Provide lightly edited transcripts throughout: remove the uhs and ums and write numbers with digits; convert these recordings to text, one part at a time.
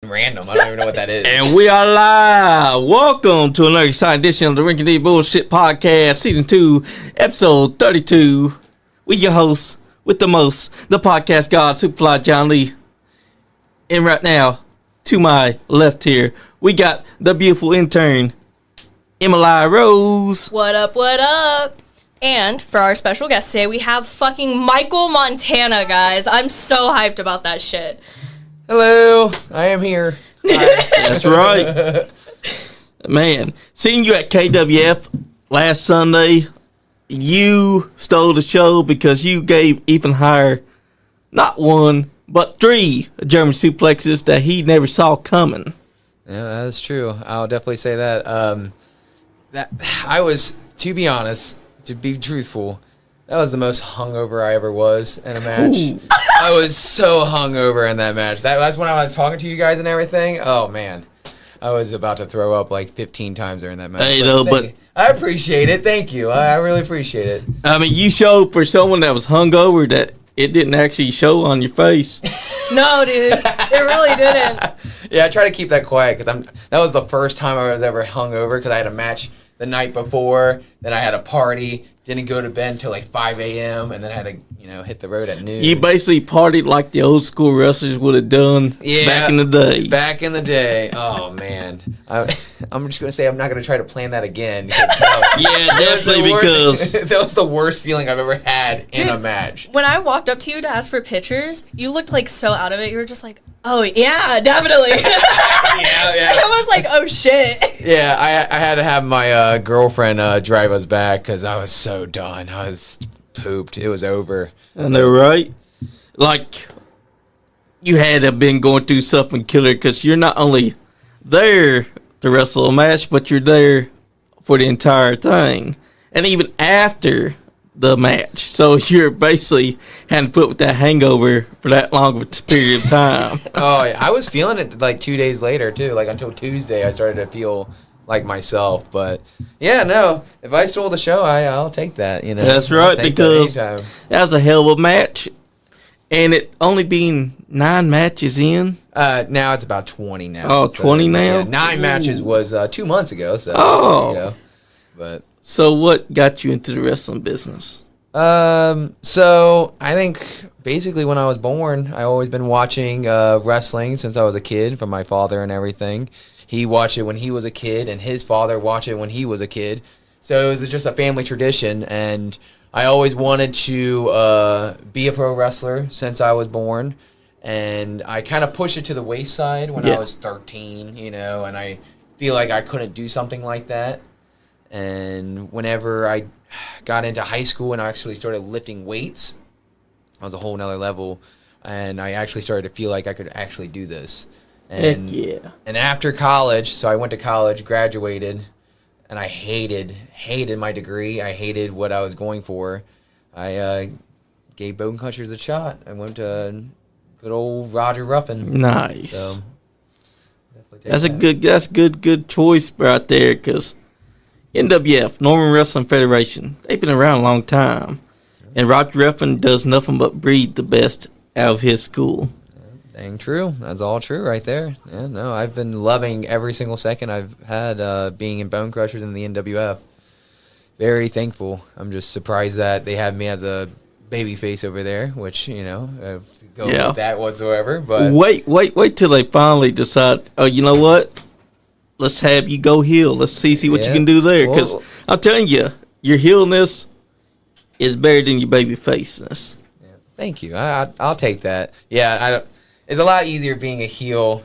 random. I don't even know what that is. And we are live. Welcome to another exciting edition of the Rinky D Bullshit Podcast, Season 2, Episode 32. We your hosts with the most, the podcast god, Superfly Johnny Lee. And right now, to my left here, we got the beautiful intern, Emili Rose. What up, what up? And for our special guest today, we have fucking Michael Montana, guys. I'm so hyped about that shit. Hello, I am here. That's right. Man, seeing you at KWF last Sunday, you stole the show because you gave Ethan Hire not one, but 3 German suplexes that he never saw coming. Yeah, that's true. I'll definitely say that. That I was, to be honest, to be truthful, that was the most hungover I ever was in a match. Ooh. I was so hungover in that match. That's when I was talking to you guys and everything. Oh, man. I was about to throw up like 15 times during that match. Hey, but I appreciate it. Thank you. I really appreciate it. I mean, you showed for someone that was hungover that it didn't actually show on your face. No, dude. It really didn't. Yeah, I try to keep that quiet because that was the first time I was ever hungover because I had a match the night before, then I had a party, didn't go to bed until like 5 a.m., and then I had to, hit the road at noon. You basically partied like the old school wrestlers would have done back in the day. Back in the day. Oh, man. I'm just going to say I'm not going to try to plan that again. Yeah, definitely, because that was the worst feeling I've ever had in a match. When I walked up to you to ask for pictures, you looked like so out of it. You were just like, oh, yeah, definitely. yeah. I was like, oh, shit. Yeah, I had to have my girlfriend drive us back because I was so done. I was pooped. It was over. I know, right? Like, you had to have been going through something killer because you're not only there to wrestle a match, but you're there for the entire thing. And even after the match. So you're basically had to put with that hangover for that long of a period of time. Oh, yeah. I was feeling it like 2 days later, too. Like until Tuesday, I started to feel like myself. But, yeah, no. If I stole the show, I'll take that, That's right, because that was a hell of a match. And it only being 9 matches in. Now it's about 20 now. Oh, 20 now? Yeah, 9 matches was 2 months ago. So oh. There you go. But so what got you into the wrestling business? So I think basically when I was born, I always been watching wrestling since I was a kid from my father and everything. He watched it when he was a kid, and his father watched it when he was a kid. So it was just a family tradition, and I always wanted to be a pro wrestler since I was born. And I kind of pushed it to the wayside when I was 13, and I feel like I couldn't do something like that. And whenever I got into high school and I actually started lifting weights, I was a whole nother level. And I actually started to feel like I could actually do this. And, and after college, so I went to college, graduated, and I hated my degree. I hated what I was going for. I gave Bone Crushers a shot. I went to good old Roger Ruffin. Nice. So, that's a good choice right there, because NWF, Norman Wrestling Federation, they've been around a long time. And Roger Ruffin does nothing but breed the best out of his school. Dang true. That's all true right there. Yeah, no, I've been loving every single second I've had being in Bone Crushers in the NWF. Very thankful. I'm just surprised that they have me as a baby face over there, which, go with that whatsoever. But wait till they finally decide, oh, you know what? Let's have you go heel. Let's see what you can do there. Because I'm telling you, your heelness is better than your baby faceness. Yeah. Thank you. I'll take that. Yeah, it's a lot easier being a heel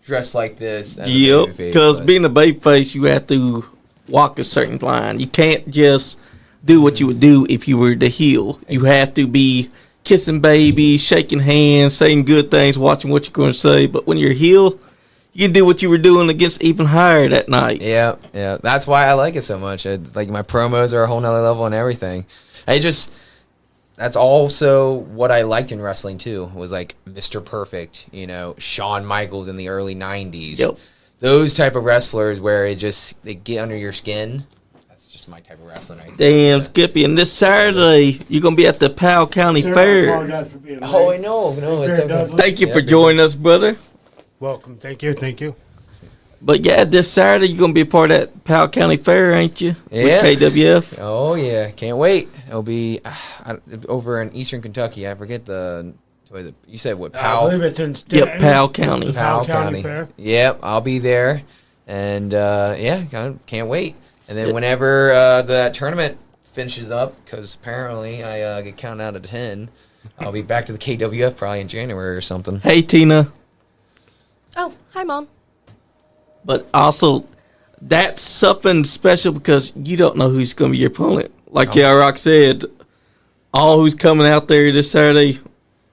dressed like this. Yep, because being a baby face, you have to walk a certain line. You can't just do what you would do if you were the heel. You have to be kissing babies, shaking hands, saying good things, watching what you're going to say. But when you're a heel, you can do what you were doing against Even Higher that night. Yeah. That's why I like it so much. It's like my promos are a whole nother level and everything. That's also what I liked in wrestling too. Was like Mr. Perfect, Shawn Michaels in the early 90s. Yep. Those type of wrestlers where they get under your skin. That's just my type of wrestling right there. Damn, Skippy. And this Saturday, you're going to be at the Powell County Fair. Oh, I know. No, it's okay. Thank you for joining us, brother. Welcome. Thank you. But yeah, this Saturday you're gonna be a part of that Powell County Fair, ain't you? Yeah. With KWF. Oh yeah, can't wait. It'll be over in Eastern Kentucky. I forget you said what? I Powell. believe it's in Yep, Powell County. Powell County County Fair. Yep, I'll be there, and can't wait. And then whenever that tournament finishes up, because apparently I get counted out of 10, I'll be back to the KWF probably in January or something. Hey Tina. Oh, hi, Mom. But also, that's something special because you don't know who's going to be your opponent. Like J-Rock said, all who's coming out there this Saturday,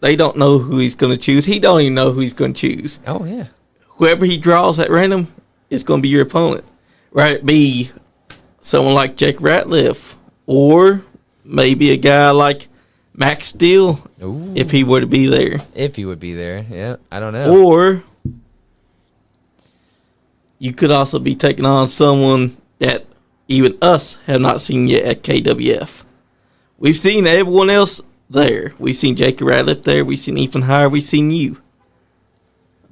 they don't know who he's going to choose. He don't even know who he's going to choose. Oh, yeah. Whoever he draws at random is going to be your opponent. Right? It be someone like Jake Ratliff or maybe a guy like Max Steele if he were to be there. If he would be there, yeah. I don't know. Or you could also be taking on someone that even us have not seen yet at KWF. We've seen everyone else there. We've seen Jake Ratliff there. We've seen Ethan Hire. We've seen you.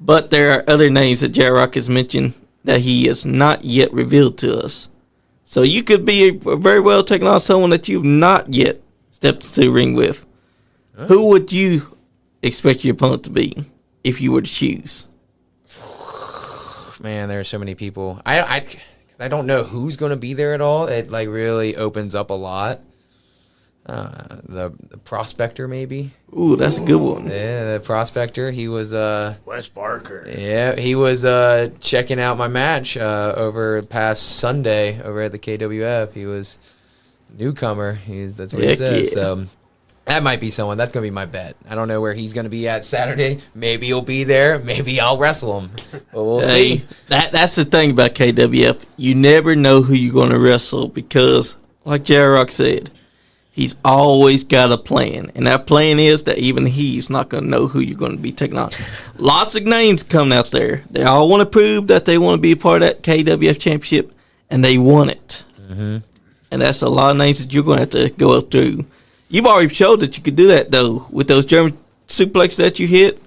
But there are other names that J-Rock has mentioned that he has not yet revealed to us. So you could be very well taking on someone that you've not yet stepped into the ring with. Who would you expect your opponent to be if you were to choose? Man, there are so many people. I don't know who's going to be there at all. It like really opens up a lot. The prospector, maybe. Ooh, that's a good one. Yeah, the prospector. He was Wes Barker. Yeah, he was checking out my match over past Sunday over at the KWF. He was newcomer. That's what he said. Yeah. So that might be someone. That's going to be my bet. I don't know where he's going to be at Saturday. Maybe he'll be there. Maybe I'll wrestle him. But we'll see. That's the thing about KWF. You never know who you're going to wrestle because, like J-Rock said, he's always got a plan. And that plan is that even he's not going to know who you're going to be taking on. Lots of names coming out there. They all want to prove that they want to be a part of that KWF championship, and they want it. Mm-hmm. And that's a lot of names that you're going to have to go up through. You've already showed that you could do that, though, with those German suplexes that you hit.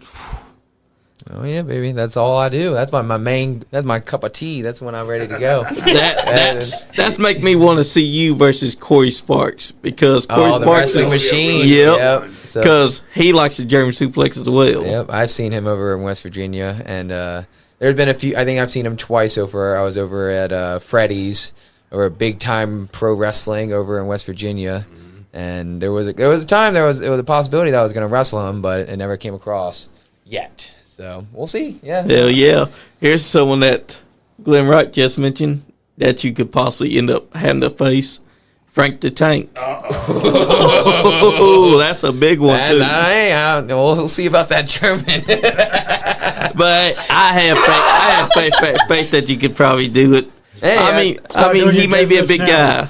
Oh, yeah, baby. That's all I do. That's that's my cup of tea. That's when I'm ready to go. That's make me want to see you versus Corey Sparks because Corey the Sparks wrestling is machine. Yep. Because he likes the German suplex as well. Yep. I've seen him over in West Virginia, and there's been a few. I think I've seen him twice over. I was over at Freddy's or Big Time Pro Wrestling over in West Virginia. And there was a time it was a possibility that I was going to wrestle him, but it never came across yet. So we'll see. Yeah. Hell yeah! Here's someone that Glenn Wright just mentioned that you could possibly end up having to face. Frank the Tank. Oh, that's a big one too. We'll see about that German. But I have faith that you could probably do it. Hey, I mean, he may be a big guy.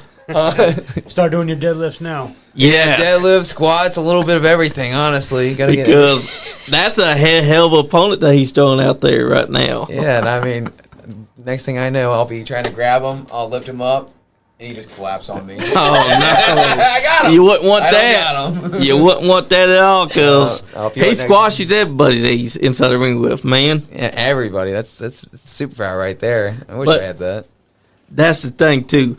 Start doing your deadlifts now. Yeah, deadlift, squats, a little bit of everything. Honestly, because that's a hell of an opponent that he's throwing out there right now. Yeah, and I mean, next thing I know, I'll be trying to grab him. I'll lift him up, and he just collapses on me. Oh no! I got him. You wouldn't want I that. got him. You wouldn't want that at all because he like squashes everybody that he's inside the ring with, man. Yeah, everybody. That's superpower right there. I wish I had that. That's the thing too.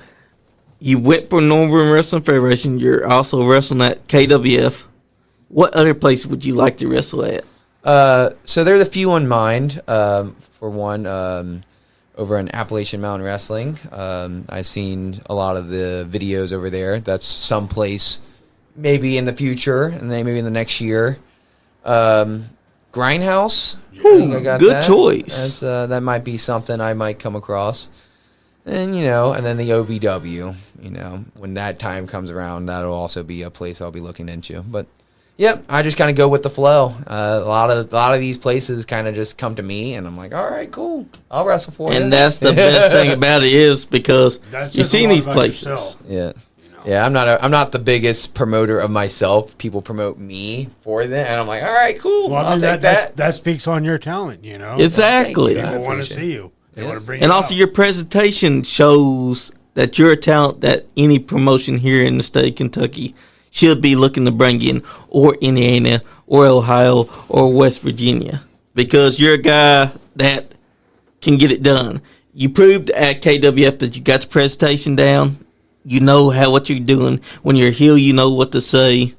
You went for Northern Wrestling Federation. You're also wrestling at KWF. What other place would you like to wrestle at? So there's a few on mind. For one, over in Appalachian Mountain Wrestling, I've seen a lot of the videos over there. That's someplace maybe in the future, and then maybe in the next year. Grindhouse. I think I got good that. choice. That might be something I might come across. And, and then the OVW, when that time comes around, that'll also be a place I'll be looking into. But, yep, I just kind of go with the flow. A lot of these places kind of just come to me, and I'm like, all right, cool. I'll wrestle for you. And that's the best thing about it is because you've seen these places. Yourself. Yeah. Yeah, I'm not the biggest promoter of myself. People promote me for them, and I'm like, all right, cool. Well, I'll take that. That speaks on your talent, Exactly. Thank you. People want to see you. They want to bring And you also out. your presentation shows that you're a talent that any promotion here in the state of Kentucky should be looking to bring in, or Indiana, or Ohio, or West Virginia. Because you're a guy that can get it done. You proved at KWF that you got the presentation down. You know what you're doing. When you're a heel, you know what to say.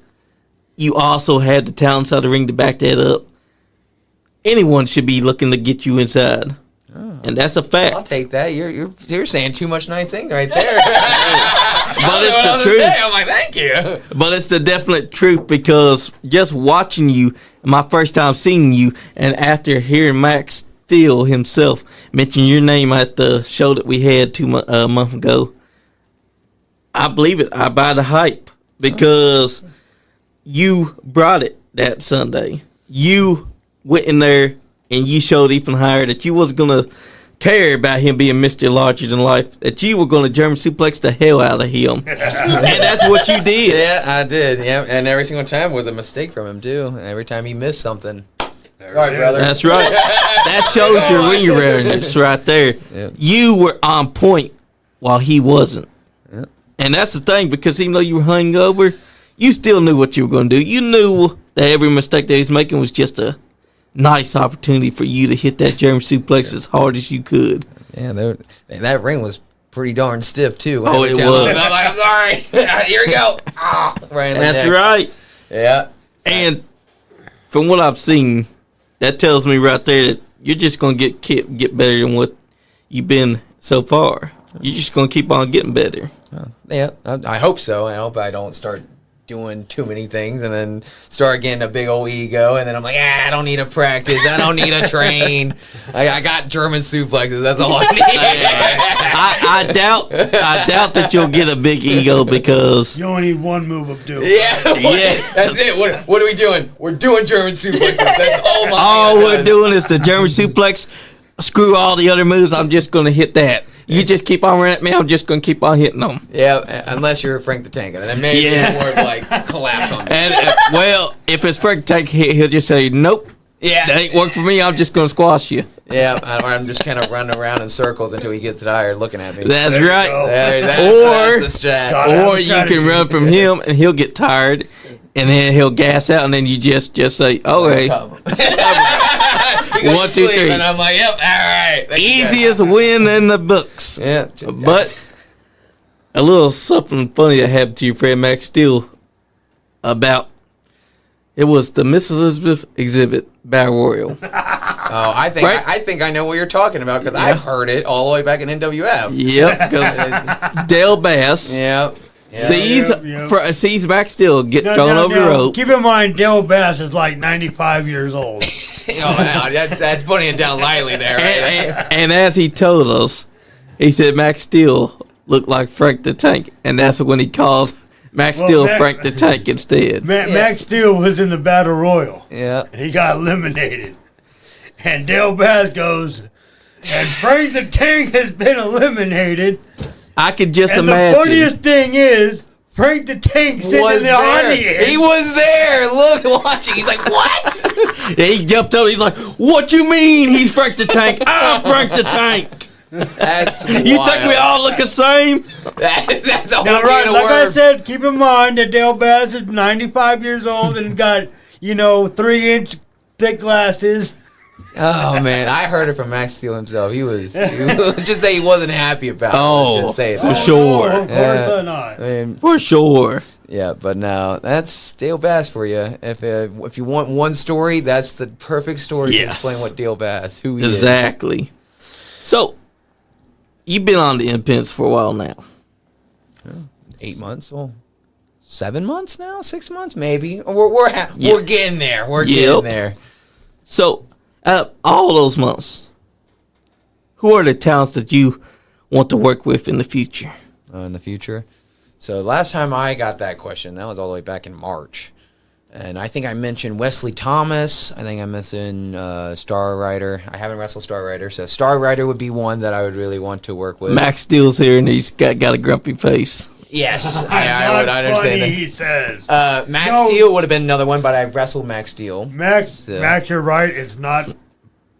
You also had the talent side of the ring to back that up. Anyone should be looking to get you inside. Oh, and that's a fact. I'll take that. You're saying too much nice thing right there. But it's the truth. I'm like, thank you. But it's the definite truth, because just watching you, my first time seeing you, and after hearing Max Steel himself mention your name at the show that we had a month ago, I believe it. I buy the hype, because you brought it that Sunday. You went in there and you showed Ethan Higher that you wasn't going to care about him being Mr. Larger Than Life, that you were going to German suplex the hell out of him. And that's what you did. Yeah, I did. Yeah, and every single time was a mistake from him, too. Every time he missed something. Sorry, brother. That's right. That shows your ring awareness right there. Yep. You were on point while he wasn't. Yep. And that's the thing, because even though you were hungover, you still knew what you were going to do. You knew that every mistake that he was making was just a nice opportunity for you to hit that German suplex as hard as you could. Yeah, that ring was pretty darn stiff, too. Oh, it was. I'm like, I'm sorry. Here we go. Oh, right in the That's neck. right. Yeah. And from what I've seen, that tells me right there that you're just going to get better than what you've been so far. You're just going to keep on getting better. Yeah, I hope so. I hope I don't start doing too many things and then start getting a big old ego, and then I'm like, I don't need to practice. I don't need to train. I got German suplexes. That's all I need. I doubt that you'll get a big ego, because You only need one move of doom. Yeah, that's it. What are we doing? We're doing German suplexes. That's all we're doing is the German suplex. Screw all the other moves. I'm just going to hit that. You just keep on running at me. I'm just going to keep on hitting them. Yeah, unless you're Frank the Tank, and then maybe it's more of like collapse on me. And well, if it's Frank the Tank, he'll just say, nope. Yeah, that ain't work for me. I'm just going to squash you. Yeah, I'm just kind of running around in circles until he gets tired looking at me. That's right. That's the strat. Or you can run from him and he'll get tired, and then he'll gas out, and then you just say, okay. 1, 2, 3. And I'm like, yep, all right. Easiest win in the books. Yeah. But a little something funny that happened to your friend Max Steel it was the Miss Elizabeth exhibit Battle Royal. I think I know what you're talking about, because I've heard it all the way back in NWF. Yep, because Dale Bass sees Max Steel get thrown over the rope. Keep in mind, Dale Bass is like 95 years old. That's putting it down lightly there. Right? And as he told us, he said Max Steel looked like Frank the Tank, and that's when he called Max Steel Frank the Tank instead. Max Steel was in the Battle Royal. Yeah. And he got eliminated. And Dale Bass goes, and Frank the Tank has been eliminated. I could just imagine. And the funniest thing is, Frank the Tank sitting in the audience. He was there. Look, watching. He's like, what? Yeah, he jumped up. He's like, what you mean he's Frank the Tank? I'm Frank the Tank. That's You think we all look the same? That's a whole now, can of like I worms. said, keep in mind that Dale Bass is 95 years old and got, 3-inch thick glasses. Oh man, I heard it from Max Steel himself. He was just say he wasn't happy about it. Oh, just say for sure. Of course not. For sure. Yeah, but no, that's Dale Bass for you. If you want one story, that's the perfect story to explain what Dale Bass, who he is. Exactly. So, you've been on the independents for a while now. 8 months, 7 months now, 6 months maybe. We're getting there. We're getting there. So, out of all those months, who are the talents that you want to work with in the future? In the future? So last time I got that question, that was all the way back in March. And I think I mentioned Wesley Thomas. I think I mentioned Star Rider. I haven't wrestled Star Rider, so Star Rider would be one that I would really want to work with. Max Steele's here, and he's got a grumpy face. Yes, I would understand that. He says. Max Steel would have been another one, but I wrestled Max Steel. Max, you're right. It's not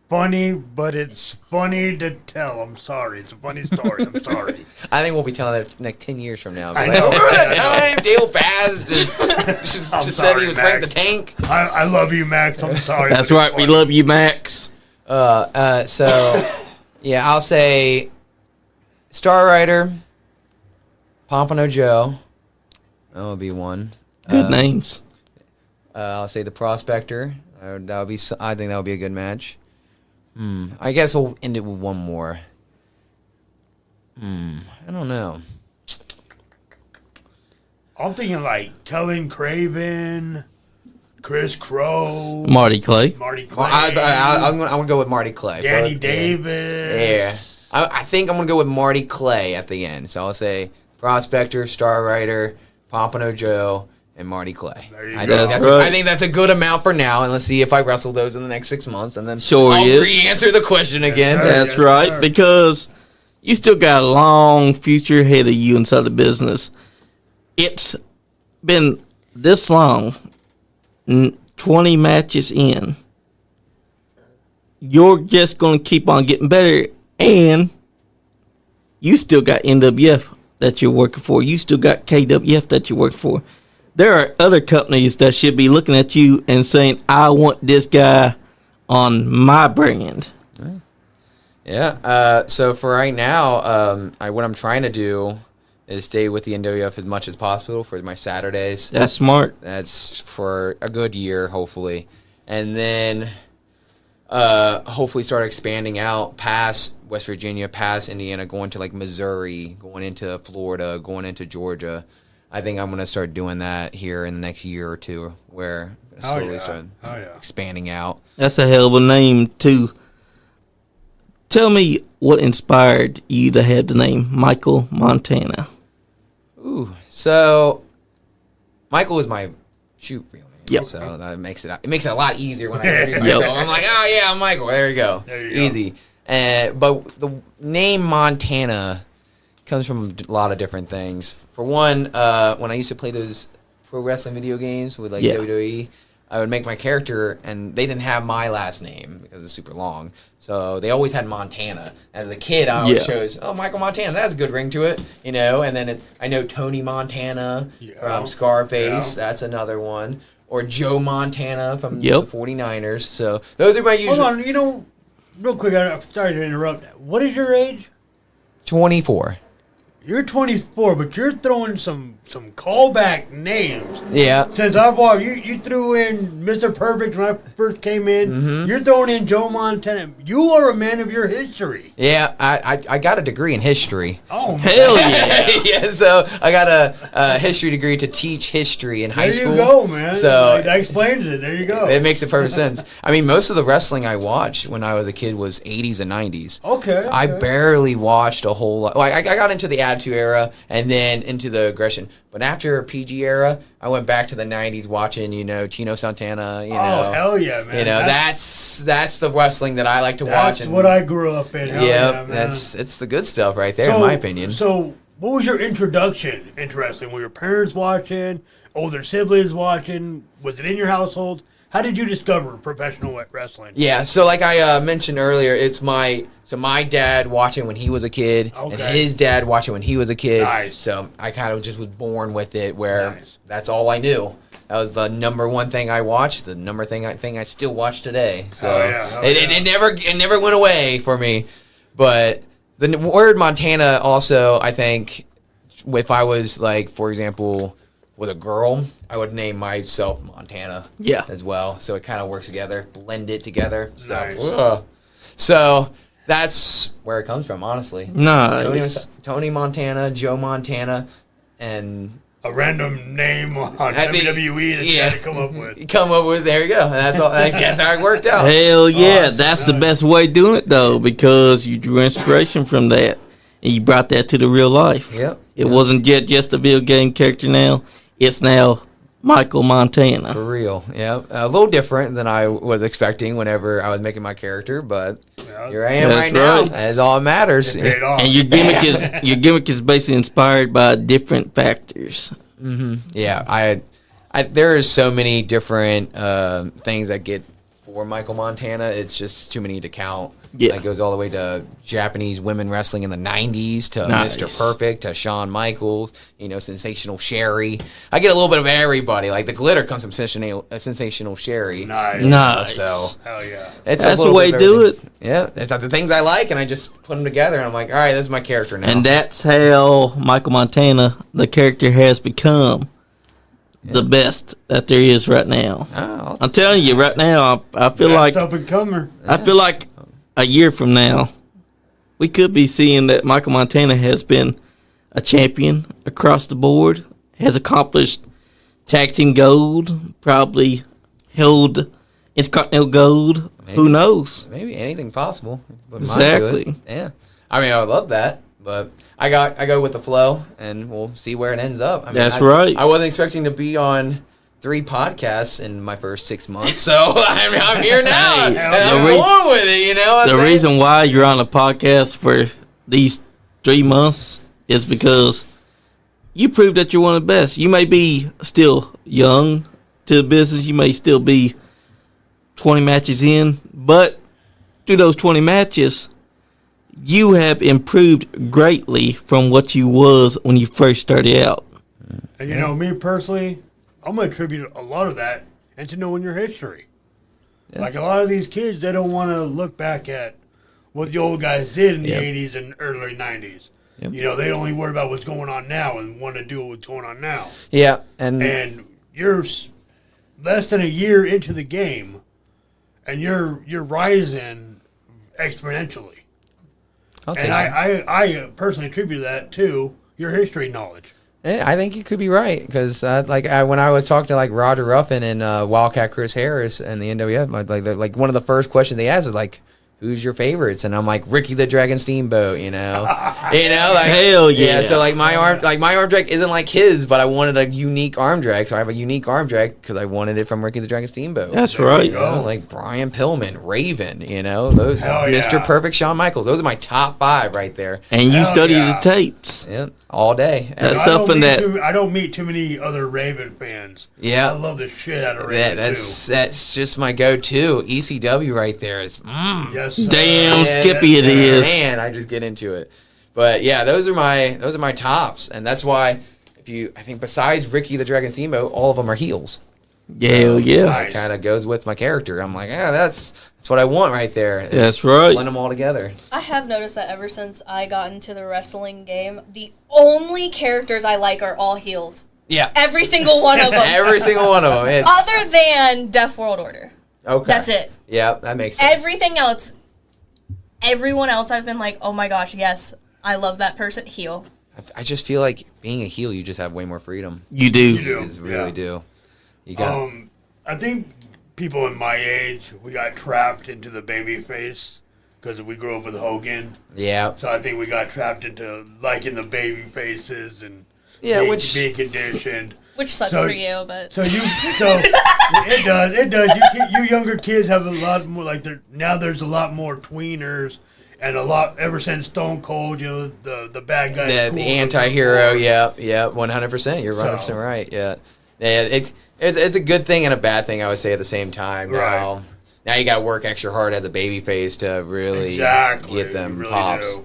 funny, but it's funny to tell. I'm sorry. It's a funny story. I'm sorry. I think we'll be telling it like 10 years from now. I know. Remember that time Dale Bass just said he was Frank the Tank? I love you, Max. I'm sorry. That's right. We love you, Max. Yeah, I'll say Star Rider, Pompano Joe. That would be one. Good names. I'll say the Prospector. I think that would be a good match. I guess we'll end it with one more. I don't know. I'm thinking like Kevin Craven, Chris Crow, Marty Clay. Marty Clay, Well, I'm gonna go with Marty Clay. Danny But, Davis. Yeah. I think I'm gonna go with Marty Clay at the end. So I'll say Prospector, Star Rider, Pompano Joe, and Marty Clay. There you I go. think that's a good amount for now, and let's see if I wrestle those in the next 6 months, and then Sure I'll is. re-answer the question again. sir. That's Yes, right, sir. because you still got a long future ahead of you inside the business. It's been this long, 20 matches in. You're just going to keep on getting better, and you still got NWF that you're working for. You still got KWF that you're working for. There are other companies that should be looking at you and saying, I want this guy on my brand. Yeah. So for right now, what I'm trying to do is stay with the NWF as much as possible for my Saturdays. That's smart. That's for a good year, hopefully, and then hopefully start expanding out past West Virginia, past Indiana, going to like Missouri, going into Florida, going into Georgia. I think I'm gonna start doing that here in the next year or two, where I'm gonna slowly start expanding out. That's a hell of a name, too. Tell me what inspired you to have the name Michael Montana. Ooh, so Michael is my real name. Yep. So that makes it a lot easier when I introduce myself. I'm like, oh yeah, I'm Michael. There you go. Easy. But the name Montana comes from a lot of different things. For one, when I used to play those pro wrestling video games with like WWE, I would make my character, and they didn't have my last name because it's super long. So they always had Montana. As a kid, I always chose, Michael Montana. That's a good ring to it, you know. And then I know Tony Montana from Scarface. Yeah. That's another one. Or Joe Montana from the 49ers. So those are my usual. Hold on, real quick, I'm sorry to interrupt. What is your age? 24. You're 24, but you're throwing some callback names. Yeah. Since I've walked, you threw in Mr. Perfect when I first came in. Mm-hmm. You're throwing in Joe Montana. You are a man of your history. Yeah, I got a degree in history. Oh, hell yeah. Yeah, so I got a history degree to teach history in high school. There you go, man. So that explains it. There you go. It makes perfect sense. I mean, most of the wrestling I watched when I was a kid was 80s and 90s. Okay. I barely watched a whole lot. Like, I got into the Attitude Era and then into the aggression. But after PG era, I went back to the 90s watching, Chino Santana, Oh, hell yeah, man. That's the wrestling that I like to watch. That's what I grew up in. Yeah, it's the good stuff right there, in my opinion. So, what was your introduction into wrestling? Were your parents watching? Older siblings watching? Was it in your household? How did you discover professional wrestling? Yeah, so like I mentioned earlier, it's my dad watching when he was a kid, and his dad watching when he was a kid. Nice. So I kind of just was born with it, where that's all I knew. That was the number one thing I watched, the number thing I still watch today. So it never went away for me. But the word Montana also, I think, if I was like, for example, with a girl, I would name myself Montana as well. So it kind of works together, blend it together. So, Nice. So that's where it comes from, honestly. Nice. Tony Montana, Joe Montana, and A random name on WWE that you had to come up with. There you go. That's all. That's how it worked out. Hell yeah, that's the best way of doing it, though, because you drew inspiration from that, and you brought that to the real life. Yep. It wasn't just a video game character now. It's now Michael Montana. For real, yeah. A little different than I was expecting whenever I was making my character, but here I am right now. That's all that matters. And your gimmick is basically inspired by different factors. Mm-hmm. Yeah, there is so many different things that get for Michael Montana. It's just too many to count. Yeah. It goes all the way to Japanese women wrestling in the 90s to Nice. Mr. Perfect to Shawn Michaels, Sensational Sherry. I get a little bit of everybody. Like the glitter comes from Sensational Sherry. Nice. So Hell yeah. it's That's a the little way bit to of do everything. Yeah, it's the things I like, and I just put them together, and I'm like, all right, this is my character now. And that's how Michael Montana, the character, has become the best that there is right now. Oh, I'm telling you right now, I feel That's like up and comer. I feel like a year from now, we could be seeing that Michael Montana has been a champion across the board, has accomplished tag team gold, probably held Intercontinental gold. Maybe. Who knows? maybe anything possible. Wouldn't mind to Exactly. it. Yeah. I mean, I would love that, but I go with the flow, and we'll see where it ends up. I mean, That's right. I wasn't expecting to be on 3 podcasts in my first 6 months, so I mean, I'm here now, and I'm The reason- going with it. What I'm The saying? reason why you're on a podcast for these 3 months is because you proved that you're one of the best. You may be still young to the business. You may still be 20 matches in, but through those 20 matches, you have improved greatly from what you was when you first started out. And me personally, I'm going to attribute a lot of that into knowing your history. Like a lot of these kids, they don't want to look back at what the old guys did in the 80s and early 90s. Yep. They only worry about what's going on now and want to do what's going on now. Yeah, and And you're less than a year into the game, and you're rising exponentially. I'll take And it. I personally attribute that to your history knowledge. Yeah, I think you could be right because, when I was talking to Roger Ruffin and Wildcat Chris Harris and the NWF, like one of the first questions they asked is like, "Who's your favorites?" And I'm like, Ricky the Dragon Steamboat, Hell yeah. So my arm drag isn't like his, but I wanted a unique arm drag, so I have a unique arm drag because I wanted it from Ricky the Dragon Steamboat. That's right. Like Brian Pillman, Raven, those Hell Mr. yeah. Perfect, Shawn Michaels. Those are my top 5 right there. And you Hell study yeah. the tapes. Yeah, all day. That's I don't something meet that- I don't meet too many other Raven fans. Yeah. I love the shit out of Raven That's just my go-to. ECW right there. It's too. Yes, sir. Damn Yeah, Skippy it is. Man, I just get into it. But yeah, those are my tops, and that's why I think besides Ricky the Dragon Steamboat, all of them are heels. Hell yeah. Nice. It kind of goes with my character. I'm like, that's what I want right there. It's That's right. Blend them all together. I have noticed that ever since I got into the wrestling game, the only characters I like are all heels. Yeah, Every single one of them. every single one of them. It's, Other than Death World Order. okay, That's it. Yeah, that makes sense. Everything else, everyone else I've been like, oh my gosh, yes, I love that person. Heel. I just feel like being a heel, you just have way more freedom. You do. You do. You just really yeah. do. You got. I think people in my age, we got trapped into the baby face because we grew up with Hogan. Yeah. So I think we got trapped into liking the baby faces and Yeah, being conditioned. Which sucks So- for you, but So it does. You younger kids have a lot more now. There's a lot more tweeners and a lot ever since Stone Cold. The bad guy. The anti-hero, yeah, 100%. You're 100% So- right. Yeah, it's a good thing and a bad thing. I would say at the same time. Right. Now you got to work extra hard as a baby face to really Exactly. get them You really pops. do.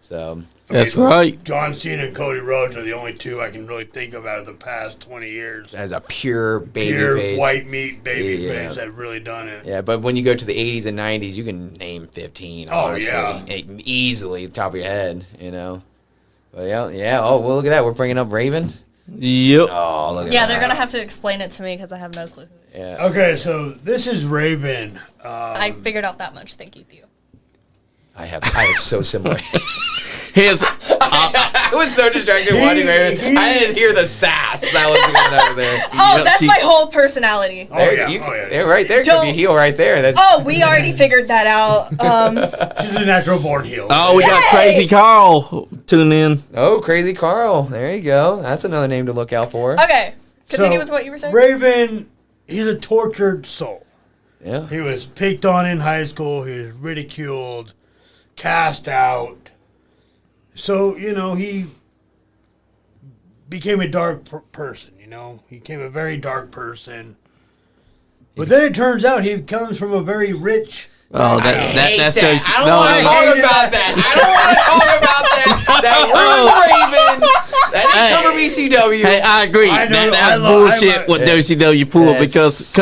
So That's right. John Cena and Cody Rhodes are the only two I can really think of out of the past 20 years. as a pure baby Pure face, white meat baby Yeah. face that have really done it. yeah. But when you go to the 80s and 90s, you can name 15. Oh, Honestly, yeah. Easily, top of your head. But yeah. Oh, well, look at that. We're bringing up Raven. Yep. Oh, look at yeah, that. they're gonna have to explain it to me because I have no clue. Yeah. Okay, so this is Raven. I figured out that much. Thank you, Theo. I have so similar. His I was so distracted watching Raven. I didn't hear the sass that was going over there. Oh, Yep, that's see- my whole personality. Oh, There, yeah. you, Oh, yeah. there, right there could Don't- be heel right there. That's Oh, we already figured that out. She's a natural born heel. Oh, we got Yay! Crazy Carl tuning in. Crazy Carl. There you go. That's another name to look out for. Okay, continue So, with what you were saying. Raven, he's a tortured soul. Yeah. He was picked on in high school. He was ridiculed, cast out. So, he became a dark person, He became a very dark person. But then it turns out he comes from a very rich Oh, that's that. those. I don't want to talk about that. I don't want to talk about that. That ruined Raven. That didn't come from ECW. Hey, I agree. I know, That's bullshit what WCW pulled because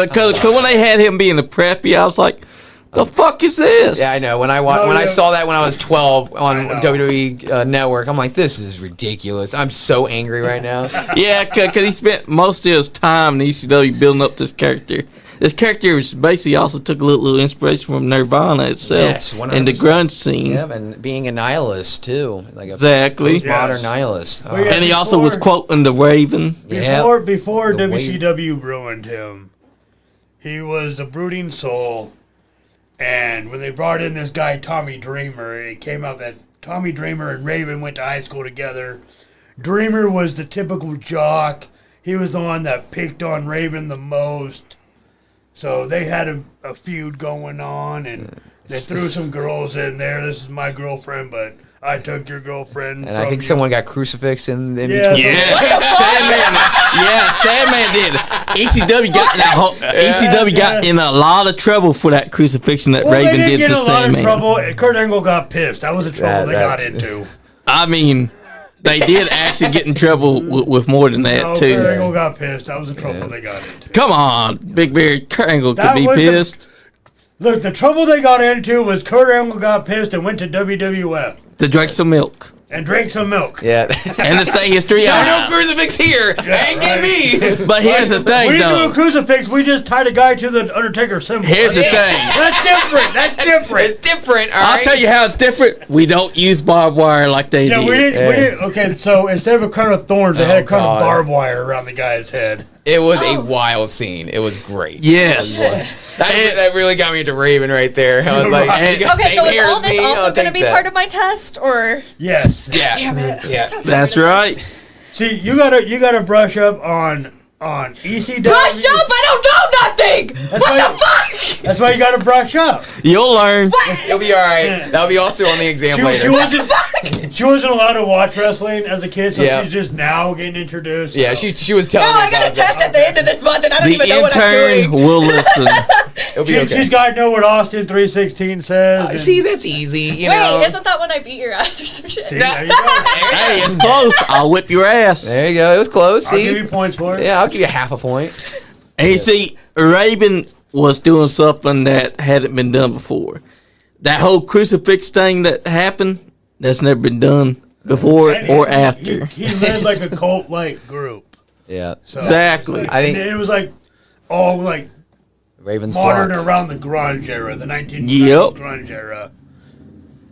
when they had him being a preppy, I was like, the fuck is this? Yeah, I know. When I saw that when I was 12 on WWE Network, I'm like, this is ridiculous. I'm so angry right now. Yeah, because he spent most of his time in ECW building up this character. This character was basically also took a little inspiration from Nirvana itself. Yes, 100%. And the grunge scene. Yeah, and being a nihilist too, like a Exactly. modern nihilist. Well, yeah, And he also was quoting the Raven. Before The WCW ruined him, he was a brooding soul. And when they brought in this guy, Tommy Dreamer, it came out that Tommy Dreamer and Raven went to high school together. Dreamer was the typical jock. He was the one that picked on Raven the most. So they had a feud going on, and they threw some girls in there. This is my girlfriend, but I took your girlfriend. And I think someone got crucifixed in between. Sandman did. ECW got in a lot of trouble for that crucifixion that Raven did to Sandman. Trouble. Kurt Angle got pissed. That was the trouble they got into. I mean, they did actually get in trouble with more than that, too. Kurt Angle got pissed. That was the trouble they got into. Come on, Big Bear. Kurt Angle could be pissed. Look, the trouble they got into was Kurt Angle got pissed and went to WWF. To drink some milk. And drank some milk. Yeah. And to say history. No crucifix here. Ain't get me. But here's the thing, We though. do a crucifix. We just tied a guy to the Undertaker symbol. Here's the thing. That's different. That's different. It's different, all right? I'll tell you how it's different. We don't use barbed wire like they Yeah, did. we didn't. Okay, so instead of a crown of thorns, they had a crown of barbed wire around the guy's head. It was a wild scene. It was great. Yes. That really got me into Raven right there. I was like, Okay, so is all this also going to be part of my test, or? Yes. Yeah. Damn it. Yeah. That's right. See, you gotta brush up on ECW. Brush up! I don't know nothing! What the fuck? That's why you gotta brush up. You'll learn. It'll be all right. That'll be also on the exam later. She wasn't allowed to watch wrestling as a kid, so Yeah. she's just now getting introduced. Yeah, so. she was telling No, me I got a about test that. at the end of this month, and I don't The even know what I'm intern doing. will listen. It'll be okay. She's got to know what Austin 316 says. and- See, that's easy. You know. Wait, isn't that when I beat your ass or some shit? See, there you go. Hey, it's close. I'll whip your ass. There you go. It was close. I'll give See. you points for it. Yeah, I'll give you half a point. And you see, Raven was doing something that hadn't been done before. That whole crucifix thing that happened, that's never been done before And or after. He led like a cult-like group. Yeah. So, Exactly. I think- and it was like all like Raven's modern flock. around the grunge era, the 1990s Yep. grunge era.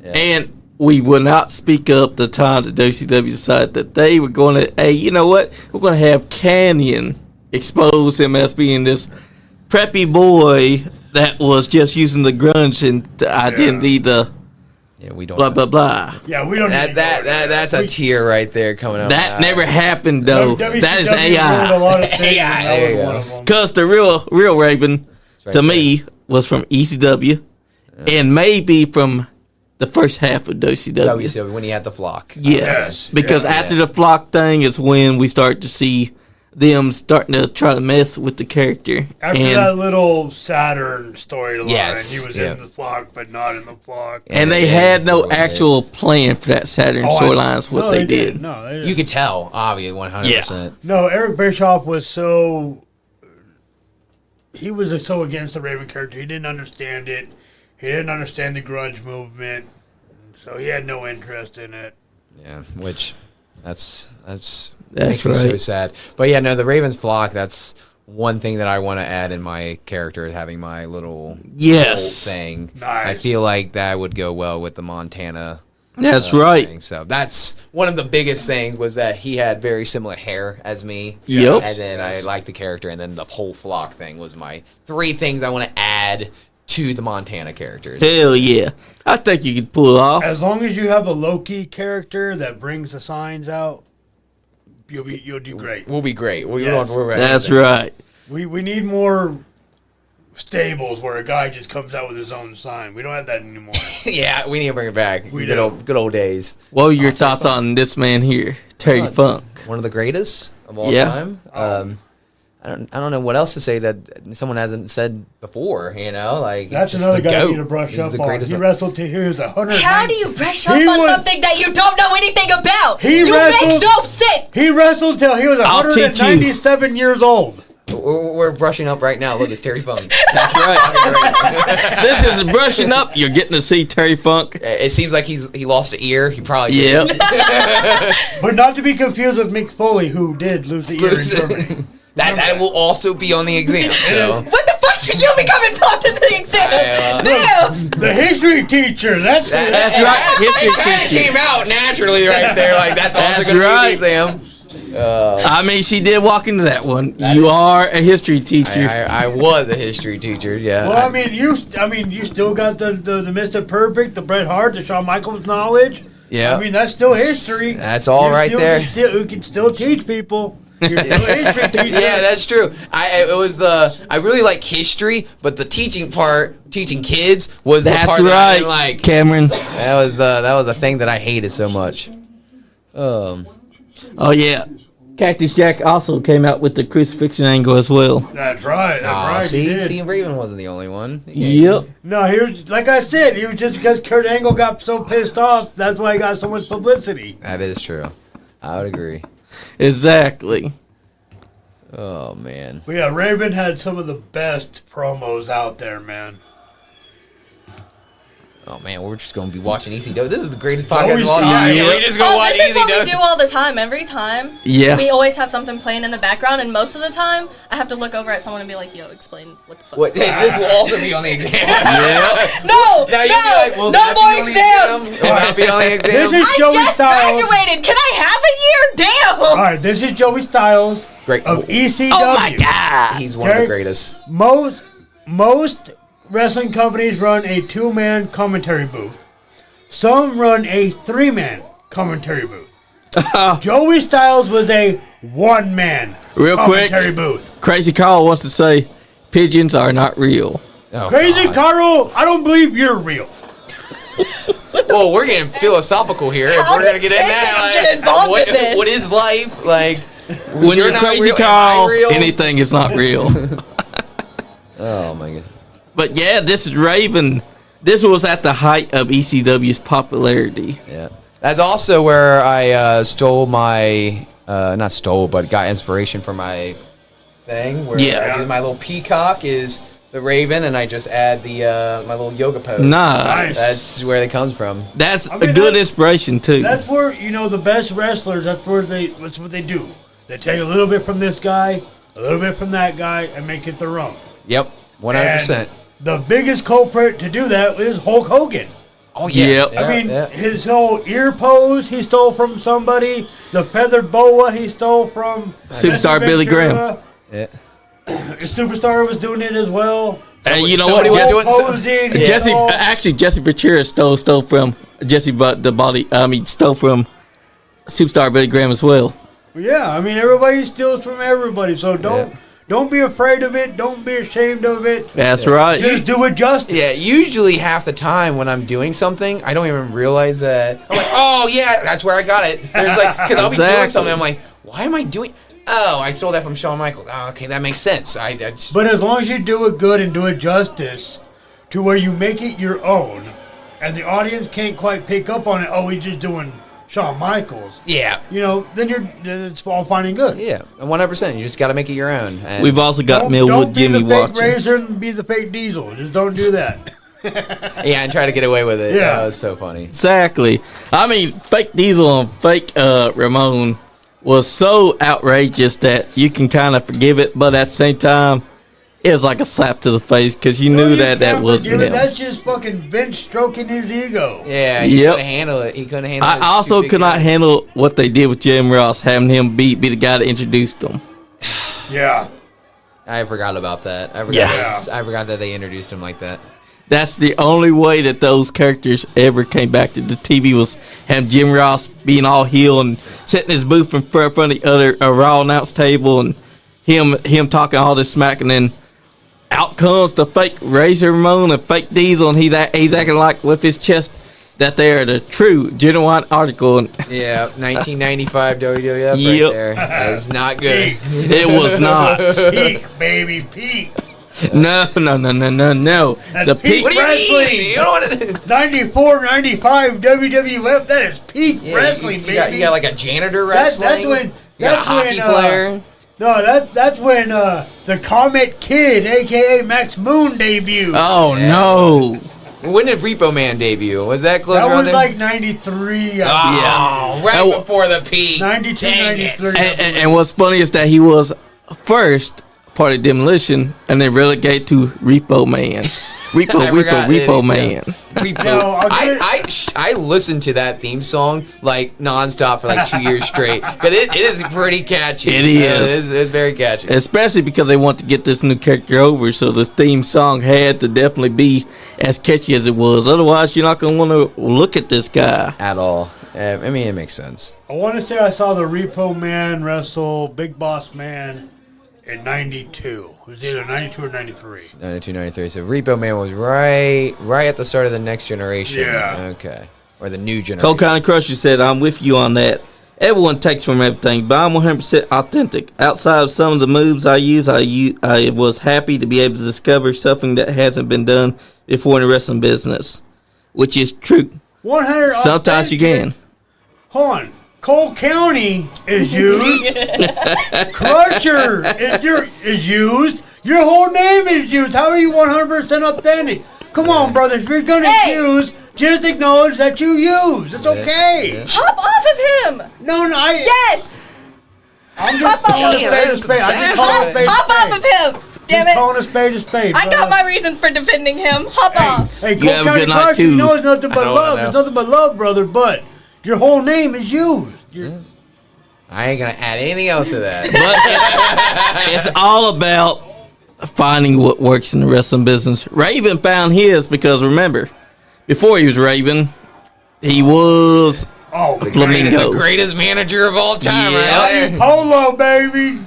And we will not speak up the time that WCW decided that they were going to, hey, you know what? We're going to have Canyon expose him as being this preppy boy that was just using the grunge and the identity, the Yeah, we don't. blah, blah, blah. Yeah, we don't need to go into That's a tier right there coming up. That never happened, though. WCW That is ruined a AI. lot of things, AI, and that there you was one go. of them. Because the real Raven, right to me, was from ECW and maybe from the first half of WCW. WCW when he had the flock. Yes, because Yeah. after the flock thing is when we start to see them starting to try to mess with the character. After that little Saturn storyline, Yes, he was yeah. in the flock, but not in the flock. and they had no actual plan for that Saturn storyline is what No, they did. No, they didn't. You could tell, obviously, 100%. No, Eric Bischoff was so. He was so against the Raven character. He didn't understand it. He didn't understand the grunge movement, so he had no interest in it. Yeah, which that's makes me right. so sad. But yeah, no, the Ravens flock. That's one thing that I want to add in my character, is having my little Yes. cult thing. Nice. I feel like that would go well with the Montana. That's right. thing. So that's one of the biggest things, was that he had very similar hair as me. Yep. And then I liked the character, and then the whole flock thing was my three things I want to add to the Montana characters. Hell yeah. I think you could pull it off. As long as you have a Loki character that brings the signs out, you'll do great. We'll be great. Yes. We're ready. That's right. We need more stables where a guy just comes out with his own sign. We don't have that anymore. Yeah, we need to bring it back. We Good do. old days. What were your thoughts on this man here, Terry Funk? One of the greatest of all Yeah. time. I don't know what else to say that someone hasn't said before. Like that's just another the guy GOAT. you need to brush He's up the on. greatest He of- wrestled till he was 100. How do you brush up He on was- something that you don't know anything about? He you wrestled- make no sense. He wrestled till he was I'll teach you. 197 years old. We're brushing up right now. Look, it's Terry Funk. That's right. This is brushing up. You're getting to see Terry Funk. It seems like he lost an ear. He probably Yep. did. But not to be confused with Mick Foley, who did lose the ear in Germany. that will also be on the exam. So. What the fuck did you become involved in the exam? Damn. The history teacher. That's right. History That teacher. came out naturally right there. Like that's also That's going right. to be the exam. I mean, she did walk into that one. You are a history teacher. I was a history teacher. Yeah. Well, I mean, you still got the Mr. Perfect, the Bret Hart, the Shawn Michaels knowledge. Yeah. I mean, that's still history. That's all right there. You can still teach people. You're still a history teacher. Yeah, that's true. I really like history, but the teaching part, teaching kids, was the That's part that I right, didn't like. Cameron. That was the thing that I hated so much. Oh yeah, Cactus Jack also came out with the crucifixion angle as well. That's right. That's right. he did. See, Raven wasn't the only one. Yep. No, he was, like I said, he was just because Kurt Angle got so pissed off. That's why he got so much publicity. That is true. I would agree. Exactly. Oh man. But yeah, Raven had some of the best promos out there, man. Oh man, we're just gonna be watching ECW. This is the greatest podcast of all stop. time. Yeah. We just go watch This is what we ECW. do all the time. Every time, Yeah. we always have something playing in the background, and most of the time, I have to look over at someone and be like, "Yo, explain what the fuck." What, this will also be on the exam. Yeah. No, Now you'll be like, will no that be more on the exams. exam? Will that be on the exam? This is I Joey just Styles. graduated. Can I have a year? Damn. All right, this is Joey Styles Great. of ECW. Oh my God. He's one of the Okay. greatest. Most wrestling companies run a 2-man commentary booth. Some run a 3-man commentary booth. Joey Styles was a 1-man Real quick. commentary booth. Crazy Carl wants to say, pigeons are not real. Oh, Crazy God. Carl, I don't believe you're real. Well, we're getting philosophical here. If How we're gonna did get in that. pigeons get involved what, in this? what is life like? When you're not Crazy real, am I Carl, real? anything is not real. Oh my god. But yeah, this is Raven. This was at the height of ECW's popularity. Yeah. That's also where I stole my not stole, but got inspiration for my thing. Where Yeah. I do my little peacock is the Raven, and I just add the my little yoga pose. Nice. That's where it comes from. That's I mean, a good that- inspiration too. That's where, the best wrestlers, that's what they do. They take a little bit from this guy, a little bit from that guy, and make it their own. Yep. 100%. And the biggest culprit to do that is Hulk Hogan. Oh yeah. Yep. Yeah, I mean, yeah. his whole ear pose he stole from somebody. The feathered boa he stole from Superstar Jesse Billy Ventura. Yeah. Superstar was doing it as well. And you know what? somebody was Jesse, doing so- Posing, Yeah. Jesse all- actually Jesse Ventura stole from Jesse, but the body. Stole from Superstar Billy Graham as well. Yeah, I mean everybody steals from everybody, so don't be afraid of it. Don't be ashamed of it. That's right. Just do it justice. Yeah, usually half the time when I'm doing something, I don't even realize that. I'm like, oh yeah, that's where I got it. There's like, because I'll be doing Exactly. something, I'm like, why am I doing? Oh, I stole that from Shawn Michaels. Oh, okay, that makes sense. I just, But as long as you do it good and do it justice, to where you make it your own, and the audience can't quite pick up on it. Oh, he's just doing Shawn Michaels. yeah, Then it's all fine and good. yeah, 100%. You just got to make it your own. And We've also got Don't Millwood be Jimmy the fake watching. Razor and be the fake Diesel. Just don't do that. yeah, and try to get away with it. Yeah. That was so funny. Exactly. I mean, fake Diesel and fake Ramon was so outrageous that you can kind of forgive it, but at the same time, it was like a slap to the face because you knew You that can't wasn't forgive it. him. That's just fucking Vince stroking his ego. Yeah, he Yep. couldn't handle it. He couldn't handle it. I also could not handle what they did with Jim Ross, having him be the guy that introduced them. Yeah. I forgot about that. Yeah. I forgot that they introduced him like that. That's the only way that those characters ever came back to the TV was having Jim Ross being all heel and sitting in his booth in front of the other Raw announce table and him talking all this smack, and then out comes the fake Razor Ramon and fake Diesel, and he's acting like with his chest that they are the true genuine article. Yeah, 1995 WWF Yep. right there. That's not good. It was not. Peak, baby, peak. No. That's The peak peak. What do you wrestling. mean? You know what it is? 94, 95 WWF. That is peak wrestling, you baby. you got like a janitor That's wrestling. when. You got a That's hockey when. player. No, that's when the Comet Kid, aka Max Moon, debuted. Oh Yeah. no. When did Repo Man debut? Was that close that around was there? like 93. Oh, Yeah. right That wa- before the peak. 92, Dang it. 93. And what's funny is that he was first part of Demolition and then relegated to Repo Man. I forgot Repo that, Man. Repo. No, I'll get I listened to that theme song like nonstop for like 2 years straight because it is pretty catchy. It is. It's very catchy. Especially because they want to get this new character over, so this theme song had to definitely be as catchy as it was. Otherwise, you're not going to want to look at this guy. At all. I mean, it makes sense. I want to say I saw the Repo Man wrestle Big Boss Man in 92. It was either 92 or 93. 92, 93. So Repo Man was right at the start of the next generation. Yeah. Okay. Or the new generation. Cole County Crusher said, I'm with you on that. Everyone takes from everything, but I'm 100% authentic. Outside of some of the moves I use, I was happy to be able to discover something that hasn't been done before in the wrestling business, which is true. 100. Sometimes you can. Hold on. Cole County is used. Crusher is used. Your whole name is used. How are you 100% authentic? Come on, brother. If you're gonna Hey! use, just acknowledge that you use. It's okay. Yeah. Hop off of him! No, Yes! I'm just Hop calling a off. spade a spade. I'm just calling a spade a Hop off spade. of him! Damn Just it! calling a spade a spade. I got brother. my reasons for defending him. Hop off! Hey, You Cole have a County good night, Crusher, too. you know it's nothing but I know, love. I know. It's nothing but love, brother. But your whole name is used. I ain't going to add anything else to that. But it's all about finding what works in the wrestling business. Raven found his because, remember, before he was Raven, he was Oh, Flamingo. The greatest manager of all time Yeah. right there. Polo, baby.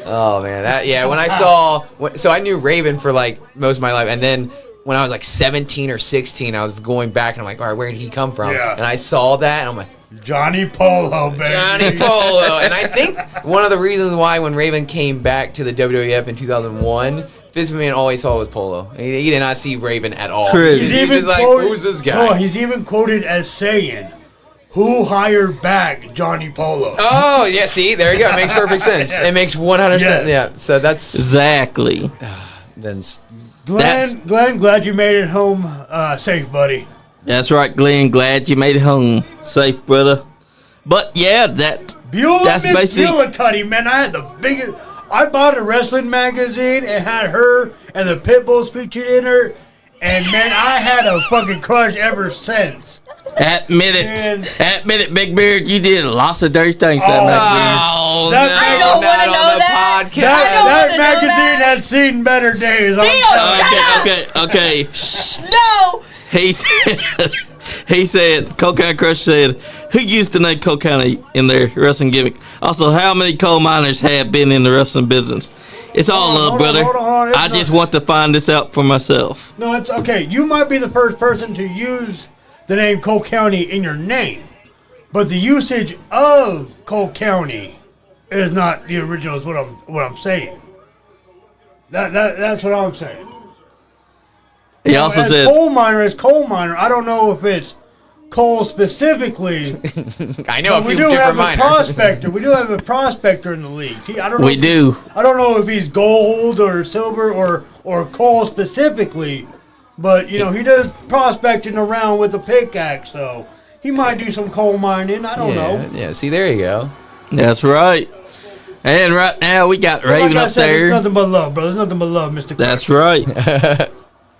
Oh man, when I saw, so I knew Raven for like most of my life, and then when I was like 17 or 16, I was going back and I'm like, all right, where did he come from? Yeah. And I saw that and I'm like, Johnny Polo, baby. Johnny Polo. And I think one of the reasons why when Raven came back to the WWF in 2001, Vince McMahon always saw was Polo. He did not see Raven at all. True. He was just like, who's this guy? No, he's even quoted as saying, "Who hired back Johnny Polo?" Oh, yeah, see, there you go. It makes perfect sense. It makes 100%. Yeah. Yeah, so that's exactly. Vince. Glenn, glad you made it home safe, buddy. That's right, Glenn. Glad you made it home safe, brother. But yeah, Beulah That's basically- McGillicuddy, man. I had the biggest. I bought a wrestling magazine and had her and the Pitbulls featured in her, and man, I had a fucking crush ever since. admit Man. it, Big Beard. You did lots of dirty things that Oh, magazine. Oh, That- no, I don't wanna not know on the that. podcast. I don't That wanna know magazine that. had seen better days. I'm Dio, telling you. shut up! Okay. No! He said, Cole County Crush said, who used the name Cole County in their wrestling gimmick? Also, how many coal miners have been in the wrestling business? It's all Hold on, love, hold on, brother. hold on. It's I not- just want to find this out for myself. No, it's okay. You might be the first person to use the name Cole County in your name, but the usage of Cole County is not the original. Is what I'm saying. That's what I'm saying. He also as said, coal miner is coal miner. I don't know if it's coal specifically. I know a But we few do have different a minors. prospector. We do have a prospector in the league. See, I don't know. we do. I don't know if he's gold or silver or coal specifically, but you know he does prospecting around with a pickaxe, so he might do some coal mining. I don't know. Yeah, see, there you go. That's right. And right now we got But Raven like I up said, there. There's nothing but love, bro. There's nothing but love, Mr. That's right.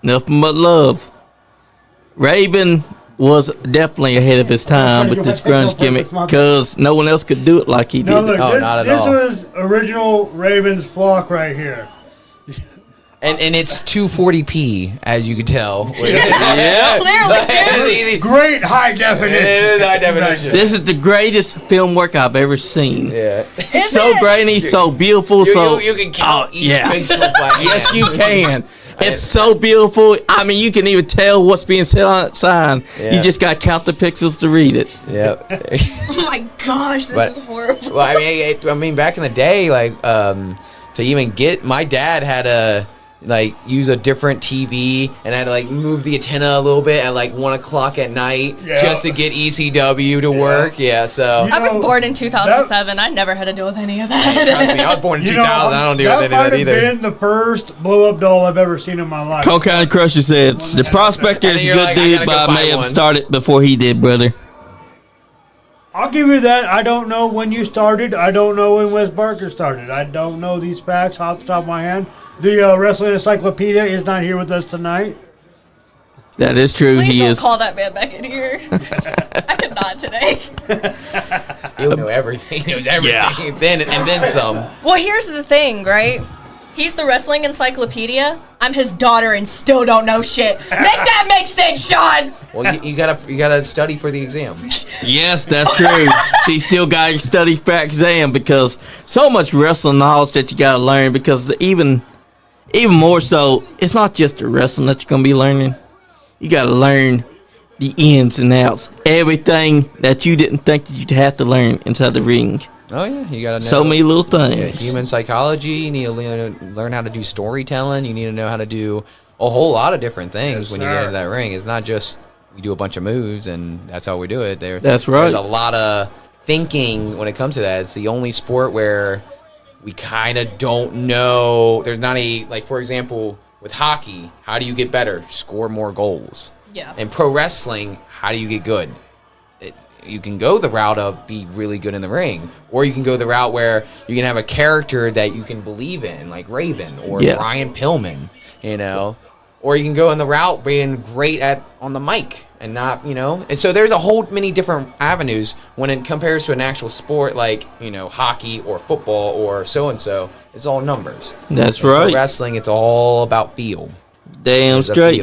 Nothing but love. Raven was definitely ahead of his time with this grunge gimmick because no one else could do it like he Now did. look, Oh, this, not at this all. was original Ravens flock right here. And it's 240p, as you can tell. Yeah. Clearly, dude. Great high definition. It is high definition. This is the greatest film work I've ever seen. Yeah. So grainy, so beautiful, so you can count each yes. pixel by Yes, hand. you can. It's so beautiful. I mean, you can even tell what's being said on that sign. Yeah. You just got to count the pixels to read it. Yeah. Oh my gosh, this is horrible. Well, I mean, back in the day, like, to even get, my dad had to, like, use a different TV and had to, like, move the antenna a little bit at, like, 1 o'clock at night just to get ECW to work. Yeah, so. I was born in 2007. I never had to deal with any of that. Trust me, I was born in 2000. I don't deal with any of that either. That might have been the first blow-up doll I've ever seen in my life. Cole County Crusher said, the prospector is a good dude, but I may have started before he did, brother. I'll give you that. I don't know when you started. I don't know when Wes Barker started. I don't know these facts off the top of my head. The Wrestling Encyclopedia is not here with us tonight. That is true. Please He don't is. call that man back in here. I could not today. He'll know everything. He knows everything. Yeah. And then some. Well, here's the thing, right? He's the Wrestling Encyclopedia. I'm his daughter and still don't know shit. Make that make sense, Sean! Well, you gotta study for the exam. Yes, that's true. She still got to study for exam because so much wrestling knowledge that you got to learn. Because even more so, it's not just the wrestling that you're gonna be learning. You got to learn the ins and outs, everything that you didn't think that you'd have to learn inside the ring. Oh yeah, you gotta know So many little things. Yeah, human psychology. You need to learn how to do storytelling. You need to know how to do a whole lot of different things when you get into that ring. It's not just we do a bunch of moves and that's how we do it. That's right. There's a lot of thinking when it comes to that. It's the only sport where we kind of don't know. There's not like, for example, with hockey, how do you get better? Score more goals. Yeah. In pro wrestling, how do you get good? You can go the route of be really good in the ring, or you can go the route where you can have a character that you can believe in, like Raven or Brian Pillman, or you can go in the route being great on the mic and not, and so there's a whole many different avenues when it compares to an actual sport like, hockey or football or so-and-so. It's all numbers. That's right. For wrestling, it's all about feel. Damn straight.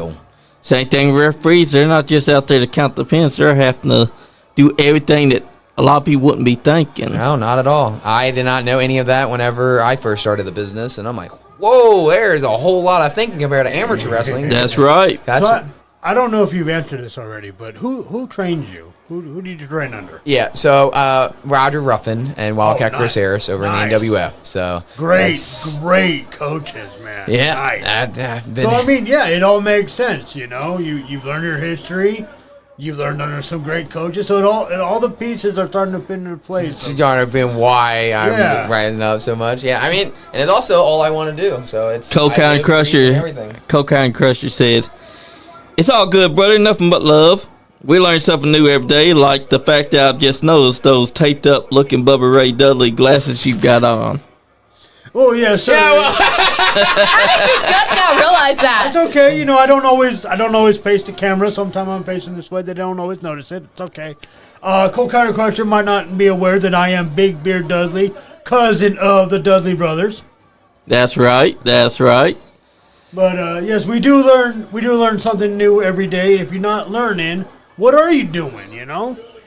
Same thing with referees. They're not just out there to count the pins. They're having to do everything that a lot of people wouldn't be thinking. No, not at all. I did not know any of that whenever I first started the business, and I'm like, whoa, there's a whole lot of thinking compared to amateur wrestling. That's right. I don't know if you've answered this already, but who trained you? Who did you train under? Yeah, so Roger Ruffin and Wildcat Chris Harris over in the NWF. So great coaches, man. Yeah. Nice. So I mean, it all makes sense. You've learned your history. You've learned under some great coaches, so all the pieces are starting to fit into place. It's starting to be why I'm rising up so much. Yeah, I mean, and it's also all I want to do. So it's Cole County Crusher said, "It's all good, brother. Nothing but love. We learn something new every day, like the fact that I've just noticed those taped up looking Bubba Ray Dudley glasses you've got on." Oh yeah, sure. Yeah, well, how did you just now realize that? It's okay. I don't always face the camera. Sometimes I'm facing this way. They don't always notice it. It's okay. Cole County Crusher might not be aware that I am Big Beard Dudley, cousin of the Dudley brothers. That's right. That's right. But yes, we do learn something new every day. If you're not learning, what are you doing?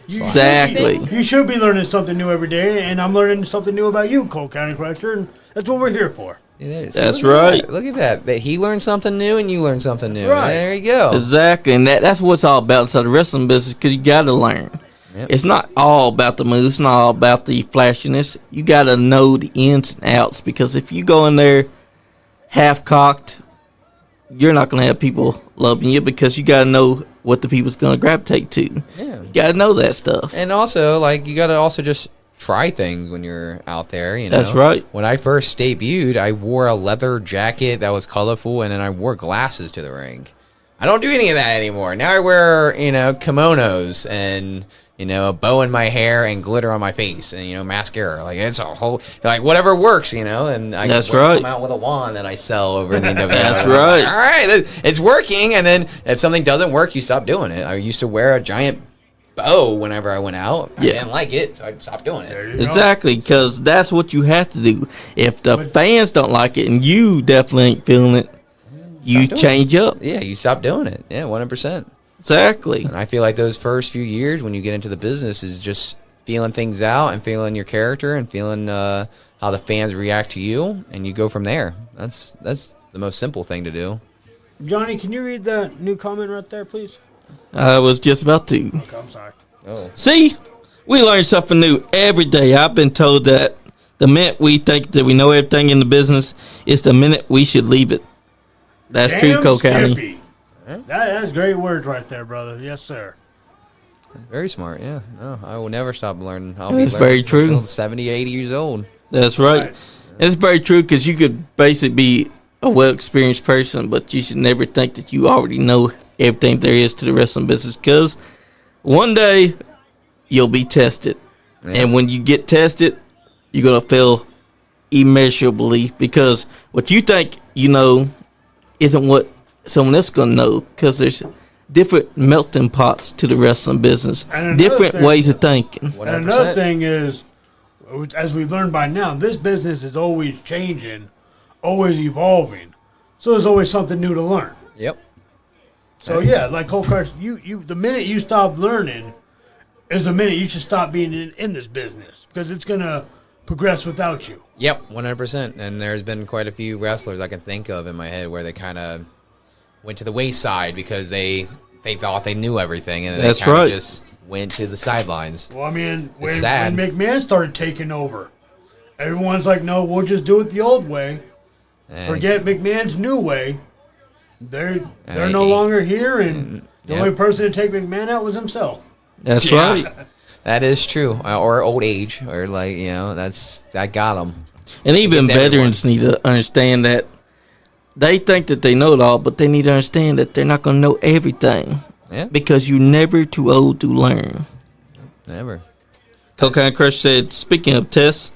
Exactly. You should be learning something new every day, and I'm learning something new about you, Cole County Crusher, and that's what we're here for. That's right. Look at that. He learned something new, and you learned something new. Right. There you go. Exactly, and that's what it's all about inside the wrestling business, because you got to learn. Yep. It's not all about the moves, it's not all about the flashiness. You got to know the ins and outs, because if you go in there half-cocked, you're not going to have people loving you, because you got to know what the people's going to gravitate to. Yeah. You got to know that stuff. And also, you got to also just try things when you're out there, That's right. When I first debuted, I wore a leather jacket that was colorful, and then I wore glasses to the ring. I don't do any of that anymore. Now I wear, kimonos and, a bow in my hair and glitter on my face and, mascara. It's a whole, whatever works, and I come out with a wand that I sell over in the NWF. That's right. All right, it's working. And then if something doesn't work, you stop doing it. I used to wear a giant bow whenever I went out. I didn't like it, so I stopped doing it. Exactly, because that's what you have to do. If the fans don't like it and you definitely ain't feeling it, you change up. Yeah, you stop doing it. Yeah, 100%. Exactly. And I feel like those first few years when you get into the business is just feeling things out and feeling your character and feeling how the fans react to you, and you go from there. That's the most simple thing to do. Johnny, can you read the new comment right there, please? I was just about to. Okay, I'm sorry. Oh, See, we learn something new every day. I've been told that the minute we think that we know everything in the business is the minute we should leave it. That's true, Damn Cole County. Skippy. That's great words right there, brother. Yes, sir. very smart. Yeah. No, I will never stop learning. I'll That's be learning very true. Until 70, 80 years old. That's right. Right. It's very true because you could basically be a well-experienced person, but you should never think that you already know everything there is to the wrestling business because one day you'll be tested. Yeah. And when you get tested, you're going to feel immeasurably because what you think you know isn't what someone else going to know because there's different melting pots to the wrestling business, And another different thing- ways of thinking. 100%. And another thing is, as we've learned by now, this business is always changing, always evolving. So there's always something new to learn. Yep. So yeah, like Cole Crush, you the minute you stop learning is the minute you should stop being in this business because it's gonna progress without you. Yep, 100%. And there's been quite a few wrestlers I can think of in my head where they kind of went to the wayside because they thought they knew everything, and That's they kind of right. just went to the sidelines. Well, I mean, when sad. McMahon started taking over, everyone's like, "No, we'll just do it the old way. And Forget McMahon's new way." They're And no he- longer here, and the Yep. only person to take McMahon out was himself. That's Yeah. right. That is true. Or old age, or like, that got them. And even Against veterans need to understand that they think that they know it all, but they need to understand that they're not going to know everything Yeah, because you're never too old to learn. never. Cocaine Crush said, speaking of tests,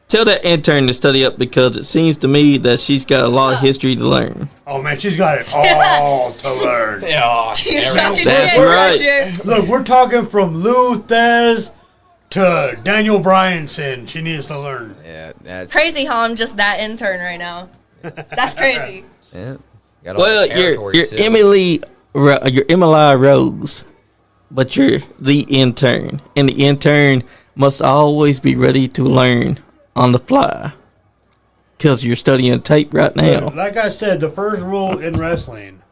tell that intern to study up because it seems to me that she's got a lot of history to learn. Oh man, she's got it all to learn. Yeah, You're sucking That's shit, right. Roger. Look, we're talking from Lou Thez to Daniel Bryanson. She needs to learn. yeah, that's Crazy how I'm just that intern right now. That's crazy. Yeah. Got all Well, the you're territories, too. Emili Rose, but you're the intern, and the intern must always be ready to learn on the fly because you're studying tape right now. Like I said, the first rule in wrestling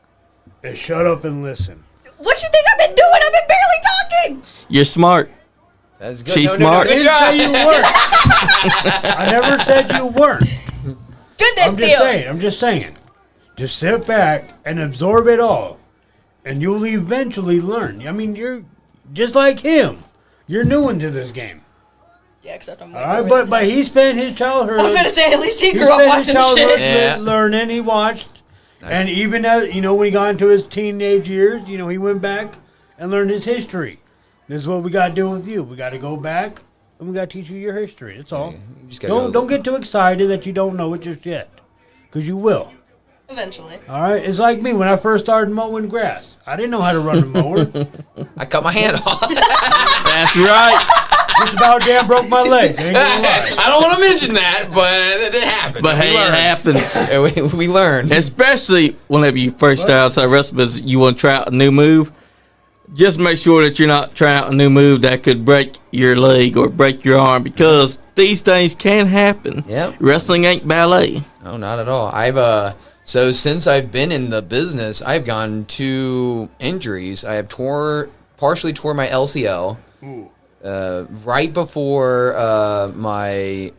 is shut up and listen. What you think I've been doing? I've been barely talking. You're smart. That's good. She's I smart. Good didn't job. say you weren't. I never said you weren't. Goodness, I'm just saying. Just sit back and absorb it all, and you'll eventually learn. I mean, you're just like him. You're new into this game. Yeah, except I'm. All right, but he spent his childhood. I was gonna say at least he He grew up spent his watching childhood shit. Yeah. learning. He watched, Nice. and even as when he got into his teenage years, he went back and learned his history. This is what we got to do with you. We got to go back and we got to teach you your history. That's all. You just gotta Don't get too excited that you don't know it just yet, because you will. Eventually. All right, it's like me when I first started mowing grass. I didn't know how to run a mower. I cut my hand off. That's right. Just about damn broke my leg. Ain't gonna lie. I don't want to mention that, but it happened. But hey, it happens. happens. we learned. Especially whenever you first start outside wrestling business, you want to try out a new move. Just make sure that you're not trying out a new move that could break your leg or break your arm because these things can happen. Yep. Wrestling ain't ballet. No, not at all. So since I've been in the business, I've gotten 2 injuries. I have partially tore my LCL. Right before my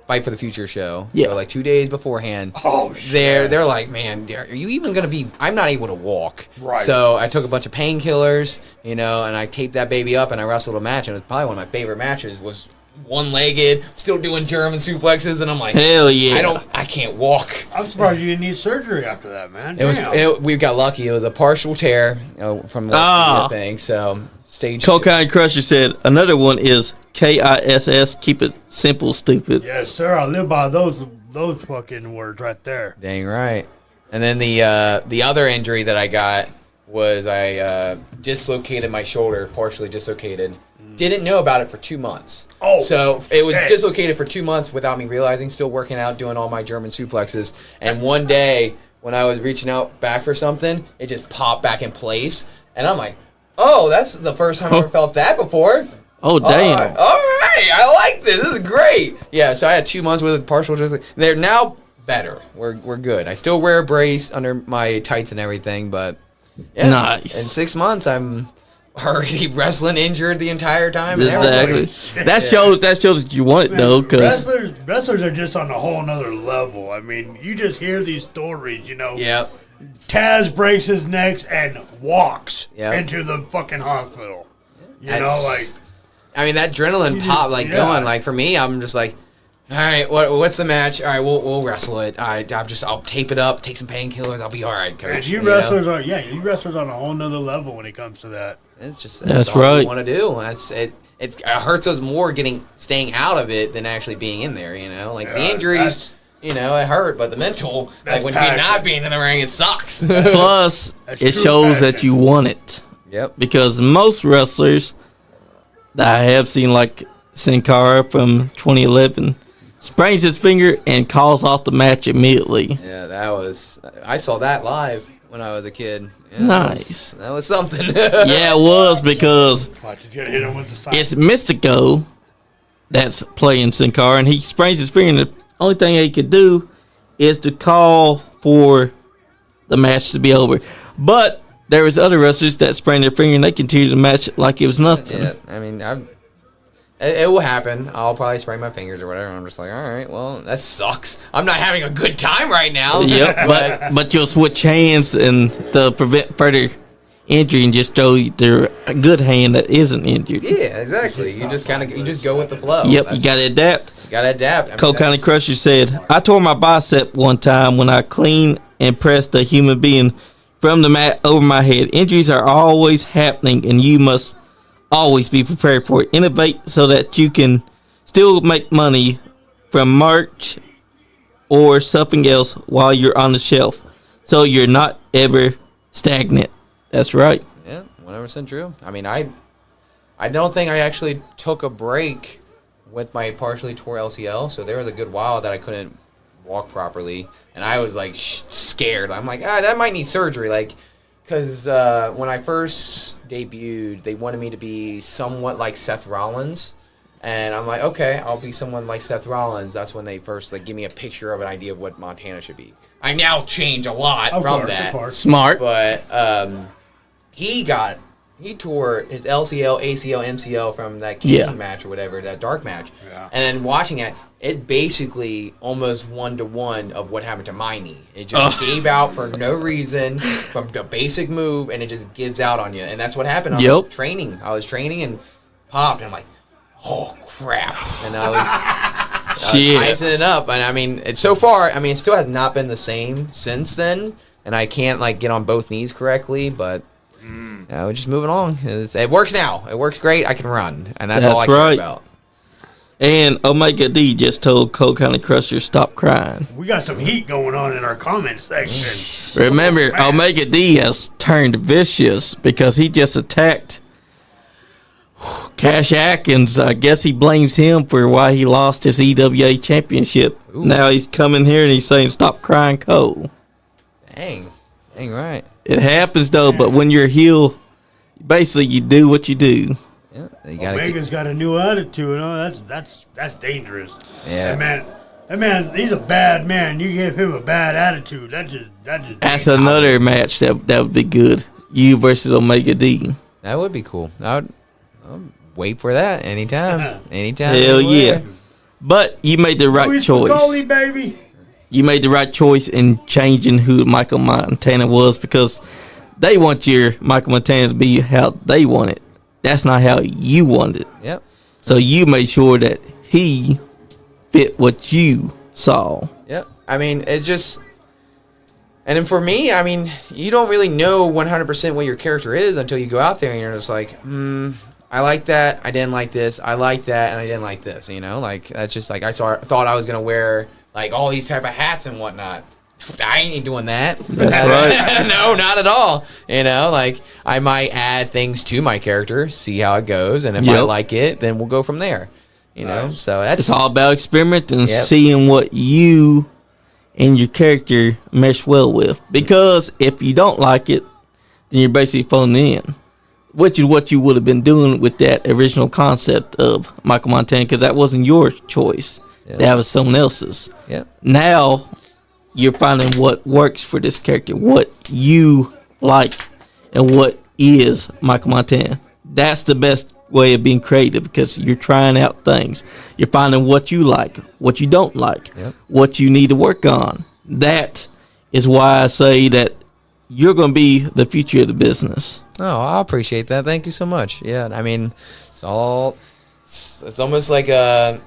Fight for the Future show. Yeah. So like 2 days beforehand. Oh, shit. They're like, man, are you even gonna be? I'm not able to walk. Right. So I took a bunch of painkillers, and I taped that baby up, and I wrestled a match, and it was probably one of my favorite matches. Was one-legged, still doing German suplexes, and I'm like, Hell yeah. I can't walk. I'm surprised you didn't need surgery after that, man. Damn. We got lucky. It was a partial tear from the thing. So stage. Cocaine Crusher said another one is KISS. Keep it simple, stupid. Yes, sir. I live by those fucking words right there. Dang right. And then the other injury that I got was I dislocated my shoulder, partially dislocated. Didn't know about it for 2 months. Oh, so it was shit. dislocated for 2 months without me realizing. Still working out, doing all my German suplexes. And one day when I was reaching out back for something, it just popped back in place. And I'm like, oh, that's the first time I ever felt that before. Oh, damn. All right. I like this. This is great. Yeah, so I had 2 months with a partial dislocation. They're now better. We're good. I still wear a brace under my tights and everything, but yeah, Nice. in 6 months, I'm already wrestling injured the entire time. And Exactly. everything. That shows that you want it though, because wrestlers are just on a whole nother level. I mean, you just hear these stories, Yep. Taz breaks his neck and walks Yep. into the fucking hospital. I mean, that adrenaline pop, going, like, for me, I'm just like, all right, what's the match? All right, we'll wrestle it. All right, I'll tape it up, take some painkillers. I'll be all right, coach. And you wrestlers on a whole nother level when it comes to that. It's just That's all right. you want to do. That's it. It hurts us more staying out of it than actually being in there. The injuries. It hurt, but the mental, like when you're not being in the ring, it sucks. plus it shows that you want it. Yep. Because most wrestlers that I have seen, like Sin Cara from 2011, sprains his finger and calls off the match immediately. Yeah, I saw that live when I was a kid. Yeah, Nice. That was something. Yeah, it was, because Just gotta hit him with the side. it's Mystico that's playing Sin Cara, and he sprains his finger, and the only thing he could do is to call for the match to be over. But there was other wrestlers that sprained their finger, and they continued the match like it was nothing. Yeah, I mean, it will happen. I'll probably sprain my fingers or whatever. And I'm just like, all right, well, that sucks. I'm not having a good time right now. Yep, but you'll switch hands and to prevent further injury and just show a good hand that isn't injured. Yeah, exactly. You just go with the flow. Yep, you gotta adapt. You gotta adapt. I mean, Cole County Crusher said, I tore my bicep one time when I clean and pressed a human being from the mat over my head. Injuries are always happening, and you must always be prepared for it. Innovate so that you can still make money from merch or something else while you're on the shelf, so you're not ever stagnant. That's right. Yeah, 100% true. I mean, I don't think I actually took a break with my partially tore LCL, so there was a good while that I couldn't walk properly, and I was like scared. I'm like, that might need surgery, like, because when I first debuted, they wanted me to be somewhat like Seth Rollins, and I'm like, okay, I'll be someone like Seth Rollins. That's when they first give me a picture of an idea of what Montana should be. I now change a lot from that, Smart. but he tore his LCL, ACL, MCL from that King match or whatever, that dark match. Yeah. And then watching it basically almost 1-to-1 of what happened to my knee. It just gave out for no reason from the basic move, and it just gives out on you. And that's what happened. I was training. I was training and popped, and I'm like, oh, crap. And I was icing it up. And I mean, it still has not been the same since then. And I can't get on both knees correctly, but we're just moving on. It works now. It works great. I can run, and that's all I care about. And Omega D just told Cole County Crusher, stop crying. We got some heat going on in our comment section. Remember, Omega D has turned vicious because he just attacked Cash Atkins. I guess he blames him for why he lost his EWA championship. Ooh. Now he's coming here and he's saying, stop crying, Cole. Dang right. It happens, though, but when you're a heel, basically you do what you do. Yeah, Omega's got a new attitude. That's dangerous. Yeah, that man, he's a bad man. You give him a bad attitude. That's another match that would be good. You versus Omega D. That would be cool. I'll wait for that anytime. Hell anywhere. yeah! But you made the right choice. Spicoli, baby. You made the right choice in changing who Michael Montana was, because they want your Michael Montana to be how they want it. That's not how you want it. Yep. So you made sure that he fit what you saw. Yep. I mean, it's just... And then for me, I mean, you don't really know 100% what your character is until you go out there and you're just like, I like that, I didn't like this, I like that, and I didn't like this, That's just I thought I was going to wear, all these type of hats and whatnot. I ain't doing that. That's right. No, not at all. I might add things to my character, see how it goes, and if I like it, then we'll go from there. So it's all about experimenting and seeing what you and your character mesh well with. Because if you don't like it, then you're basically phoning in, which is what you would have been doing with that original concept of Michael Montana, because that wasn't your choice. That was someone else's. Yep. Now, you're finding what works for this character, what you like, and what is Michael Montana. That's the best way of being creative because you're trying out things. You're finding what you like, what you don't like, what you need to work on. That is why I say that you're going to be the future of the business. Oh, I appreciate that. Thank you so much. Yeah, I mean, it's almost like a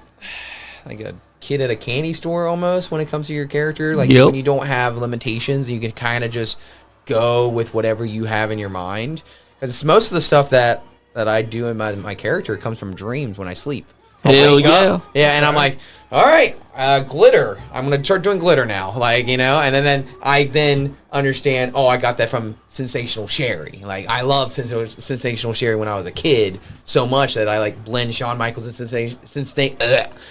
kid at a candy store almost when it comes to your character. Like when you don't have limitations, you can kind of just go with whatever you have in your mind. Because most of the stuff that I do in my character comes from dreams when I sleep. Hell yeah. Yeah, and I'm like, all right, glitter. I'm going to start doing glitter now. Like, you know, and then I understand, I got that from Sensational Sherry. Like, I loved Sensational Sherry when I was a kid so much that I, like, blend Shawn Michaels and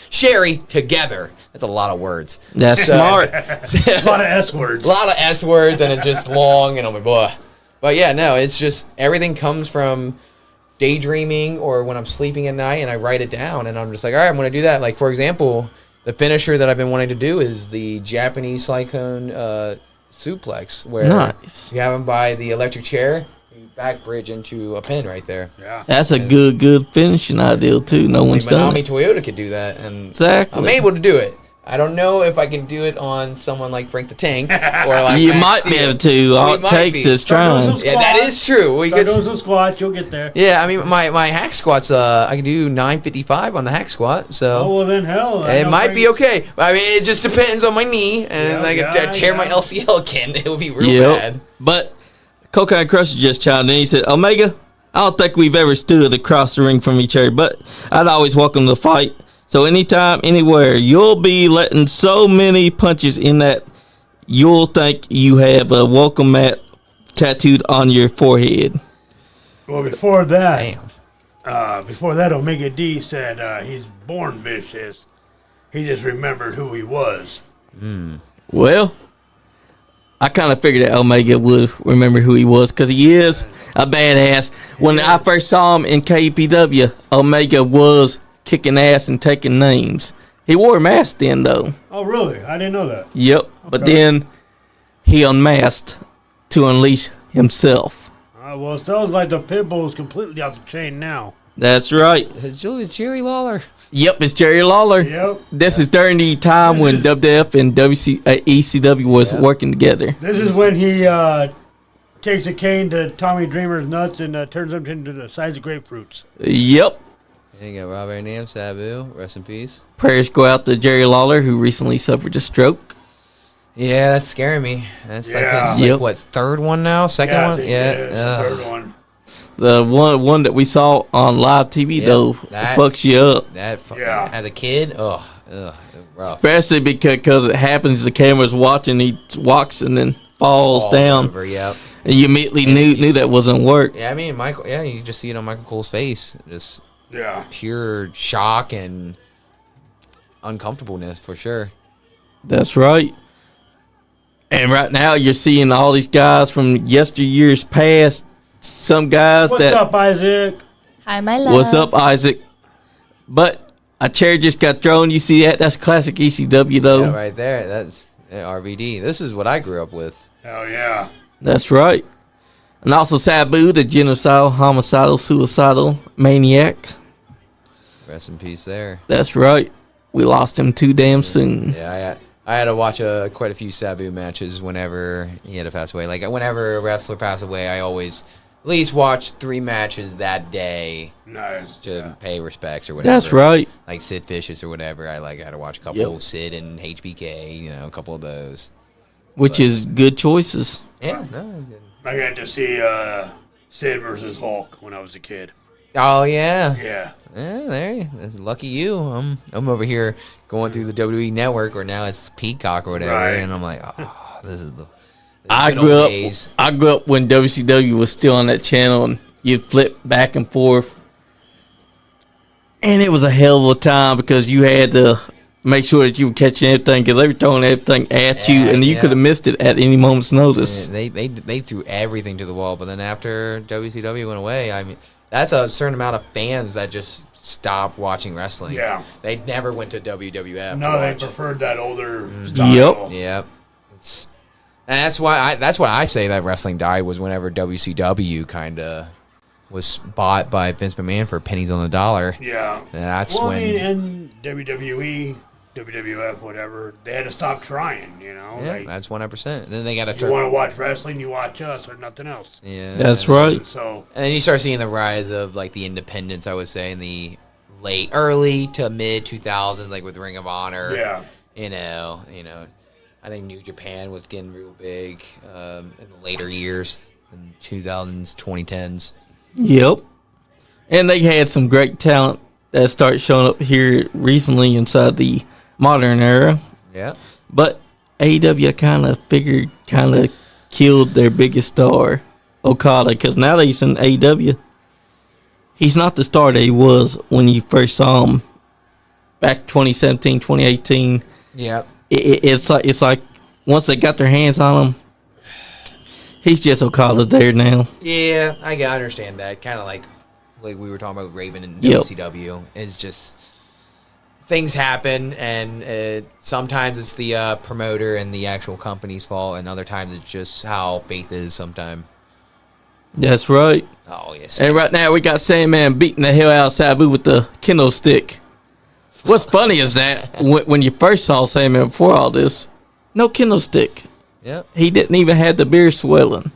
Sherry together. That's a lot of words. That's smart. A lot of S words. A lot of S words, and it's just long, and I'm like, boy. But, yeah, no, it's just everything comes from daydreaming or when I'm sleeping at night and I write it down and I'm just like, all right, I'm going to do that. Like, for example, the finisher that I've been wanting to do is the Japanese cyclone suplex where you have him by the electric chair, you back bridge into a pin right there. Yeah, that's a good finishing idea too. No one's done it. Toyota could do that, and exactly. I'm able to do it. I don't know if I can do it on someone like Frank the Tank or like you might be able to. All it takes is trying. Yeah, that is true. Start doing some squats, you'll get there. Yeah, I mean my hack squats. I can do 955 on the hack squat. So well then hell, it might be okay. I mean, it just depends on my knee, and I could tear my LCL again. It would be real bad. But Cocaine Crusher just chimed in. He said, "Omega, I don't think we've ever stood across the ring from each other, but I'd always welcome the fight. So anytime, anywhere, you'll be letting so many punches in that you'll think you have a welcome mat tattooed on your forehead." Well, before that, Omega D said he's born vicious. He just remembered who he was. Well, I kind of figured that Omega would remember who he was because he is a badass. When I first saw him in KPW, Omega was kicking ass and taking names. He wore a mask then, though. Oh, really? I didn't know that. Yep. Okay. But then he unmasked to unleash himself. Well, it sounds like the pit bull is completely off the chain now. That's right. It's Jerry Lawler. Yep, it's Jerry Lawler. Yep. This is during the time when WWF and ECW was working together. This is when he takes a cane to Tommy Dreamer's nuts and turns them into the size of grapefruits. Yep. You got Rob Van Dam, Sabu, rest in peace. Prayers go out to Jerry Lawler, who recently suffered a stroke. Yeah, that's scaring me. That's like what, third one now? Second one? Third one. The one that we saw on live TV, though, fucks you up. As a kid, rough. Especially because it happens, the camera's watching, he walks and then falls down. Over, and you immediately knew that wasn't work. Yeah, I mean, Michael, you just see it on Michael Cole's face. Just pure shock and uncomfortableness for sure. That's right. And right now you're seeing all these guys from yesteryears past. Some guys What's up, Isaac? Hi, my love. What's up, Isaac? But a chair just got thrown. You see that? That's classic ECW, though. Yeah, right there. That's RVD. This is what I grew up with. Hell yeah. That's right. And also Sabu, the genocidal, homicidal, suicidal maniac. Rest in peace there. That's right. We lost him too damn soon. Yeah, I had to watch quite a few Sabu matches whenever he had to pass away. Like, whenever a wrestler passed away, I always at least watch 3 matches that day. Nice. To pay respects or whatever. That's right. Like Sid Vicious or whatever. I had to watch a couple Sid and HBK, a couple of those. Which is good choices. Yeah, no. I got to see Sid versus Hulk when I was a kid. Oh, yeah. Yeah. Yeah, there you go. Lucky you. I'm over here going through the WWE Network, or now it's Peacock or whatever, and I'm like, this is the I grew up when WCW was still on that channel, and you'd flip back and forth. And it was a hell of a time because you had to make sure that you were catching everything because they were throwing everything at you, and you could have missed it at any moment's notice. Yeah, they threw everything to the wall, but then after WCW went away, I mean, that's a certain amount of fans that just stopped watching wrestling. Yeah. They never went to WWF. No, they preferred that older style. Yep. And that's why I say that wrestling died was whenever WCW kind of was bought by Vince McMahon for pennies on the dollar. Yeah. And that's well, when. I mean, and WWE, WWF, whatever, they had to stop trying, you know? Yeah, like, that's 100%. Then they got to if you start. want to watch wrestling, you watch us or nothing else. Yeah. That's right. So, And then you start seeing the rise of like the independents, I would say, in the early to mid 2000s, like with Ring of Honor. yeah. You know, I think New Japan was getting real big in the later years, in 2000s, 2010s. Yep. And they had some great talent that started showing up here recently inside the modern era. Yeah. But AEW kind of killed their biggest star, Okada, because now that he's in AEW, he's not the star that he was when you first saw him back 2017, 2018. Yeah. It's like once they got their hands on him, he's just Okada there now. Yeah, I can understand that. Kind of like we were talking about Raven and Yep. WCW. It's just things happen, and sometimes it's the promoter and the actual company's fault, and other times it's just how faith is sometimes. That's right. Oh, yes. And right now we got Sandman beating the hell out of Sabu with the kendo stick. What's funny is that when you first saw Sandman before all this, no kendo stick. Yep. He didn't even have the beard swelling.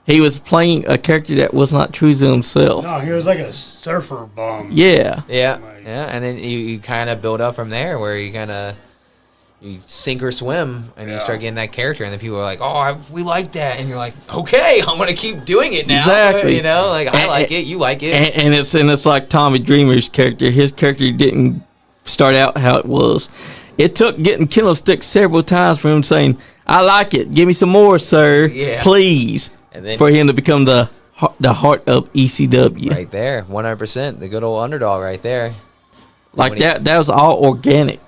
He was playing a character that was not true to himself. No, he was like a surfer bum. Yeah. Yeah, Like- yeah, and then you kind of build up from there, where you sink or swim, and you Yeah. start getting that character, and then people are like, "Oh, we like that," and you're like, "Okay, I'm gonna keep doing it now." Exactly. You know, like I And- like it, you like it. And it's like Tommy Dreamer's character. His character didn't start out how it was. It took getting kendo stick several times for him saying, "I like it. Give me some more, sir. Yeah. Please." And then For him to become the heart of ECW. right there, 100%, the good old underdog, right there. Like When he- that was all organic.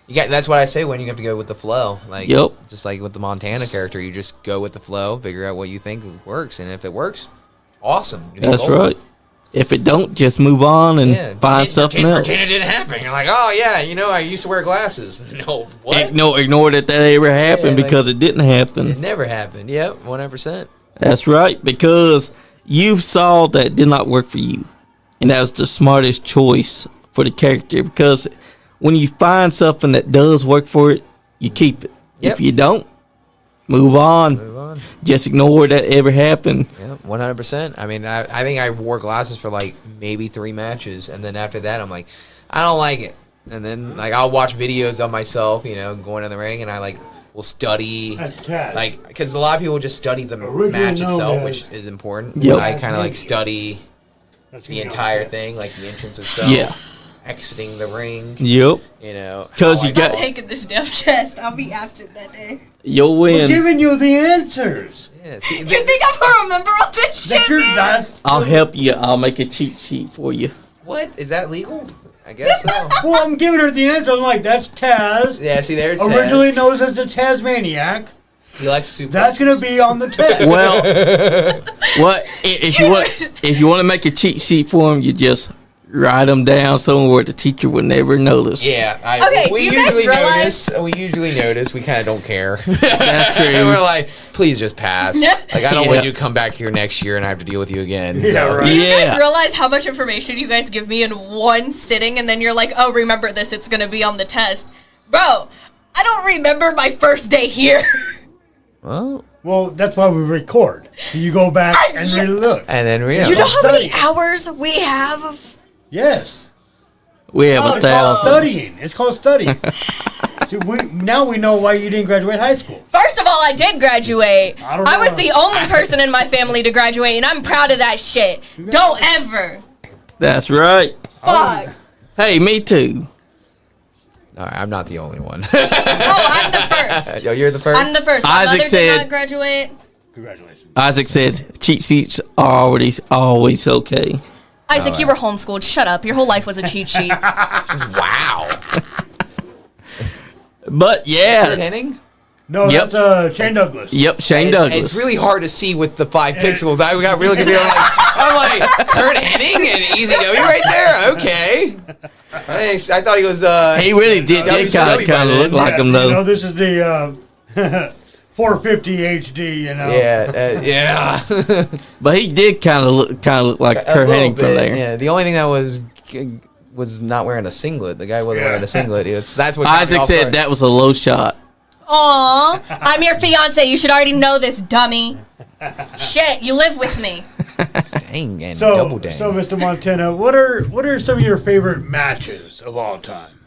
Yep. That's what I say when you have to go with the flow. Like, Yep. just like with the Montana character, you just go with the flow, figure out what you think works, and if it works, awesome. You That's go. right. If it don't, just move on and Yeah, find something else. Pretend it didn't happen. You're like, oh yeah, I used to wear glasses. No, what? Ignore that ever happened Yeah, because it didn't happen. It never happened. Yep, 100%. That's right, because you saw that did not work for you. And that was the smartest choice for the character. Because when you find something that does work for it, you keep it. Yep. If you don't, move on. Move on. Just ignore that ever happened. Yep, 100%. I mean, I think I wore glasses for like maybe 3 matches, and then after that, I'm like, I don't like it. And then like I'll watch videos of myself, going in the ring, and I will study. That's Taz. Because a lot of people just study the Originally match known itself, as- which is important. Yep. I kind of study That's the who entire knows. thing, like the entrance itself, Yeah. exiting the ring, Yep. 'Cause how you I got- walk. Taking this death test. I'll be absent that day. You'll We're win. giving you the answers. Yeah, see, You think I'm gonna remember all this shit, That's your man? that. I'll help you. I'll make a cheat sheet for you. what? Is that legal? I guess so. Well, I'm giving her the answer. I'm like, that's Taz. Yeah, see, there's Originally known as the Tasmaniac. he likes super. That's gonna be on the test. Well, if you want to make a cheat sheet for him, you just write them down somewhere the teacher would never notice. Yeah, Okay, do you guys realize- We usually notice. We kind of don't care. That's true. And we're like, please just pass. Like, I don't Yeah. want you to come back here next year and I have to deal with you again. Yeah, right. Do you guys Yeah. realize how much information you guys give me in one sitting, and then you're like, oh, remember this, it's gonna be on the test. Bro, I don't remember my first day here. Well, Well, that's why we record. So you go back and relook. and then You know how many Study. hours we have of... Yes. We have Oh, a It's called 1,000. studying. It's called studying. See, now we know why you didn't graduate high school. First of all, I did graduate. I don't I was know. the only person in my family to graduate, and I'm proud of that shit. Don't ever. That's right. Fuck. Hey, me too. all right, I'm not the only one. Oh, I'm the first. Yo, you're the first? I'm the first. My Isaac mother said- did not graduate. Congratulations. Isaac said cheat sheets are always okay. Isaac, you were homeschooled. Shut up. Your whole life was a cheat sheet. Wow. But Kurt yeah, Hennig? No, Yep. that's Shane Douglas. yep, Shane And Douglas. It's really hard to see with the 5 pixels. I got really confused. I'm like, Kurt Hennig and Easy W right there? Okay. I thought he was. He really did WCW kind of by look then. like him You know, though. this is the 450 HD, you know. Yeah. But he did kind of look like Kurt Hennig from there. Yeah. The only thing that was not wearing a singlet. The guy wasn't wearing a singlet. That's what Isaac said that was a low shot. Aw, I'm your fiance. You should already know this, dummy. Shit, you live with me. Dang and So, double dang. so Mr. Montana, what are some of your favorite matches of all time?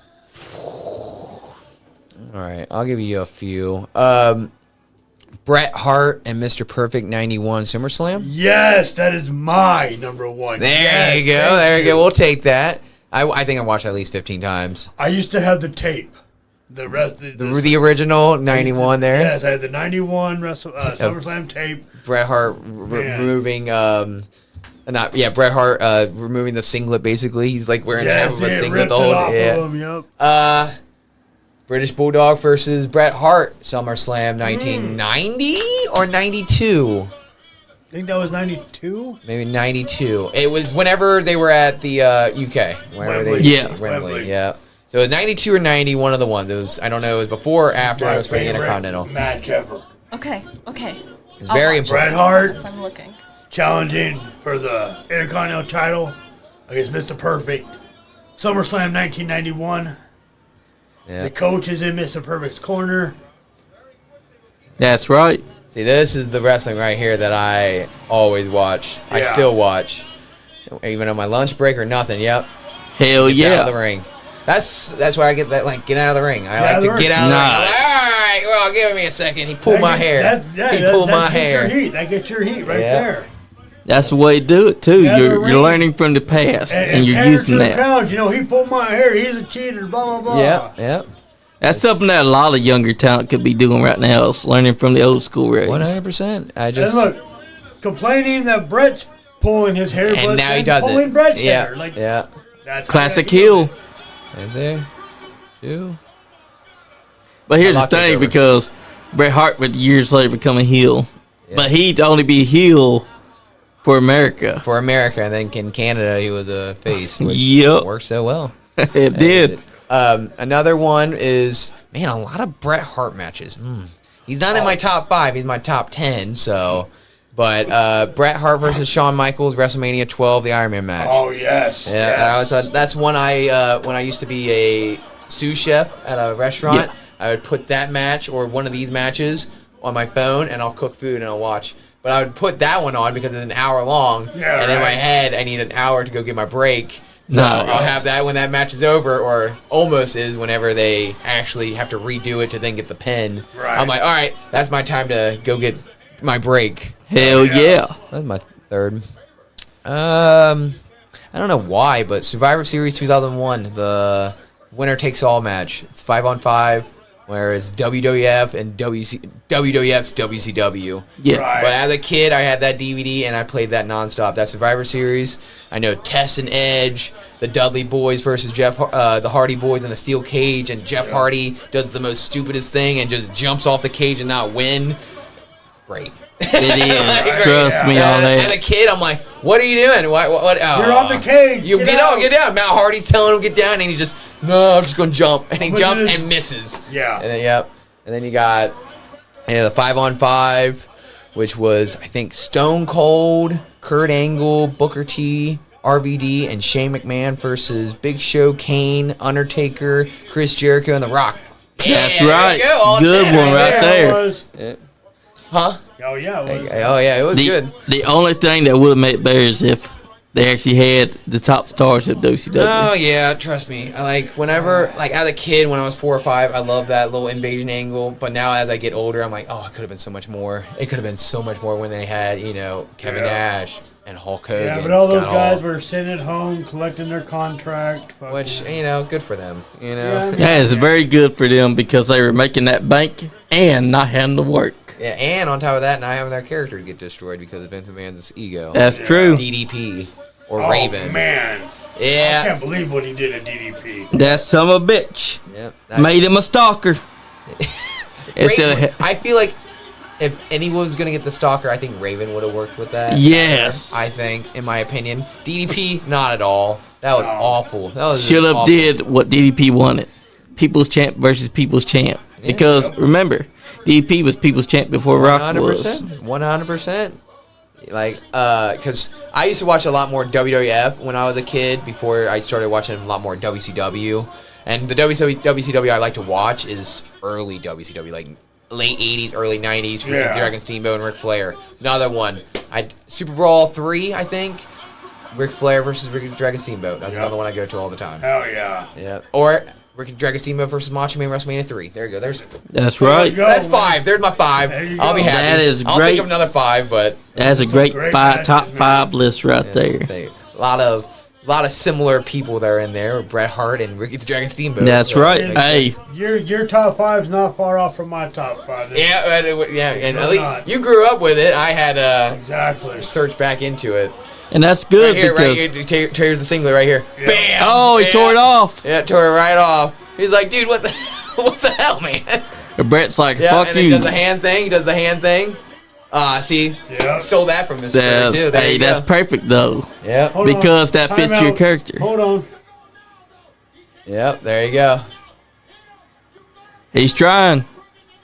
All right, I'll give you a few. Bret Hart and Mr. Perfect 91 SummerSlam. Yes, that is my number one. There Yes, you go. thank There you go. We'll take that. I think I watched it at least 15 times. I used to have the tape. The original 91 there. Yes, I had the 91 SummerSlam tape. Bret Hart removing Bret Hart removing the singlet basically. He's like wearing half of a singlet the whole time. British Bulldog versus Bret Hart SummerSlam 1990 or 92. I think that was 92. Maybe 92. It was whenever they were at the UK. Wembley. Yeah. So it was 92 or 90, one of the ones. It was, I don't know, it was before or after. It was for the Intercontinental. Match ever. Okay. It's very important. Bret Hart Yes, I'm looking. challenging for the Intercontinental title against Mr. Perfect. SummerSlam 1991. Yeah. The coach is in Mr. Perfect's corner. That's right. See, this is the wrestling right here that I always watch. I still watch. Even on my lunch break or nothing. Yep. Hell Gets yeah. out of the ring. That's why I get that, like, get out of the ring. I like to get out of the ring. I'm like, all right, well, give me a second. He pulled my hair. He pulled my hair. That gets your heat right there. That's the way to do it too. Yeah, You're learning from the past and you're using that. Crowd, you know, he pulled my hair. He's a cheater. Blah blah blah. Yep. That's something that a lot of younger talent could be doing right now. Is learning from the old school ways. 100%. And look, complaining that Brett's pulling his hair, And now he does pulling it. Brett's hair. Like, that's Classic heel. Right there. Two. But here's the thing, because Bret Hart would years later become a heel, but he'd only be a heel for America. For America, and then in Canada he was a face, which worked so well. It did. Another one is, man, a lot of Bret Hart matches. He's not in my top 5. He's my top 10. So, but Bret Hart versus Shawn Michaels, WrestleMania 12, the Iron Man match. Oh yes. Yeah, that's one when I used to be a sous chef at a restaurant. Yeah. I would put that match or one of these matches on my phone, and I'll cook food and I'll watch. But I would put that one on because it's an hour long, and in my head I need an hour to go get my break. So I'll have that when that match is over, or almost is whenever they actually have to redo it to then get the pin. Right. I'm like, all right, that's my time to go get my break. Hell yeah. That's my third. I don't know why, but Survivor Series 2001, the winner takes all match. It's 5-on-5, where it's WWF and WWF's WCW. Yeah. Right. But as a kid, I had that DVD and I played that nonstop. That Survivor Series. I know Tess and Edge, the Dudley Boys versus the Hardy Boys in a steel cage, and Jeff Hardy does the most stupidest thing and just jumps off the cage and not win. Great. It is. Trust me on that. As a kid, I'm like, what are you doing? What, You're on the cage. You get down. Matt Hardy's telling him to get down, and he just, no, I'm just going to jump. And he jumps and misses. Yeah. And then, And then you got the 5-on-5, which was, I think, Stone Cold, Kurt Angle, Booker T, RVD, and Shane McMahon versus Big Show, Kane, Undertaker, Chris Jericho, and The Rock. That's right. Good one right there. Huh? Oh yeah. It was good. The only thing that would have made it better is if they actually had the top stars of WCW. Oh yeah, trust me. Whenever, as a kid when I was 4 or 5, I loved that little invasion angle. But now as I get older, I'm like, oh, it could have been so much more. It could have been so much more when they had, Kevin Nash and Hulk Hogan. Yeah, but all those guys were sitting at home collecting their contract. Which, good for them. Yeah, it's very good for them because they were making that bank and not having to work. Yeah, and on top of that, not having their character get destroyed because of Vince McMahon's ego. That's true. DDP or Raven. Man. Yeah. I can't believe what he did at DDP. That son of a bitch. Yep. Made him a stalker. I feel like if anyone was going to get the stalker, I think Raven would have worked with that. Yes. I think, in my opinion. DDP, not at all. That was awful. That was should have did what DDP wanted. People's champ versus people's champ. Because, remember, DDP was people's champ before Rock was. 100%. Like, because I used to watch a lot more WWF when I was a kid before I started watching a lot more WCW. And the WCW I like to watch is early WCW, like late 80s, early 90s, Yeah. Dragon Steamboat and Ric Flair. Another one. Super Brawl 3, I think. Ric Flair versus Dragon Steamboat. That's another one I go to all the time. Hell yeah. Yeah. Or Dragon Steamboat versus Macho Man WrestleMania 3. There you go. That's right. There you go. That's 5. There's my 5. There you I'll be go. happy. That is I'll great. think of another 5, but That's a great, great top matches, 5 list right there. a lot of similar people that are in there. Bret Hart and Ricky the Dragon Steamboat. That's So, right. like, Hey, Your top 5's not far off from my top 5. Yeah, and No, at least not. you grew up with it. I had Exactly. search back into it. and that's good Right because here, tears the singlet right here. Yeah. Bam! oh, he Yeah. tore it off. Yeah, tore it right off. He's like, dude, what the what the hell, man? And Brett's like, Yeah, fuck and then you. he does the hand thing. He does the hand thing. See, Yeah. stole that from this story too. There Hey, you that's go. perfect though. Yep. Hold on. Because that Time fits your out. character. Hold on. Yep. There you go. He's trying.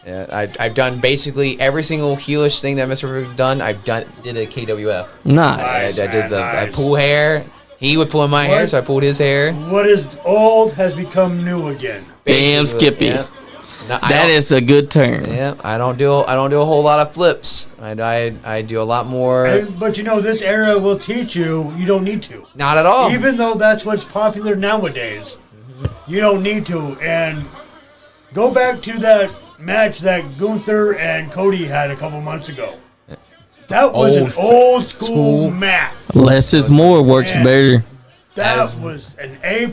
Yeah, I've done basically every single heelish thing that Mr. Rick's done. Did a KWF. Nice. I did I Nice. pull hair. He would pull my hair, What? so I pulled his hair. What is old has become new again. Damn, Basically, Skippy. yeah. No, I That don't- is a good term. Yeah, I don't do a whole lot of flips. I do a lot more. But you know, this era will teach you don't need to. Not at all. Even though that's what's popular nowadays, you don't need to. And go back to that match that Gunther and Cody had a couple months ago. That was an old school match. Less is more works Man. better. That was an A+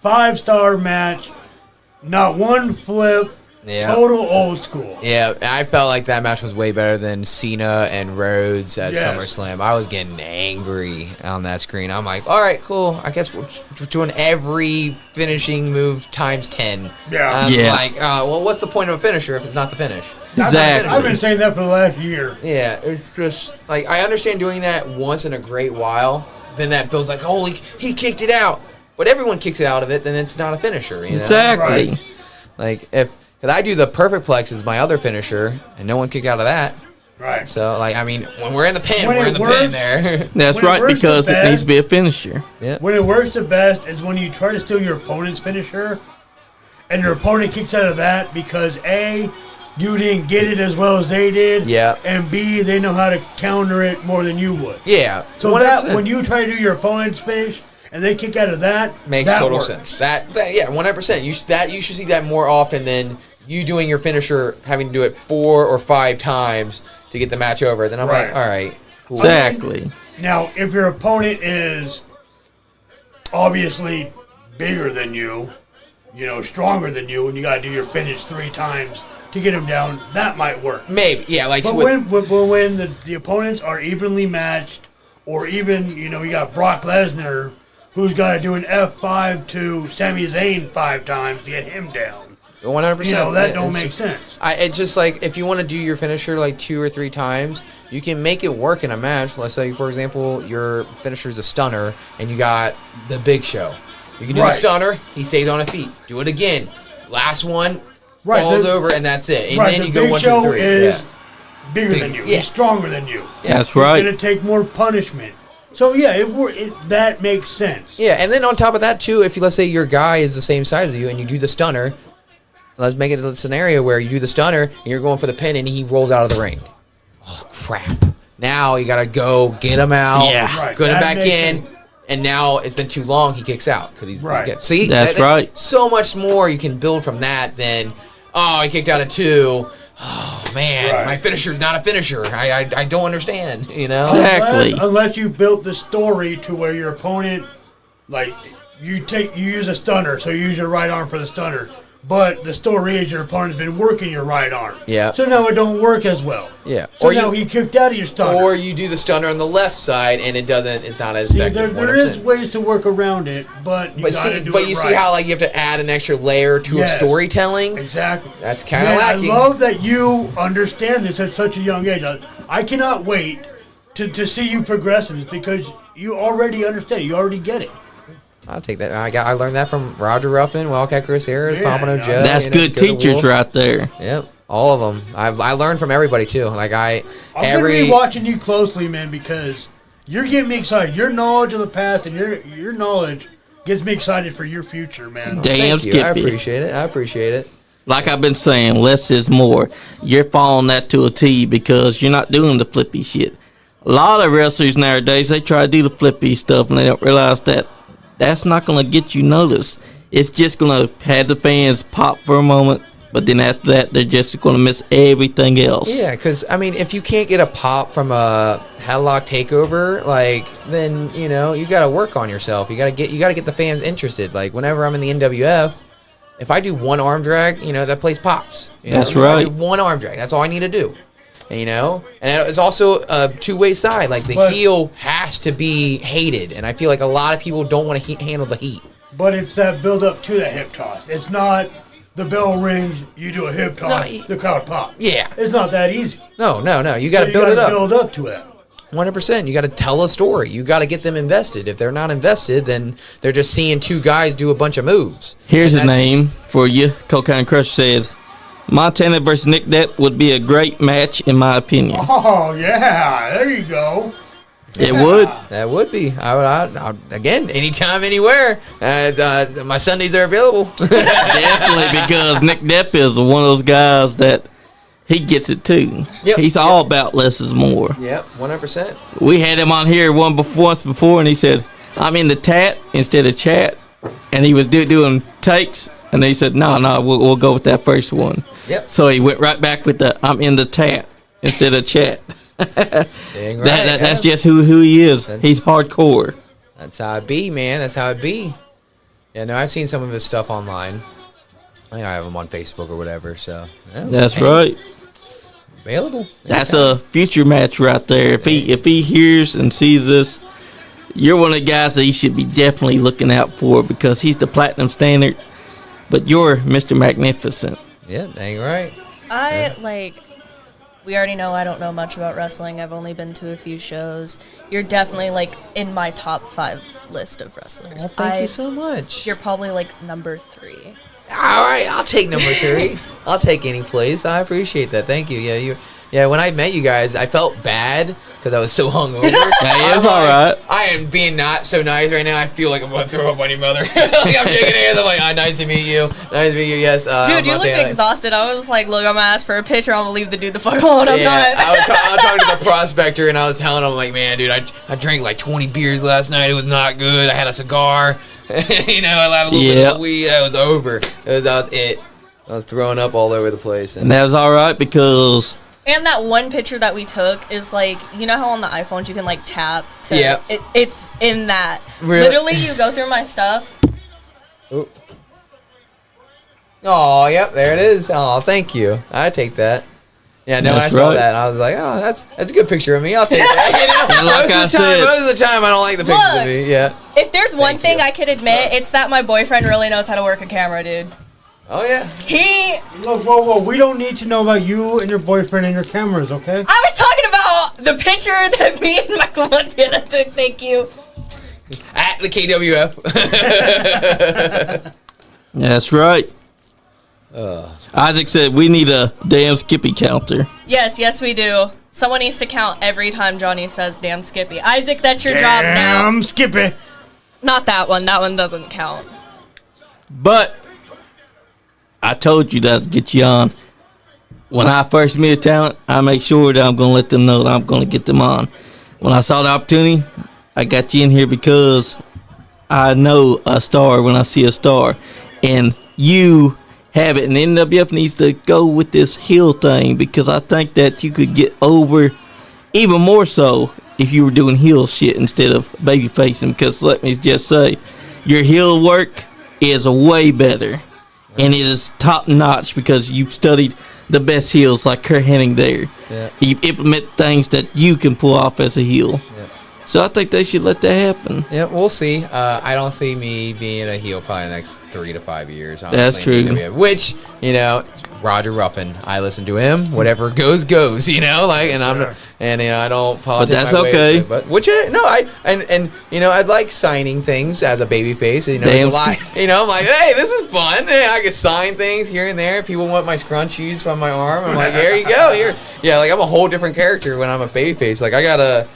5-star match. Not one flip. Yeah. Total old school. Yeah, I felt like that match was way better than Cena and Rhodes at Yes. SummerSlam. I was getting angry on that screen. I'm like, all right, cool. I guess we're doing every finishing move times 10. Yeah. I'm Yeah. like, well, what's the point of a finisher if it's not the finish? Exactly. I've been saying that for the last year. Yeah, it's just like I understand doing that once in a great while. Then that builds like, holy, he kicked it out. But everyone kicks it out of it, then it's not a finisher. You know? Exactly. Right. Like because I do the perfect plex as my other finisher, and no one kicked out of that. Right. So like, I mean, when we're in the pin, When we're it in the works- pin there. That's When it right, works because the it needs best- to be a finisher. Yeah. When it works the best is when you try to steal your opponent's finisher, and your opponent kicks out of that because A, you didn't get it as well as they did. Yeah. And B, they know how to counter it more than you would. Yeah. So 100%. that when you try to do your opponent's finish and they kick out of that, makes that total works. sense. That yeah, 100%. You should see that more often than you doing your finisher having to do it 4 or 5 times to get the match over. Then I'm Right. like, all right, cool. Exactly. Now, if your opponent is obviously bigger than you, stronger than you, and you got to do your finish 3 times to get him down, that might work. Maybe yeah, like But with- when the opponents are evenly matched, or even, you got Brock Lesnar, who's got to do an F5 to Sami Zayn 5 times to get him down. 100%. That Yeah, don't it's- make sense. It's just like if you want to do your finisher like 2 or 3 times, you can make it work in a match. Let's say, for example, your finisher is a stunner, and you got the Big Show. You can do the Right. stunner. He stays on his feet. Do it again. Last one Right, falls the- over, and that's it. And Right, then the you go Big 1, Show 2, 3. is Yeah. bigger Big- than you. yeah. He's stronger than you. That's He's right. going to take more punishment. So, yeah, that makes sense. Yeah, and then on top of that too, if let's say your guy is the same size as you and you do the stunner, let's make it a scenario where you do the stunner and you're going for the pin and he rolls out of the ring. Oh crap! Now you gotta go get him out, Yeah. Right, get him that back makes in, sense. and now it's been too long. He kicks out because he's Right. See, That's right. So much more you can build from that than he kicked out of 2. Oh man, Right. my finisher's not a finisher. I don't understand. Exactly. Unless you built the story to where your opponent, like, you use a stunner, so you use your right arm for the stunner. But the story is your opponent's been working your right arm. Yeah. So now it don't work as well. Yeah. So Or now you- he kicked out of your stunner. Or you do the stunner on the left side and it's not as See, effective. there is 100%. ways to work around it, but you gotta do it you see right. how like you have to add an extra layer to Yes. a storytelling. Exactly. That's kinda Man, lacking. I love that you understand this at such a young age. I cannot wait to see you progress in this because you already understand. You already get it. I'll take that. I learned that from Roger Ruffin, Wildcat Chris Harris, Yeah, Pompano no, Joe. That's good Go to teachers Wolf. right there. Yep. All of them. I learned from everybody too. Like I'm gonna be watching you closely, man, because you're getting me excited. Your knowledge of the past and your knowledge gets me excited for your future, man. Damn, Thank you. I Skippy. appreciate it. Like I've been saying, less is more. You're following that to a T because you're not doing the flippy shit. A lot of wrestlers nowadays, they try to do the flippy stuff and they don't realize that that's not going to get you noticed. It's just going to have the fans pop for a moment, but then after that, they're just going to miss everything else. Yeah, because, I mean, if you can't get a pop from a headlock takeover, like, then, you know, you got to work on yourself. You got to get the fans interested. Like, whenever I'm in the NWF, if I do one arm drag, you know, that place pops. You know? That's right. I do one arm drag. That's all I need to do. You know? And it's also a two-way side. Like, the heel has to be hated. And I feel like a lot of people don't want to handle the heat. But it's that build-up to that hip toss. It's not the bell rings, you do a hip toss, the crowd pops. Yeah. It's not that easy. No. You got to build it up. Build up to it. 100%. You got to tell a story. You got to get them invested. If they're not invested, then they're just seeing two guys do a bunch of moves. Here's a name for you. Cocaine Crush said, Montana versus Nick Depp would be a great match in my opinion. Oh, yeah. There you go. It would. That would be. I would again, anytime, anywhere. My Sundays are available. Definitely, because Nick Depp is one of those guys that he gets it too. Yep. He's all about less is more. Yep, 100%. We had him on here once before, and he said, I'm in the tat instead of chat. And he was doing takes, and they said, no, we'll go with that first one. Yep. So he went right back with the I'm in the tat instead of chat. Dang right, That's just who he is. He's hardcore. That's how it be, man. That's how it be. Yeah, no, I've seen some of his stuff online. I think I have him on Facebook or whatever. So yeah, that's right. Available. That's a future match right there. If he hears and sees this, you're one of the guys that he should be definitely looking out for because he's the platinum standard. But you're Mr. Magnificent. Yeah, dang right. We already know I don't know much about wrestling. I've only been to a few shows. You're definitely, like, in my top 5 list of wrestlers. Well, thank you so much. You're probably, like, number 3. All right, I'll take number 3. I'll take any place. I appreciate that. Thank you. Yeah, when I met you guys, I felt bad because I was so hungover. It's all right. I am being not so nice right now. I feel like I'm going to throw up on your mother. Like, I'm shaking hands. I'm like, nice to meet you. Nice to meet you. Yes. Dude, you looked exhausted. I was like, look, I'm going to ask for a picture. I'm going to leave the dude the fuck alone. I'm not. I was talking to the prospector, and I was telling him, like, man, dude, I drank like 20 beers last night. It was not good. I had a cigar. I had a little bit of weed. That was over. That was it. I was throwing up all over the place. And that was all right because... And that one picture that we took is like, you know how on the iPhones you can like tap to it's in that. Really? Literally, you go through my stuff. Oh, yep, there it is. Oh, thank you. I take that. Yeah, no, I saw that. I was like, oh, that's a good picture of me. I'll take that. And like most of the time, I don't like the pictures of me. Yeah. If there's one thing I could admit, it's that my boyfriend really knows how to work a camera, dude. Oh, yeah. Look, whoa. We don't need to know about you and your boyfriend and your cameras, okay? I was talking about the picture that me and Michael Montana took. Thank you. At the KWF. That's right. Isaac said we need a damn Skippy counter. Yes, we do. Someone needs to count every time Johnny says damn Skippy. Isaac, that's your job now. Damn Skippy. Not that one. That one doesn't count. But I told you that to get you on. When I first meet a talent, I make sure that I'm going to let them know that I'm going to get them on. When I saw the opportunity, I got you in here because I know a star when I see a star. And you have it. And NWF needs to go with this heel thing because I think that you could get over even more so if you were doing heel shit instead of baby facing. Because let me just say, your heel work is way better. And it is top notch because you've studied the best heels like Kurt Hennig there. Yeah. You've implemented things that you can pull off as a heel. Yeah. So I think they should let that happen. Yeah, we'll see. I don't see me being a heel probably the next 3 to 5 years. Honestly, That's true. Which, Roger Ruffin. I listen to him. Whatever goes. And I don't politics. But that's my way okay. with it, but I'd like signing things as a baby face. Damn. There's a lot. I'm like, hey, this is fun. Hey, I can sign things here and there. People want my scrunchies from my arm. I'm like, here you go. Here, yeah. Like I'm a whole different character when I'm a baby face. Like I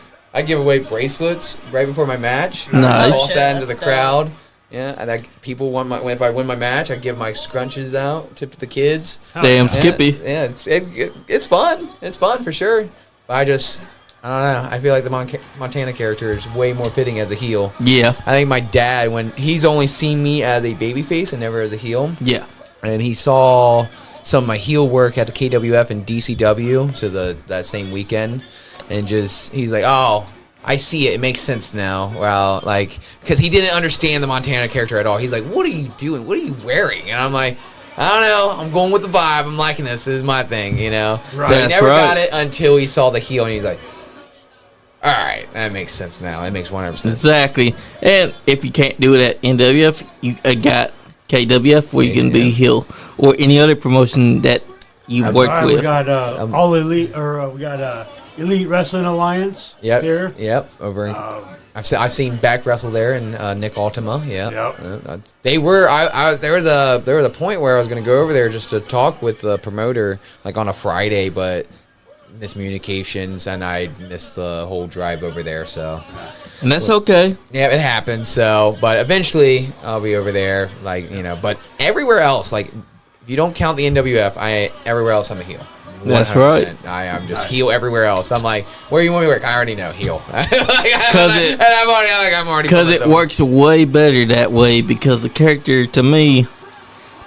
give away bracelets right before my match. Nice. All sad into the That's crowd. Yeah, and people want if I win my match, I give my scrunches out to the kids. Damn, Skippy. Yeah, it's fun. It's fun for sure. But I don't know. I feel like the Montana character is way more fitting as a heel. Yeah. I think my dad, when he's only seen me as a babyface and never as a heel, Yeah. and he saw some of my heel work at the KWF and DCW, so that same weekend, and he's like, oh, I see it. It makes sense now. Well, because he didn't understand the Montana character at all. He's like, what are you doing? What are you wearing? And I'm like, I don't know. I'm going with the vibe. I'm liking this. This is my thing, Right. So he That's never right. got it until he saw the heel, and he's like, all right, that makes sense now. It makes 100% sense. Exactly. And if you can't do it at NWF, you got KWF where you can be heel, or any other promotion that you work All right, with. we got All Elite, or we got Elite Wrestling Alliance here. Yep. Over. I've seen Back Wrestle there and Nick Ultima. Yeah. Yep. They were. There was a point where I was going to go over there just to talk with the promoter like on a Friday, but miscommunications and I missed the whole drive over there. So. And that's okay. Yeah, it happened. So, but eventually I'll be over there. But everywhere else, like if you don't count the NWF, everywhere else I'm a heel. 100%. That's right. I'm just heel everywhere else. I'm like, where you want me to work? I already know heel. Because it it works way better that way, because the character to me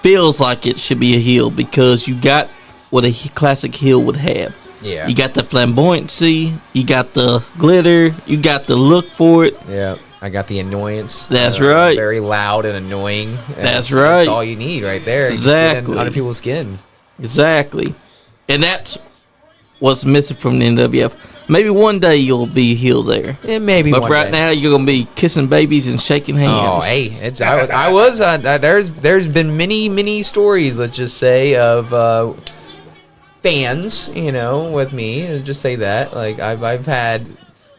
feels like it should be a heel, because you got what a classic heel would have. Yeah. You got the flamboyancy, you got the glitter, you got the look for it. Yeah. I got the annoyance. That's right. Very loud and annoying. That's right. That's all you need right there. Exactly. Get under people's skin. Exactly. And that's what's missing from the NWF. Maybe one day you'll be heel there. Yeah, maybe. But one right day. now you're gonna be kissing babies and shaking hands. Oh, hey, there's been many stories, let's just say, of fans, with me. Just say that. Like I've had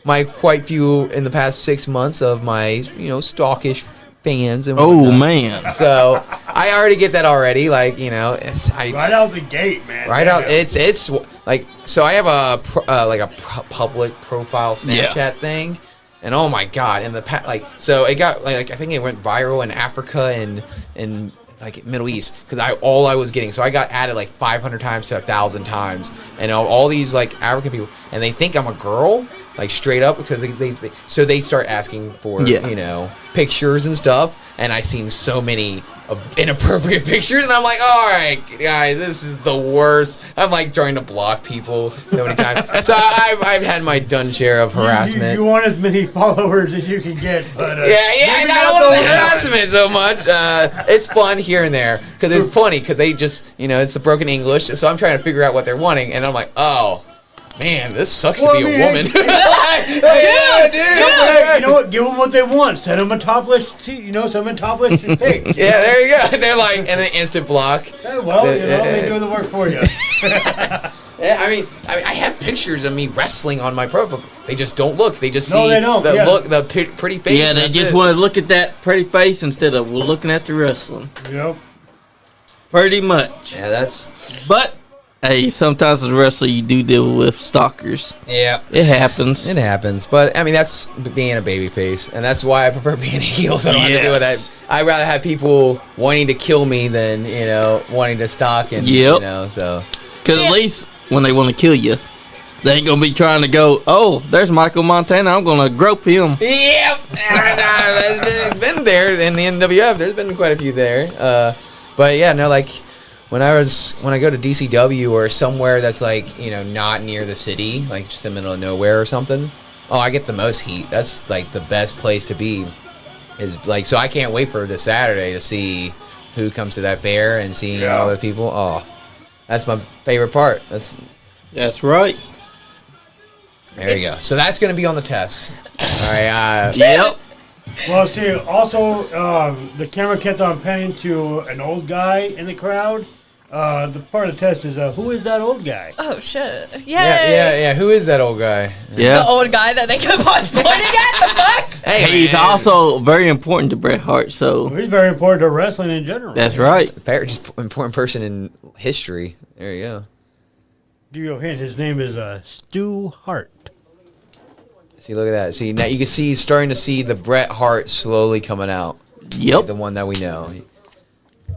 my quite few in the past 6 months of my stalkish fans and whatnot. Man. So I already get that already. Like Right out the gate, man. Right out. It's like, so I have a public profile Snapchat thing, and oh my god, in the so it got like I think it went viral in Africa and like Middle East, because all I was getting, so I got added like 500 times to 1,000 times, and all these like African people, and they think I'm a girl, like straight up, because they start asking for pictures and stuff, and I seen so many of inappropriate pictures, and I'm like, all right, guys, this is the worst. I'm like trying to block people so many times. So I've had my done share of harassment. You want as many followers as you can get, but I don't want the harassment so much. It's fun here and there, because it's funny, because they just it's the broken English, so I'm trying to figure out what they're wanting, and I'm like, oh. Man, this sucks to be a woman. Dude. You know what? Give them what they want. Send them a topless, send them a topless pic. Yeah, there you go. They're like, and then instant block. They do the work for you. Yeah, I mean, I have pictures of me wrestling on my profile. They just don't look. They just see they don't. the pretty face. Yeah, they just want to look at that pretty face instead of looking at the wrestling. Yep. Pretty much. Yeah, But hey, sometimes as a wrestler you do deal with stalkers. Yeah. It happens. It happens. But, I mean, that's being a babyface. And that's why I prefer being a heel, so I don't have to deal with that. I'd rather have people wanting to kill me than, wanting to stalk and, so. Because at least when they want to kill you, they ain't going to be trying to go, oh, there's Michael Montana, I'm going to grope him. Yep. It's been there in the NWF. There's been quite a few there. But, yeah, no, like, when I go to DCW or somewhere that's like, not near the city, like just in the middle of nowhere or something, I get the most heat. That's like the best place to be. Is like, so I can't wait for this Saturday to see who comes to that fair and seeing all the people. Oh, that's my favorite part. That's right. There you go. So that's going to be on the test. All right. Yep. Well, see, also, the camera kept on panning to an old guy in the crowd. The part of the test is, who is that old guy? Oh shit! Yay! Yeah. Who is that old guy? Yeah. The old guy that they kept on pointing at. The fuck? Hey, He's man. also very important to Bret Hart, so Well, he's very important to wrestling in general. that's right. Just important person in history. There you go. Give you a hint. His name is Stu Hart. See, look at that. See, now you can see he's starting to see the Bret Hart slowly coming out. Yep. The one that we know.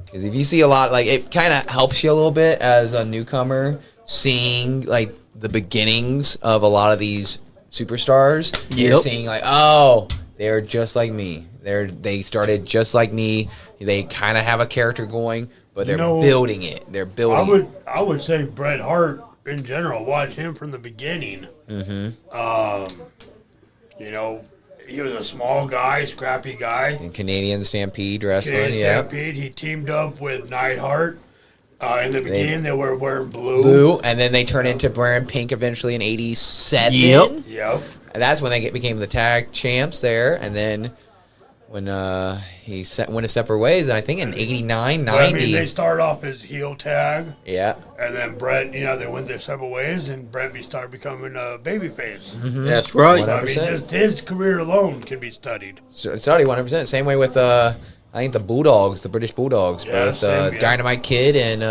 Because if you see a lot, like, it kind of helps you a little bit as a newcomer, seeing, like, the beginnings of a lot of these superstars. You're Yep. seeing, like, oh, they're just like me. They started just like me. They kind of have a character going, but they're building it. They're building it. I would say Bret Hart in general. Watch him from the beginning. Mm-hmm. You know, he was a small guy, scrappy guy. And Canadian Stampede Wrestling, Canadian yeah. Stampede. He teamed up with Neidhart. In the beginning, they were wearing blue. Blue, and then they turned into wearing pink eventually in 87. Yep. Yep. And that's when they became the tag champs there. And then when went a separate ways, I think in 89, 90. But, I mean, they started off as heel tag. Yeah. And then Bret, they went their separate ways, and Bret started becoming a babyface. That's right. I mean, 100%. just his career alone can be studied. So it's already 100%. Same way with, I think the Bulldogs, the British Bulldogs. Yeah, both same, yeah. Dynamite Kid and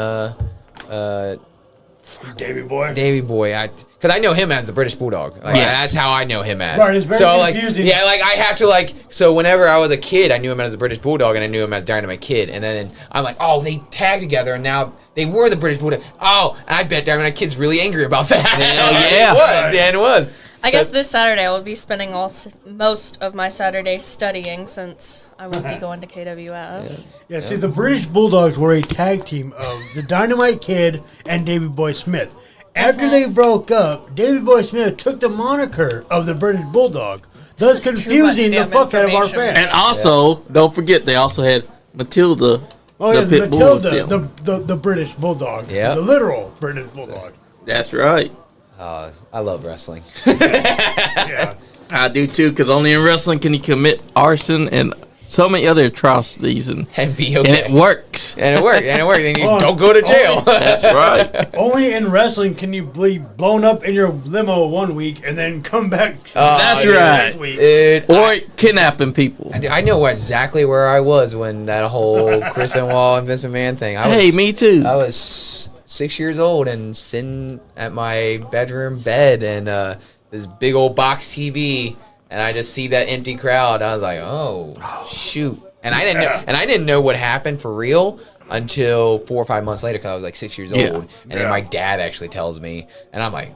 Davey Boy. Davey Boy. Because I know him as the British Bulldog. Like, Yeah. That's how I know him as. Right, it's very confusing. Like, yeah, like, I have to, like, so whenever I was a kid, I knew him as the British Bulldog, and I knew him as Dynamite Kid. And then I'm like, oh, they tagged together, and now they were the British Bulldog. Oh, and I bet Dynamite Kid's really angry about that. Hell It yeah. was. Yeah, it was. I guess this Saturday I will be spending most of my Saturdays studying since I won't be going to KWF. Yeah, see, the British Bulldogs were a tag team of the Dynamite Kid and Davey Boy Smith. After they broke up, Davey Boy Smith took the moniker of the British Bulldog, thus This is too much confusing the damn fuck out of our information. fans. And also, don't forget they also had Matilda, the pit bull. Matilda, the British Bulldog. Yeah. The literal British Bulldog. That's right. I love wrestling. Yeah. I do too, because only in wrestling can you commit arson and so many other atrocities, and be okay. it works. And it worked. And you Oh, don't go to jail. That's right. Only in wrestling can you be blown up in your limo one week and then come back That's the right. next week. Dude, Or kidnapping people. I know exactly where I was when that whole Chris Benoit and Vince McMahon thing. Hey, me too. I was 6 years old and sitting at my bedroom bed and this big old box TV, and I just see that empty crowd. I was like, oh shoot! And I didn't know what happened for real until 4 or 5 months later, because I was like 6 years old, Yeah. and then my dad actually tells me, and I'm like,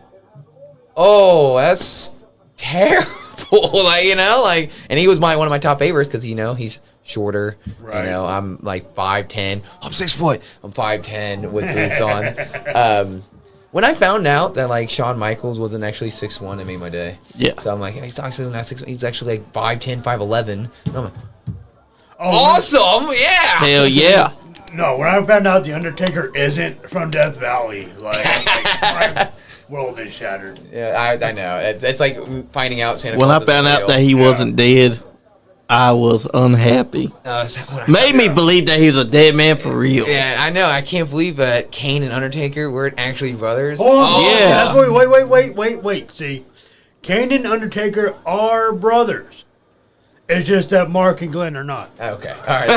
oh, that's terrible. And he was one of my top favorites because he's shorter. Right. I'm like 5'10". I'm 6 foot. I'm 5'10" with boots on. When I found out that like Shawn Michaels wasn't actually 6'1", it made my day. Yeah. So I'm like, he's actually not 6'1". He's actually like 5'10", 5'11". And I'm like, Oh, awesome, yeah. Hell yeah. No, when I found out The Undertaker isn't from Death Valley, my world is shattered. Yeah, I know. It's like finding out Santa When Claus I found isn't out real. that he wasn't dead, I was unhappy. Made me believe that he was a dead man for real. Yeah, I know. I can't believe that Kane and Undertaker weren't actually brothers. yeah. Wait. See, Kane and Undertaker are brothers. It's just that Mark and Glenn are not. Okay. All right.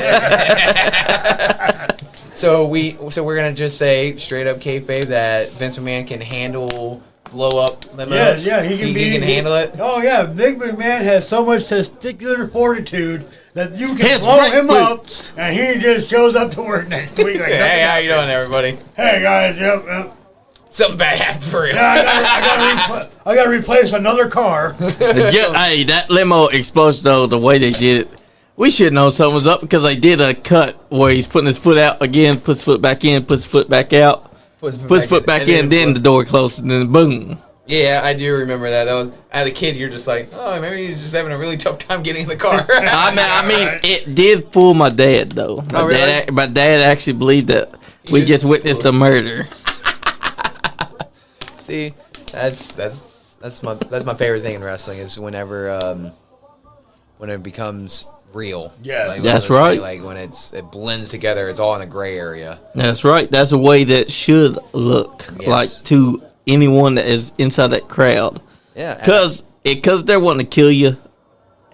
So we're gonna just say straight up kayfabe that Vince McMahon can handle blow up limos. Yeah, he can handle it. Oh yeah, Big McMahon has so much testicular fortitude that you can His blow great him up, boots. and he just shows up to work next week. Like, Hey, how you doing, everybody? Hey guys, yep. Something bad happened for you. I gotta replace another car. Hey, that limo explosion though, the way they did it, we should know something was up because they did a cut where he's putting his foot out again, puts his foot back in, puts his foot back out, puts his foot back in, then the door closes, and then boom. Yeah, I do remember that. That was as a kid. You're just like, oh, maybe he's just having a really tough time getting in the car. I mean, it did fool my dad though. Really? My dad actually believed that we just witnessed a murder. See, that's That's my favorite thing in wrestling is whenever when it becomes real. Yeah, like, that's let's say, right. Like when it blends together, it's all in the gray area. That's right. That's the way that should look Yes. like to anyone that is inside that crowd. Yeah, and- Because they're wanting to kill you.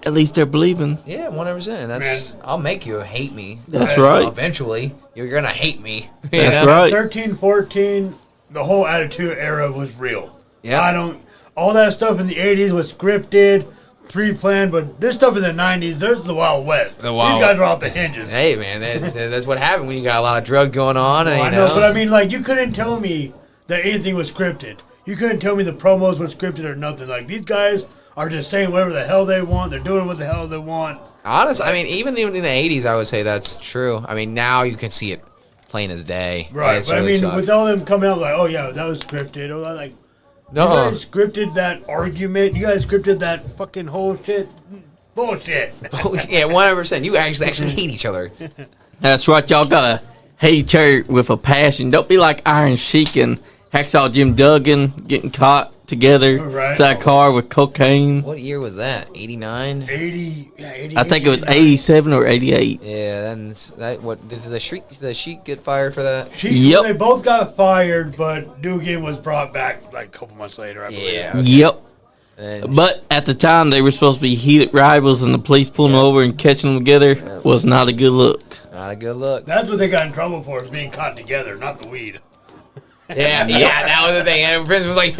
At least they're believing. yeah, 100%. And that's I'll make you hate me. That's right. Eventually, you're gonna hate me. you That's know? right. 13, 14, the whole Attitude Era was real. Yeah. All that stuff in the 80s was scripted, pre-planned, but this stuff in the 90s, there's the Wild West. The Wild These guys are off the hinges. Hey man, that's what happened when you got a lot of drug going on. And, I you know, know, but I mean, like, you couldn't tell me that anything was scripted. You couldn't tell me the promos were scripted or nothing. Like, these guys are just saying whatever the hell they want. They're doing what the hell they want. honestly, I mean, even in the 80s, I would say that's true. I mean, now you can see it plain as day. Right, It's but really I mean, sucks. with all them coming out like, oh yeah, that was scripted. Or like, No. you guys scripted that argument. You guys scripted that fucking whole shit. Bullshit. Yeah, 100%. You actually hate each other. That's right. Y'all gotta hate each other with a passion. Don't be like Iron Sheik and Hacksaw Jim Duggan getting caught together Right. inside a car with cocaine. What year was that? 89? 80, yeah, 88, I think it was 89. 87 or 88. Yeah, then what did the Sheik get fired for that? Yep. They both got fired, but Dugan was brought back like a couple months later, I believe. Yeah. Yep. And But at the time, they were supposed to be heated rivals, and the police pulling them over and catching them together was not a good look. not a good look. That's what they got in trouble for, is being caught together, not the weed. Yeah, that was the thing. And Vince was like,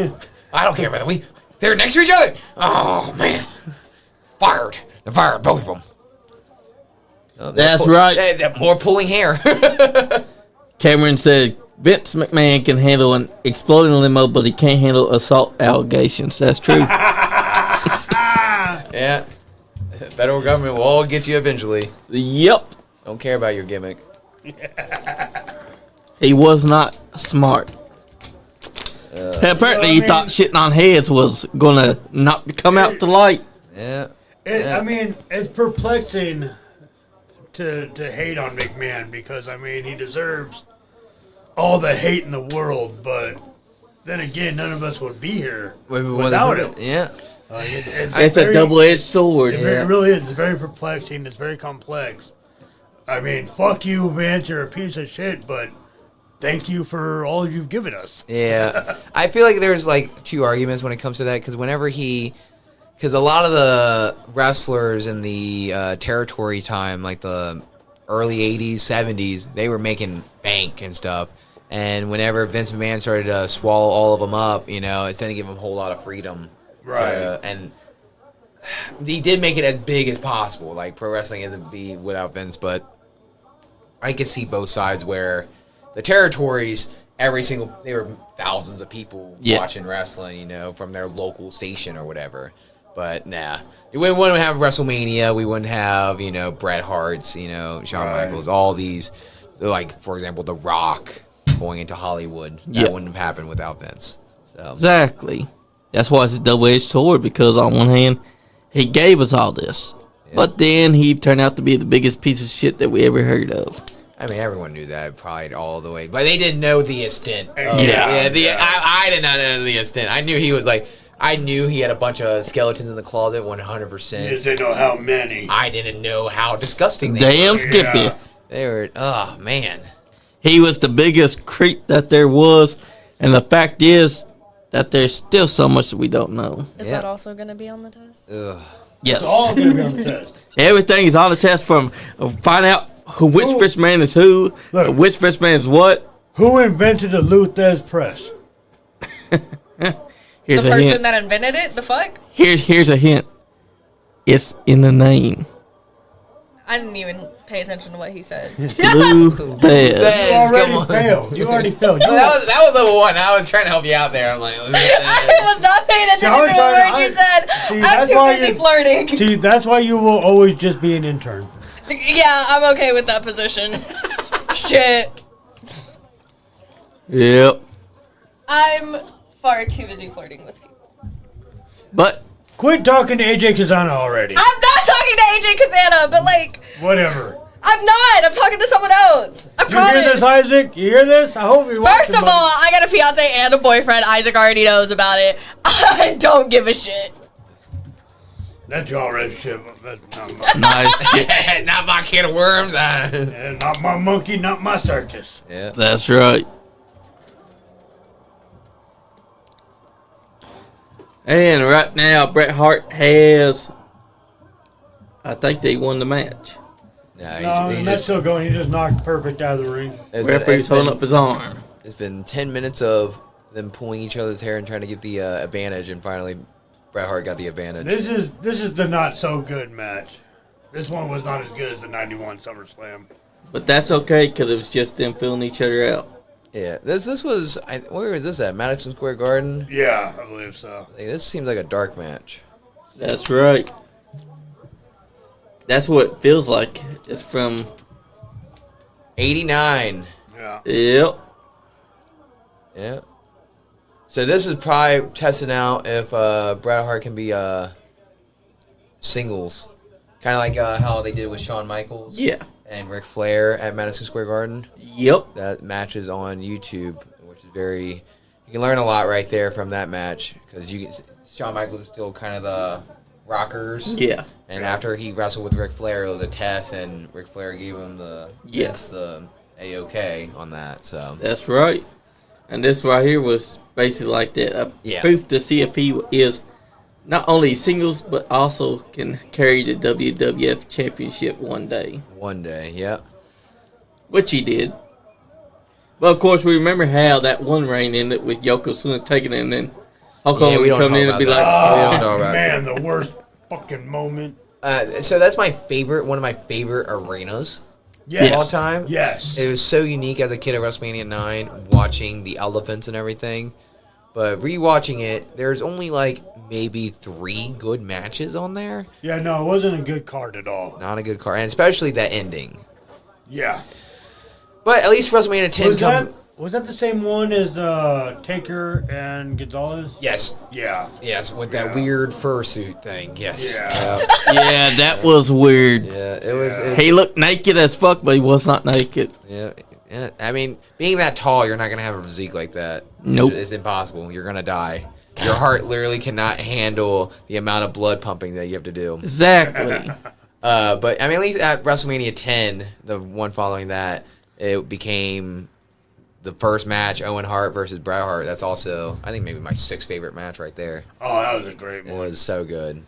I don't care about the weed. They're next to each other. Oh man, fired. They fired both of them. Oh, That's right. They're more pulling hair. Cameron said Vince McMahon can handle an exploding limo, but he can't handle assault allegations. That's true. Yeah. Federal government will all get you eventually. Yep. Don't care about your gimmick. He was not smart. Apparently, he thought shitting on heads was gonna not come out to light. Yeah. I mean, it's perplexing to hate on McMahon because, I mean, he deserves all the hate in the world, but then again, none of us would be here without him. Yeah. It's a double-edged sword. It really is. It's very perplexing. It's very complex. I mean, fuck you, Vince. You're a piece of shit, but thank you for all you've given us. Yeah. I feel like there's like two arguments when it comes to that because because a lot of the wrestlers in the territory time, like the early 80s, 70s, they were making bank and stuff. And whenever Vince McMahon started to swallow all of them up, you know, it didn't give him a whole lot of freedom. Right. And he did make it as big as possible. Like, pro wrestling isn't be without Vince, but I could see both sides where the territories, there were thousands of people watching wrestling, you know, from their local station or whatever. But nah, we wouldn't have WrestleMania. We wouldn't have, you know, Bret Hart's, you know, Shawn Michaels, all these, like, for example, The Rock going into Hollywood. That wouldn't have happened without Vince. So Exactly. That's why it's a double-edged sword, because on one hand, he gave us all this. But then he turned out to be the biggest piece of shit that we ever heard of. I mean, everyone knew that probably all the way, but they didn't know the extent. Yeah. I did not know the extent. I knew he was like, I knew he had a bunch of skeletons in the closet, 100%. You just didn't know how many. I didn't know how disgusting they Damn were. Skippy. Yeah. They were, oh man. He was the biggest creep that there was, and the fact is that there's still so much that we don't know. Is that also going to be on the test? Ugh. Yes. It's all going to be on the test. Everything is on the test from find out which fish man is who, Look. which fish man is what. Who invented the Luthez press? Here's The a person hint. that invented it? The fuck? Here's a hint. It's in the name. I didn't even pay attention to what he said. Luthez. Yes, You already come on. failed. You already failed. You That was level one. I was trying to help you out there. I'm like, I was not paying attention I was to a trying word to- you said. See, I'm that's too why busy you- flirting. See, that's why you will always just be an intern. Yeah, I'm okay with that position. Shit. Yep. I'm far too busy flirting with people. But Quit talking to AJ Kazana already. I'm not talking to AJ Kazana, but like, Whatever. I'm not. I'm talking to someone else. I You promise. hear this, Isaac? You hear this? I hope you're First watching, of all, I got a fiance and a boyfriend. Isaac already knows about it. I don't give a shit. That's your red shit. That's not my, Nice. Not my can of worms. not my monkey, not my circus. Yeah. That's right. And right now, Bret Hart has. I think they won the match. No, the match's still going. He just knocked Perfect out of the ring. Referee's holding up his arm. It's been 10 minutes of them pulling each other's hair and trying to get the advantage, and finally Bret Hart got the advantage. This is the not so good match. This one was not as good as the '91 SummerSlam. But that's okay because it was just them filling each other out. Yeah, this was where was this at? Madison Square Garden. Yeah, I believe so. Like, this seems like a dark match. That's right. That's what it feels like. It's from 89. Yeah. Yep. Yeah. So this is probably testing out if Bret Hart can be singles, kind of like how they did with Shawn Michaels. Yeah. And Ric Flair at Madison Square Garden. Yep. That match is on YouTube, which is very. You can learn a lot right there from that match because Shawn Michaels is still kind of the rockers. Yeah. And after he wrestled with Ric Flair, it was a test, and Ric Flair gave him the A-OK on that. So That's right. And this right here was basically like that. Yeah. Proof to see if he is not only singles, but also can carry the WWF Championship one day. one day, yep. Which he did. But of course, we remember how that one reign ended with Yokozuna taking it, and then Hulk Hogan we would don't come talk in and be about like, that. We don't talk about Man, the worst fucking moment. So that's my favorite, one of my favorite arenas Yes. of all time. Yes. It was so unique as a kid at WrestleMania 9, watching the elephants and everything. But rewatching it, there's only like maybe 3 good matches on there. Yeah, no, it wasn't a good card at all. Not a good card, and especially that ending. Yeah. But at least WrestleMania 10 Was that the same one as Taker and Gonzalez? Yes, Yeah. yes, with that weird fursuit thing. Yes. Yeah. yeah, that was weird. Yeah, it was. He looked naked as fuck, but he was not naked. Yeah. I mean, being that tall, you're not gonna have a physique like that. Nope. It's impossible. You're gonna die. Your heart literally cannot handle the amount of blood pumping that you have to do. Exactly. But I mean, at least at WrestleMania 10, the one following that, it became the first match, Owen Hart versus Bret Hart. That's also, I think, maybe my 6th favorite match right there. Oh, that was a great It one. was so good.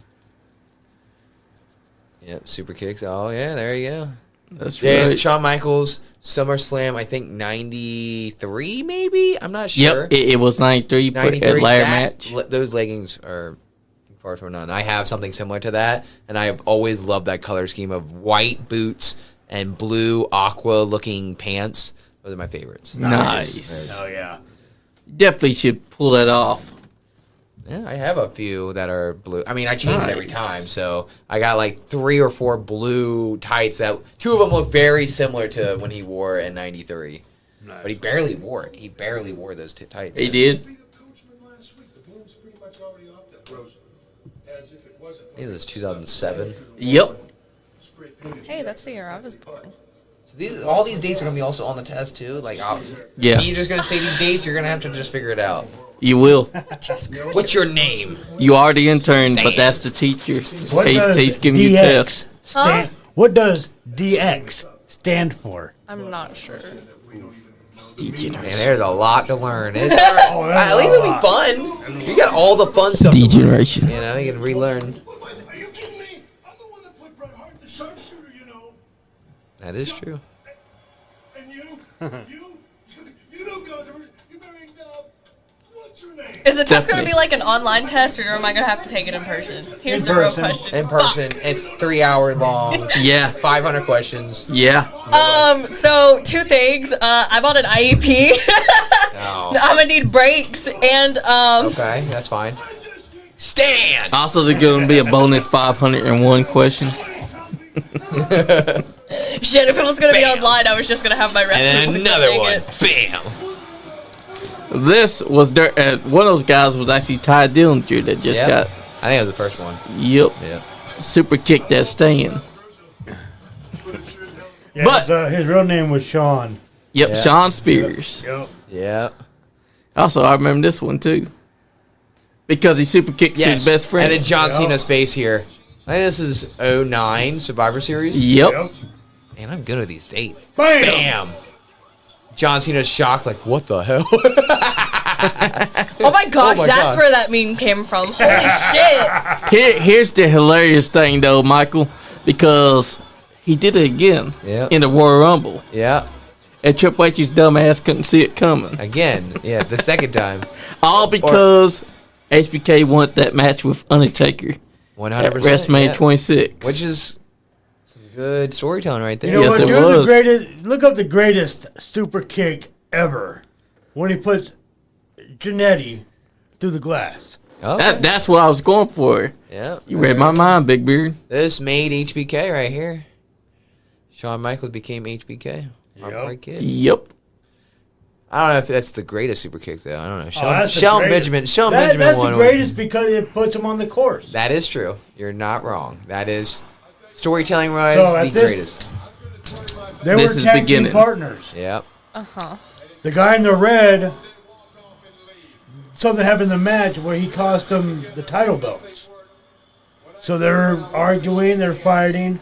Yep, super kicks. Oh yeah, there you go. That's Yeah, right. Shawn Michaels, SummerSlam, I think 93 maybe? I'm not sure. Yep, it was 93 for a 93. ladder That- match. Those leggings are far from none. I have something similar to that, and I have always loved that color scheme of white boots and blue aqua-looking pants. Those are my favorites. Nice. Oh, yeah. Definitely should pull that off. Yeah, I have a few that are blue. I mean, I change it every Nice. time, so I got like 3 or 4 blue tights that 2 of them look very similar to when he wore it in '93. Nice. But he barely wore it. He barely wore those tights. He did. I think it was 2007. Yep. Hey, that's the year I was born. So all these dates are gonna be also on the test too. Like, Yeah. you're just gonna say these dates. You're gonna have to just figure it out. You will. What's your name? You are the intern, but Damn. that's the teacher. What does He's giving you DX tests. stand- What does DX stand for? I'm not sure. Man, there's a lot to learn. that's At least it'll be fun. You got all the fun stuff. to learn. Degeneration. You know, you can relearn. Are you kidding me? I'm the one that put Bret Hart in the sharpshooter, you know. That is true. And you don't go to it. You married, what's your name? Is the test going to Stephanie. be like an online test, or am I going to have to take it in person? Here's the real person. question. In person, it's 3 hour long. Yeah. 500 questions. Yeah. So 2 things. I bought an IEP. Oh. I'm gonna need breaks and Okay, that's fine. Stand. Also, there's going to be a bonus 501 question. shit. If it was gonna be Bam. online, I was just gonna have my rest. And then another one. Bam. This was one of those guys was actually Ty Dillinger that just Yep. got. I think it was the first one. Yep. Yeah. Super kicked that stand. Yeah, But his real name was Sean. yep, Yeah. Sean Spears. Yep. Yeah. Also, I remember this one too. Because he super kicked his best friend. And then John Yeah. Cena's face here. I think this is 09 Survivor Series. Yep. Yep. Man, I'm good at these dates. Bam! Bam! John Cena's shocked, like, what the hell? Oh my gosh, my that's gosh. where that meme came from. Holy shit. Here's the hilarious thing, though, Michael, because he did it again Yeah. in the Royal Rumble, Yeah. and Triple H's dumb ass couldn't see it coming. Again. Yeah, the second time. All because HBK wanted that match with Undertaker 100%. at WrestleMania yeah. 26. Which is some good storytelling right there. You know Yes, what? it Dude, was. the greatest. Look up the greatest super kick ever. When he puts Jannetty through the glass. Okay. That's what I was going for. Yeah. You read my mind, Big Beard. This made HBK right here. Shawn Michaels became HBK. I'm Yep. right, kid. Yep. I don't know if that's the greatest super kick, though. I don't know. That's the Shelton greatest. Benjamin. Shelton That's Benjamin won. the greatest because it puts him on the course. That is true. You're not wrong. That is storytelling wise So at the this- greatest. They This were is tag team beginning. partners. Yep. Uh-huh. The guy in the red, something happened in the match where he cost them the title belts. So they're arguing, they're fighting.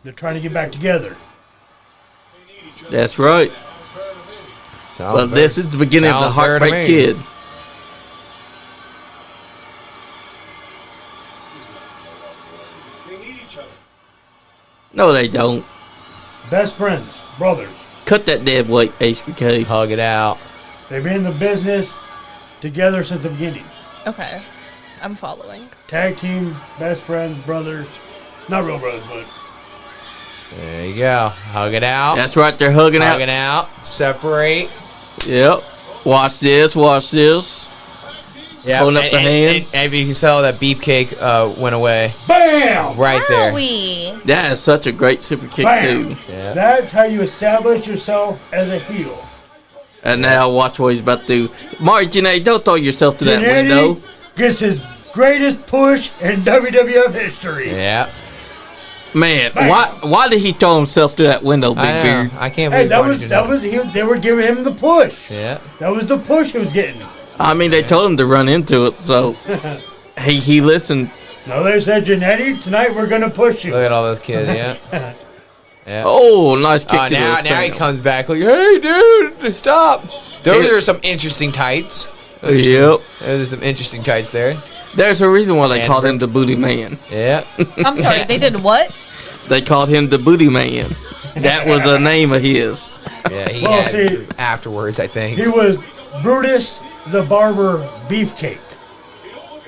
They're trying to get back together. That's right. Sounds Well, fair. this is the beginning of the Sounds fair to Heartbreak me. Kid. They need each other. No, they don't. Best friends, brothers. Cut that dead weight, HBK. Hug it out. They've been in the business together since the beginning. Okay. I'm following. Tag team, best friends, brothers. Not real brothers, but There you go. Hug it out. That's right, they're hugging out. Hugging out. Separate. Yep. Watch this, watch this. Yeah. Holding up the hand. And you can tell that beefcake went away BAM! right there. Wowie. That is such a great super kick, Bam! too. Yeah. That's how you establish yourself as a heel. And now watch what he's about to do. Mark Janae, don't throw yourself to that window. Jannetty gets his greatest push in WWF history. Yeah. Man, Bam. why did he throw himself through that window, Big I know. Beard? I can't Hey, believe they were giving him the push. Yeah. That was the push he was getting. I mean, they told him to run into it, so he listened. No, they said, Jannetty, tonight we're going to push you. Look at all those kids. Yeah. Yeah. Oh, nice kick Oh, to the now he stomach. comes back like, hey, dude, stop. Those Hey. are some interesting tights. Yep. Those are some interesting tights there. There's a reason why they And called rip- him the Booty Man. Yeah. I'm sorry, they did what? They called him the Booty Man. That was a name of his. Yeah, he Well, had see- afterwards, I think. He was Brutus the Barber Beefcake.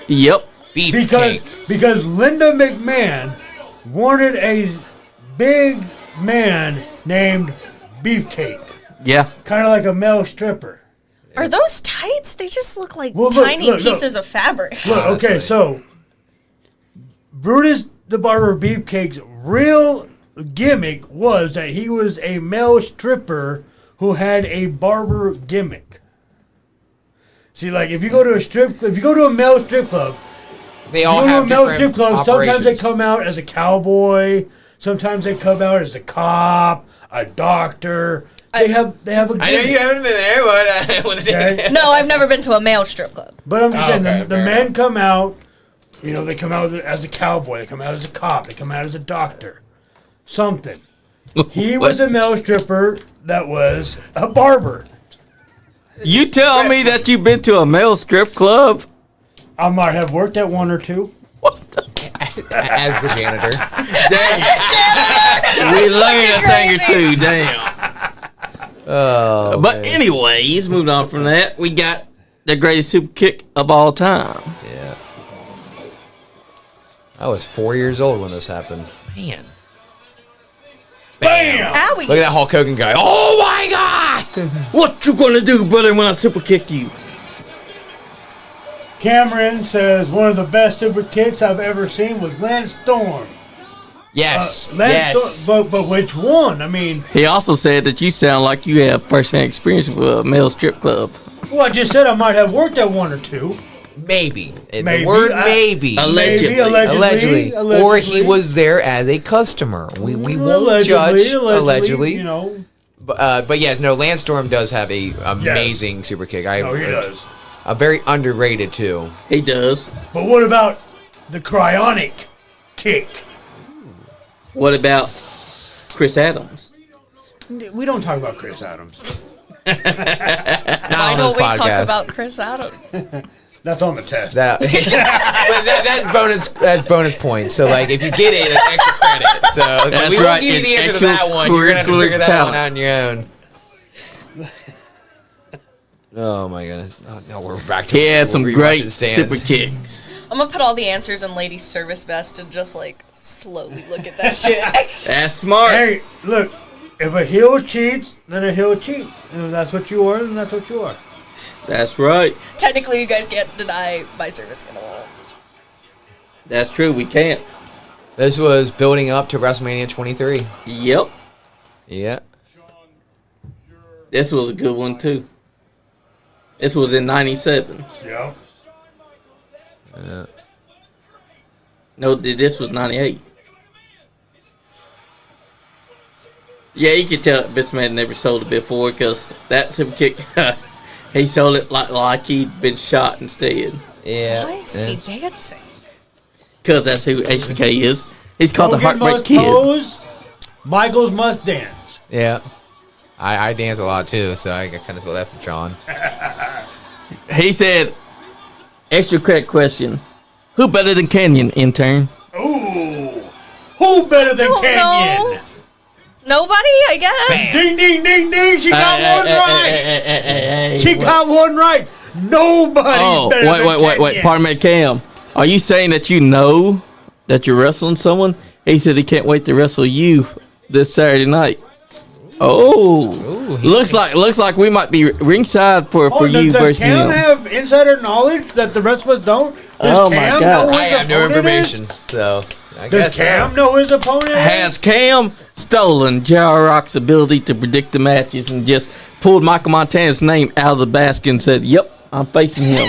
Yep. Because Linda McMahon wanted a big man named Beefcake. Yeah. Kind of like a male stripper. Are those tights? They just look like Well, look, tiny look, look. pieces of fabric. Look, okay, Honestly. so Brutus the Barber Beefcake's real gimmick was that he was a male stripper who had a barber gimmick. See, like if you go to a male strip club, They all you go to a have male different strip club, sometimes they operations. come out as a cowboy, sometimes they come out as a cop, a doctor. They have a gimmick. I know you haven't been there, but when Okay? No, I've never been to a male strip club. But I'm just Oh, saying, okay, the fair men enough. come out, they come out as a cowboy, they come out as a cop, they come out as a doctor. Something. He was a male stripper that was a barber. You tell me that you've been to a male strip club? I might have worked at one or two. as the janitor. We learned a thing or two, damn. Oh, But man. anyways, moving on from that, we got the greatest super kick of all time. Yeah. I was 4 years old when this happened. Man. Bam! Owie. Look at that Hulk Hogan guy. Oh my God! What you gonna do, brother, when I super kick you? Cameron says one of the best super kicks I've ever seen was Lance Storm. Yes. Lance yes. Storm, but which one? I mean, He also said that you sound like you have first-hand experience with a male strip club. well, I just said I might have worked at one or two. Maybe. Maybe. The word I- maybe. Allegedly. Allegedly. Or he was there as a customer. We won't judge. Allegedly. You know. But yes, no, Lance Storm does have a amazing super kick. No, he does. Very underrated, too. He does. But what about the cryonic kick? What about Chris Adams? We don't talk about Chris Adams. Not Why on don't this we podcast. talk about Chris Adams? That's on the test. That, but that's bonus points. So like if you get it, it's extra credit. So That's we won't right, give you the it's answer to that one. You're gonna have to extracurricular figure that talent. one out on your own. Oh my goodness! Oh, no, we're back to He had some we're great rewatching stands. super kicks. I'm gonna put all the answers in ladies' service vest and just like slowly look at that shit. That's smart. Hey, look. If a heel cheats, then a heel cheats. And if that's what you are, then that's what you are. That's right. Technically, you guys can't deny my service in a while. That's true. We can't. This was building up to WrestleMania 23. Yep. Yeah. This was a good one too. This was in '97. Yeah. No, this was '98. Yeah, you could tell this man never sold it before because that super kick, he sold it like he'd been shot instead. Yeah. Why is he dancing? Because that's who HBK is. He's called the Hogan Heartbreak must Kid. pose, Michaels must dance. Yeah. I dance a lot too, so I kind of saw that from Sean. He said, extra credit question. Who better than Canyon, intern? Ooh. Who better than Don't Canyon? know. Nobody, I guess. Ding, ding, ding, ding. She got one right. She what? got one right. Nobody Oh, better than wait. Canyon. Pardon me, Cam. Are you saying that you know that you're wrestling someone? He said he can't wait to wrestle you this Saturday night. Oh, Ooh, looks like we might be ringside for you does versus Cam him. have insider knowledge that the rest of us don't? Does Oh, my Cam God. know who I his have no opponent is? information, so I Does guess Cam so. know his opponent? is? Has Cam stolen J.R. Rock's ability to predict the matches and just pulled Michael Montana's name out of the basket and said, "Yep, I'm facing him."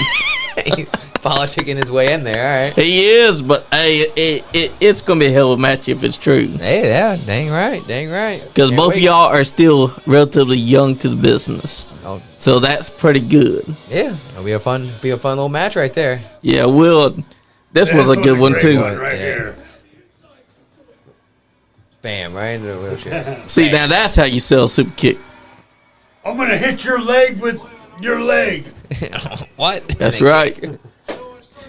He's politicking his way in there. All right. He is, but hey, it's gonna be a hell of a match if it's true. Hey, yeah, dang right. Because Can't both wait. of y'all are still relatively young to the business, Oh, so that's pretty good. yeah, it'll be a fun little match right there. Yeah, Will, this was a good one great too. one right Yeah. here. Bam, right into the wheelchair. See, now that's how you sell a super kick. I'm gonna hit your leg with your leg. What? That's right.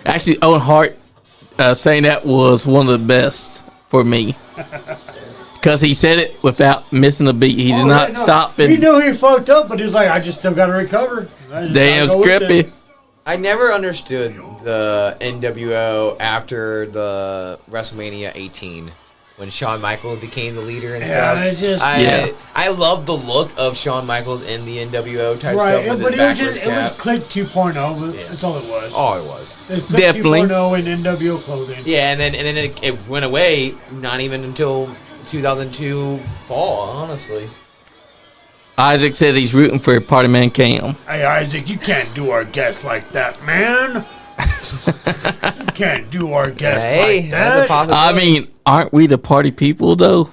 Actually, Owen Hart saying that was one of the best for me. Because he said it without missing a beat. He did Oh, not yeah, no. stop. He And knew he fucked up, but he was like, I just still gotta recover. I just damn gotta go with Scrippy. it. I never understood the NWO after the WrestleMania 18 when Shawn Michaels became the leader and Yeah, stuff. I just- Yeah. I love the look of Shawn Michaels in the NWO type Right, stuff with but his it was backwards just, it was cap. Click 2.0, but Yeah. that's all it was. Oh, it was. It was Click Definitely. 2.0 in NWO clothing. Yeah, and then it went away. Not even until 2002 fall, honestly. Isaac said he's rooting for Party Man Cam. Hey, Isaac, you can't do our guests like that, man. You can't do our guests Hey, like that's a that. possibility. I mean, aren't we the party people though?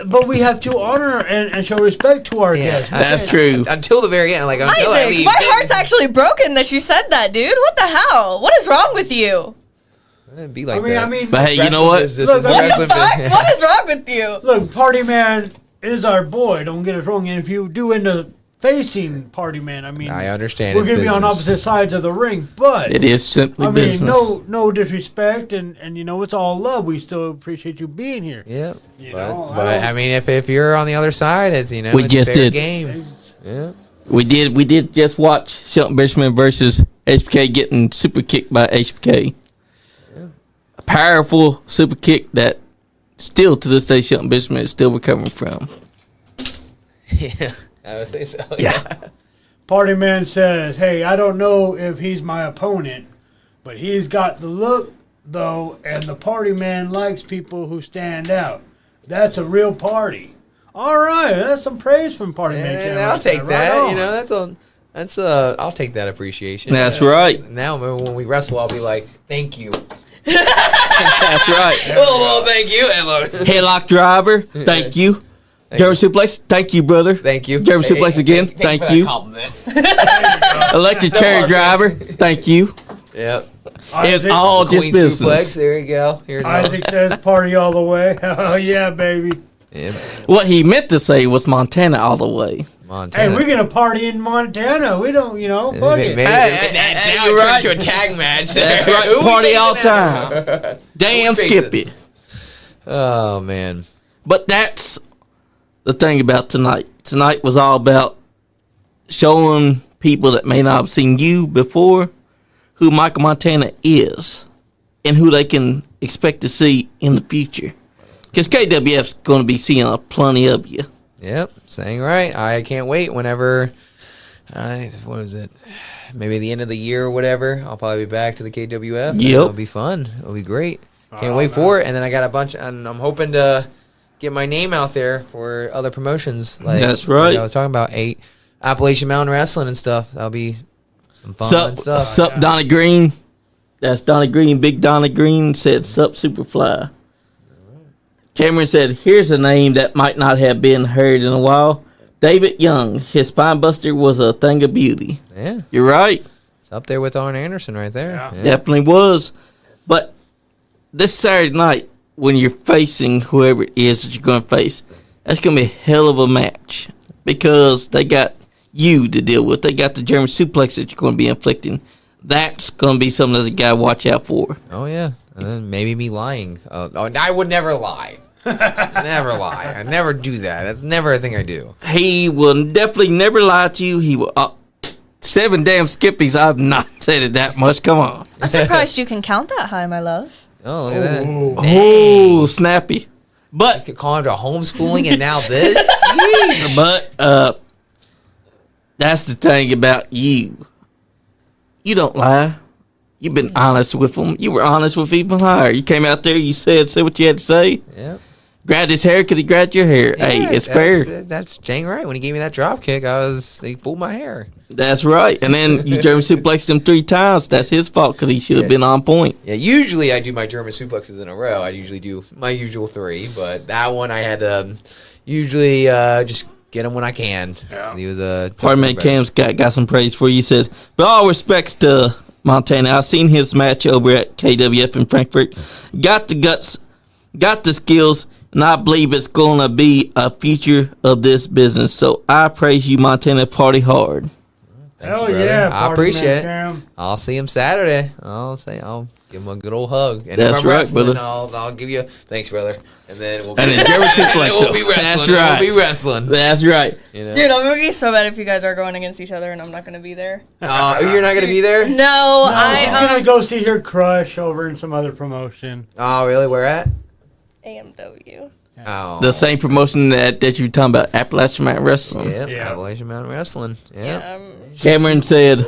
But we have to honor and show respect to our Yeah. guests. That's true. Until the very end, like until I Isaac, leave. my heart's actually broken that you said that, dude. What the hell? What is wrong with you? It'd be like I that. mean, But hey, you know Wrestling what? business Look, is a what What wrestling the fuck? business. What is wrong with you? look, Party Man is our boy. Don't get us wrong. And if you do end up facing Party Man, I mean, I understand. we're it's going to be on business. opposite sides of the ring. But It is simply I mean, business. no disrespect, and you know it's all love. We still appreciate you being here. Yeah, You but know, but I mean, if you're on the other side, it's We it's just fair did. game. Yeah. We did just watch Shelton Benjamin versus HBK getting super kicked by HBK. A powerful super kick that still to this day Shelton Benjamin is still recovering from. Yeah, I would say so. Yeah. Party Man says, "Hey, I don't know if he's my opponent, but he's got the look, though, and the Party Man likes people who stand out. That's a real party." All right, that's some praise from Party Man. And Cam I'll right there. take Right that. on. You know, That's I'll take that appreciation. That's right. Now when we wrestle, I'll be like, thank you. That's right. Well, thank you. And Headlock driver, thank you. German suplex, thank you, brother. thank you. German suplex again, Thank thank you. compliment. Electric chair driver, thank you. Yep. It's Isaac, all just Queen business. suplex. There you go. Here's Isaac says party all the way. Oh, yeah, baby. Yep. What he meant to say was Montana all the way. Montana. Hey, we're going to party in Montana. We don't, fuck it. Maybe, Hey, now you're it right. turns to a tag match. That's Who right. we Party all facing now? time. Damn, Who we Skippy. Oh man. But that's the thing about tonight. Tonight was all about showing people that may not have seen you before who Michael Montana is and who they can expect to see in the future. Because KWF's going to be seeing plenty of you. Yep, saying right. I can't wait whenever, what is it? Maybe the end of the year or whatever. I'll probably be back to the KWF. Yep. It'll be fun. It'll be great. Can't wait for it. And then I got a bunch, and I'm hoping to get my name out there for other promotions. Like That's right. I was talking about Appalachian Mountain Wrestling and stuff. That'll be some fun stuff. Sup, Donnie Green. That's Donnie Green. Big Donnie Green said, Sup, Superfly. Cameron said, here's a name that might not have been heard in a while. David Young. His spine buster was a thing of beauty. Yeah, You're right. it's up there with Arn Anderson right there. Yeah. Definitely was. But this Saturday night, when you're facing whoever it is that you're going to face, that's going to be a hell of a match. Because they got you to deal with. They got the German suplex that you're going to be inflicting. That's going to be something that you got to watch out for. Oh yeah, and then maybe me lying. I would never lie. Never lie. I never do that. That's never a thing I do. He will definitely never lie to you. He will. 7 damn Skippies. I've not said it that much. Come on. I'm surprised you can count that high, my love. Oh, look at that. Ooh. Oh, snappy. But Could call him to homeschooling and now this. Jeez. But that's the thing about you. You don't lie. You've been honest with them. You were honest with even higher. You came out there, you said what you had to say. Yep. Grabbed his hair because he grabbed your hair. Hey, Yeah, it's fair. That's dang right. When he gave me that drop kick, they pulled my hair. That's right. And then you German suplexed him 3 times. That's his fault because he should have been on point. Yeah, usually I do my German suplexes in a row. I usually do my usual 3, but that one I had to usually just get him when I can. Yeah. He was a Hardman Cam's got some praise for you. He said, but all respects to Montana. I seen his match over at KWF in Frankfurt. Got the guts, got the skills, and I believe it's going to be a future of this business. So I praise you, Montana. Party hard. Thank Hell you, brother. yeah. I Party appreciate Man it. Cam. I'll see him Saturday. I'll give him a good old hug. And That's if I'm right, wrestling, brother. I'll give you thanks, brother. And then we'll And then German suplex. we'll be wrestling. That's We'll right. be wrestling. That's right. You know? Dude, I'm gonna be so bad if you guys are going against each other and I'm not gonna be there. You're not gonna be there? No, I'm I going to go see her crush over in some other promotion. Oh, really? Where at? AMW. Oh, The same promotion that you were talking about, Appalachian Mountain Wrestling. Yep, Yeah. Appalachian Mountain Wrestling. Yep. Yeah, Cameron said,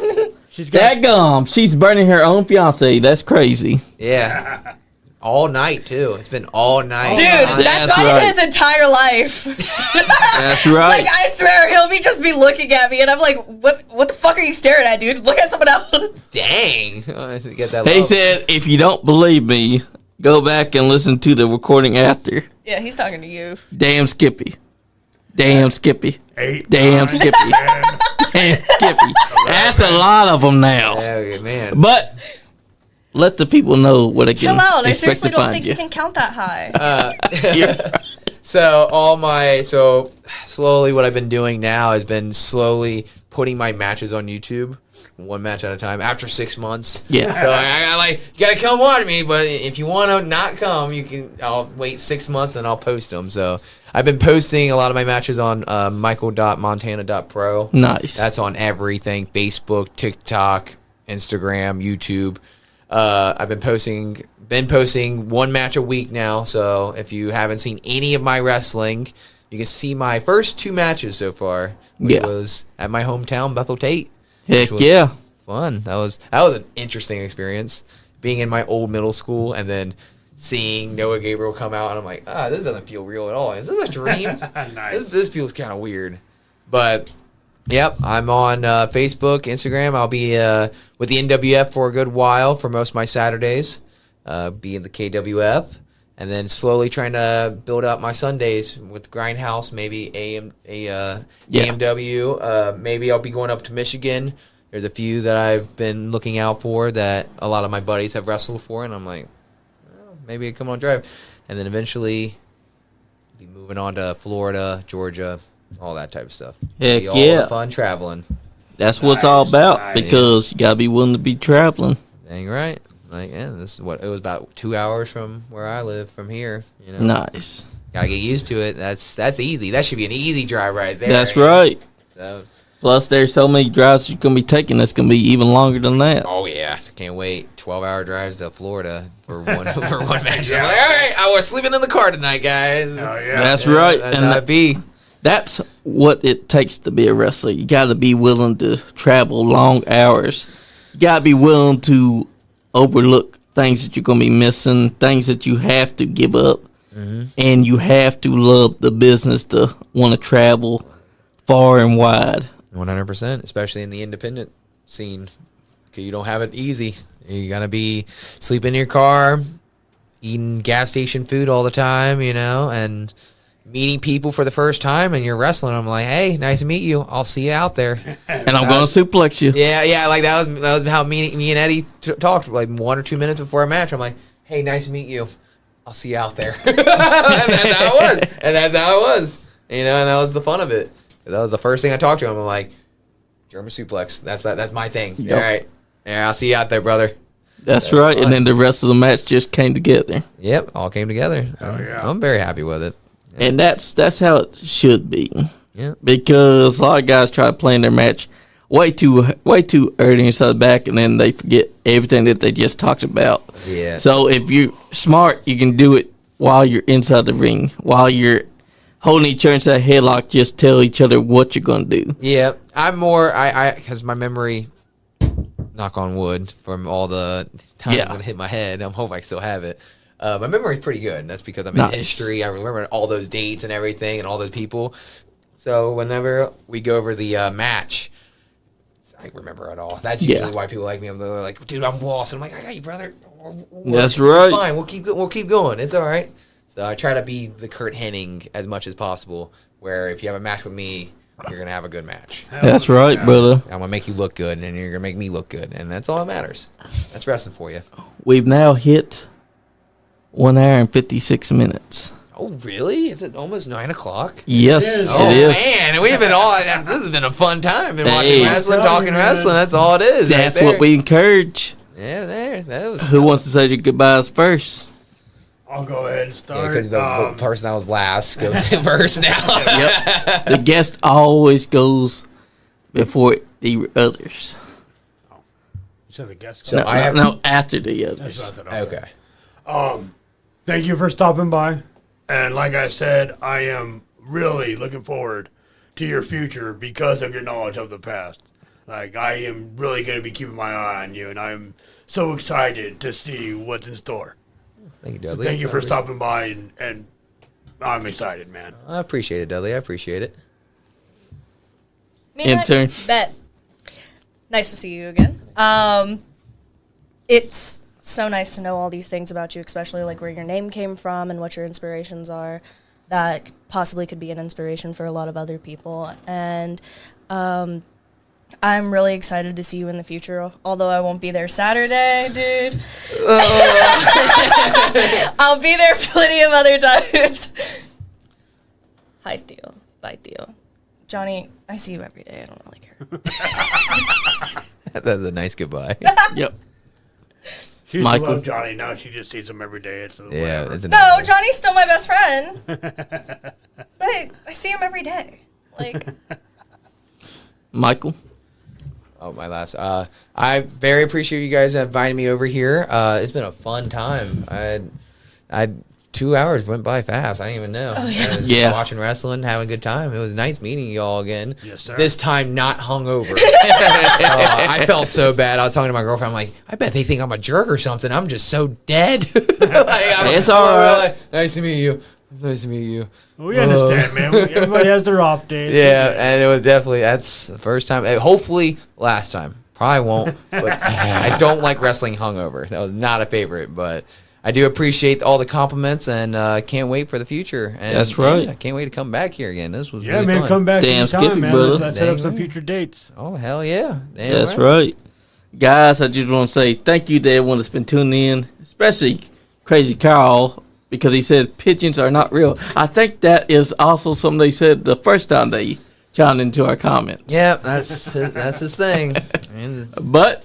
She's got "Dadgum, she's burning her own fiance. That's crazy." Yeah. All night too. It's been all night. dude, That's that's not right. in his entire life. That's right. Like, I swear, he'll just be looking at me, and I'm like, what the fuck are you staring at, dude? Look at someone else. Dang. I have to get that He love. said, if you don't believe me, go back and listen to the recording after. Yeah, he's talking to you. Damn Skippy. Damn Skippy. 8. Damn 9, Skippy. 10. Damn Skippy. That's a lot of them now. Yeah, okay, man. But let the people know what they Chill can out. I expect seriously to don't find think you. you can count that high. So slowly what I've been doing now has been slowly putting my matches on YouTube, one match at a time after 6 months. Yeah. So I like, you gotta come watch me, but if you want to not come, I'll wait 6 months and I'll post them. So I've been posting a lot of my matches on michael.montana.pro. Nice. That's on everything: Facebook, TikTok, Instagram, YouTube. I've been posting one match a week now. So if you haven't seen any of my wrestling, you can see my first 2 matches so far, which Yeah. was at my hometown, Bethel Tate. Heck which was yeah. fun. That was an interesting experience, being in my old middle school and then seeing Noah Gabriel come out, and I'm like, this doesn't feel real at all. Is this a dream? Nice. This feels kind of weird. But Yep, I'm on Facebook, Instagram. I'll be with the NWF for a good while for most of my Saturdays. Be in the KWF, and then slowly trying to build up my Sundays with Grindhouse, maybe AMW. Maybe I'll be going up to Michigan. There's a few that I've been looking out for that a lot of my buddies have wrestled for, and I'm like, well, maybe I come on drive. And then eventually be moving on to Florida, Georgia, all that type of stuff. Heck Be all yeah. the fun traveling. That's what it's all about Nice. because you gotta be willing to be traveling. Dang right. Like, yeah, this is what it was about 2 hours from where I live from here. You know, Nice. gotta get used to it. That's easy. That should be an easy drive right there. That's you know? right. So, Plus, there's so many drives you're gonna be taking that's gonna be even longer than that. oh yeah, can't wait. 12-hour drives to Florida for one for one match. I'm like, all right, I was sleeping in the car tonight, guys. Oh, yeah. That's right. That's And how it be. that's what it takes to be a wrestler. You got to be willing to travel long hours. You got to be willing to overlook things that you're going to be missing, things that you have to give up. And you have to love the business to want to travel far and wide. 100%, especially in the independent scene. 'Cause you don't have it easy. You gotta be sleeping in your car, eating gas station food all the time, you know, and meeting people for the first time, and you're wrestling. I'm like, hey, nice to meet you. I'll see you out there. And I'm going to suplex you. Yeah, like that was how me and Eddie talked like 1 or 2 minutes before a match. I'm like, hey, nice to meet you. I'll see you out there. And that's how it was. And that's how it was. You know, and that was the fun of it. That was the first thing I talked to him. I'm like, German suplex. That's my thing. Yep. All right. Yeah, I'll see you out there, brother. That's right. fun. And then the rest of the match just came together. Yep, all came together. yeah. I'm very happy with it. And that's how it should be. Yeah. Because a lot of guys try to plan their match way too early inside the back, and then they forget everything that they just talked about. Yeah. So if you're smart, you can do it while you're inside the ring, while you're holding each other inside a headlock. Just tell each other what you're gonna do. Yeah, I'm more because my memory, knock on wood, from all the times Yeah. when it hit my head. I'm hoping I still have it. My memory's pretty good. And that's because I'm Nice. in history. I remember all those dates and everything, and all those people. So whenever we go over the match, I remember it all. That's usually Yeah. why people like me. They're like, "Dude, I'm lost," and I'm like, "I got you, brother." That's It's right. Fine, we'll keep going. It's all right. So I try to be the Kurt Hennig as much as possible. Where if you have a match with me, you're gonna have a good match. That's right, brother. I'm gonna make you look good, and you're gonna make me look good, and that's all that matters. That's wrestling for you. We've now hit 1 hour and 56 minutes. Oh, really? Is it almost 9:00? Yes, It is. Oh it is. man, we've been all. This has been a fun time. Been Hey. watching wrestling, talking Man. wrestling. That's all it is. That's right what there. we encourage. Yeah, there. That was. Who wants to say their goodbyes first? I'll go ahead and Yeah, start. because the person that was last goes in first now. Yep. The guest always goes before the others. You said the guest. So No, I have no, after the That's others. not that Okay. Thank you for stopping by. And like I said, I am really looking forward to your future because of your knowledge of the past. Like, I am really going to be keeping my eye on you, and I'm so excited to see what's in store. Thank you, So Dudley. thank you for stopping by, and I'm excited, man. I appreciate it, Dudley. I appreciate it. Me Intern. next. Bet. Nice to see you again. It's so nice to know all these things about you, especially like where your name came from and what your inspirations are. That possibly could be an inspiration for a lot of other people. And I'm really excited to see you in the future, although I won't be there Saturday, dude. I'll be there plenty of other times. Hi, Theo. Bye, Theo. Johnny, I see you every day. I don't really care. That's a nice goodbye. Yep. She used Michael. to love Johnny. Now she just sees him every day. It's Yeah, whatever. it's a No, Johnny's still my best friend. But I see him every day. Like, Michael. Oh, my last. I very appreciate you guys inviting me over here. It's been a fun time. I 2 hours went by fast. I didn't even know. I was just Yeah. watching wrestling, having a good time. It was nice meeting you all again. Yes, sir. This time not hungover. I felt so bad. I was talking to my girlfriend. I'm like, I bet they think I'm a jerk or something. I'm just so dead. Like, It's all right. Nice to meet you. Nice to meet you. We understand, man. Everybody has their off days. Yeah, and it was definitely that's the first time. Hopefully, last time. Probably won't. But I don't like wrestling hungover. That was not a favorite, but I do appreciate all the compliments and can't wait for the future. And That's right. I can't wait to come back here again. This was Yeah, really man, fun. come back. Damn anytime, Skippy, man. brother. Let's set up Dang some right. future dates. Oh hell yeah! Damn That's right. Guys, I just want to say thank you to everyone that's been tuning in, especially Crazy Carl, because he said pigeons are not real. I think that is also something they said the first time they chimed into our comments. Yeah, that's his thing. And it's- But,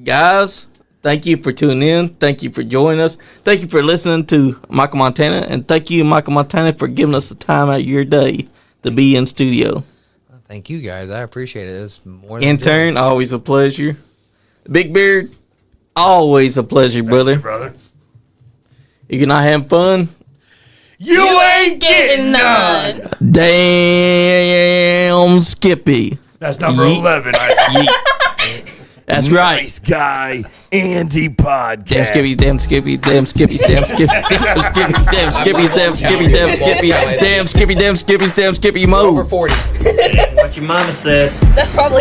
guys, thank you for tuning in. Thank you for joining us. Thank you for listening to Michael Montana. And thank you, Michael Montana, for giving us the time out of your day to be in studio. Thank you guys. I appreciate it. It's more than Intern, always a pleasure. Big Beard, always a pleasure, brother. Brother. If you're not having fun, You ain't Getting none. damn Skippy. That's number Yeet. 11. That's right. Nice Guy Andy podcast. Damn Skippy, damn Skippy, damn Skippy, damn Skippy, damn Skippy, damn Skippy, damn Skippy, damn Skippy, damn Skippy, damn Skippy, damn Skippy, over Mo. 40. What your mama said. That's probably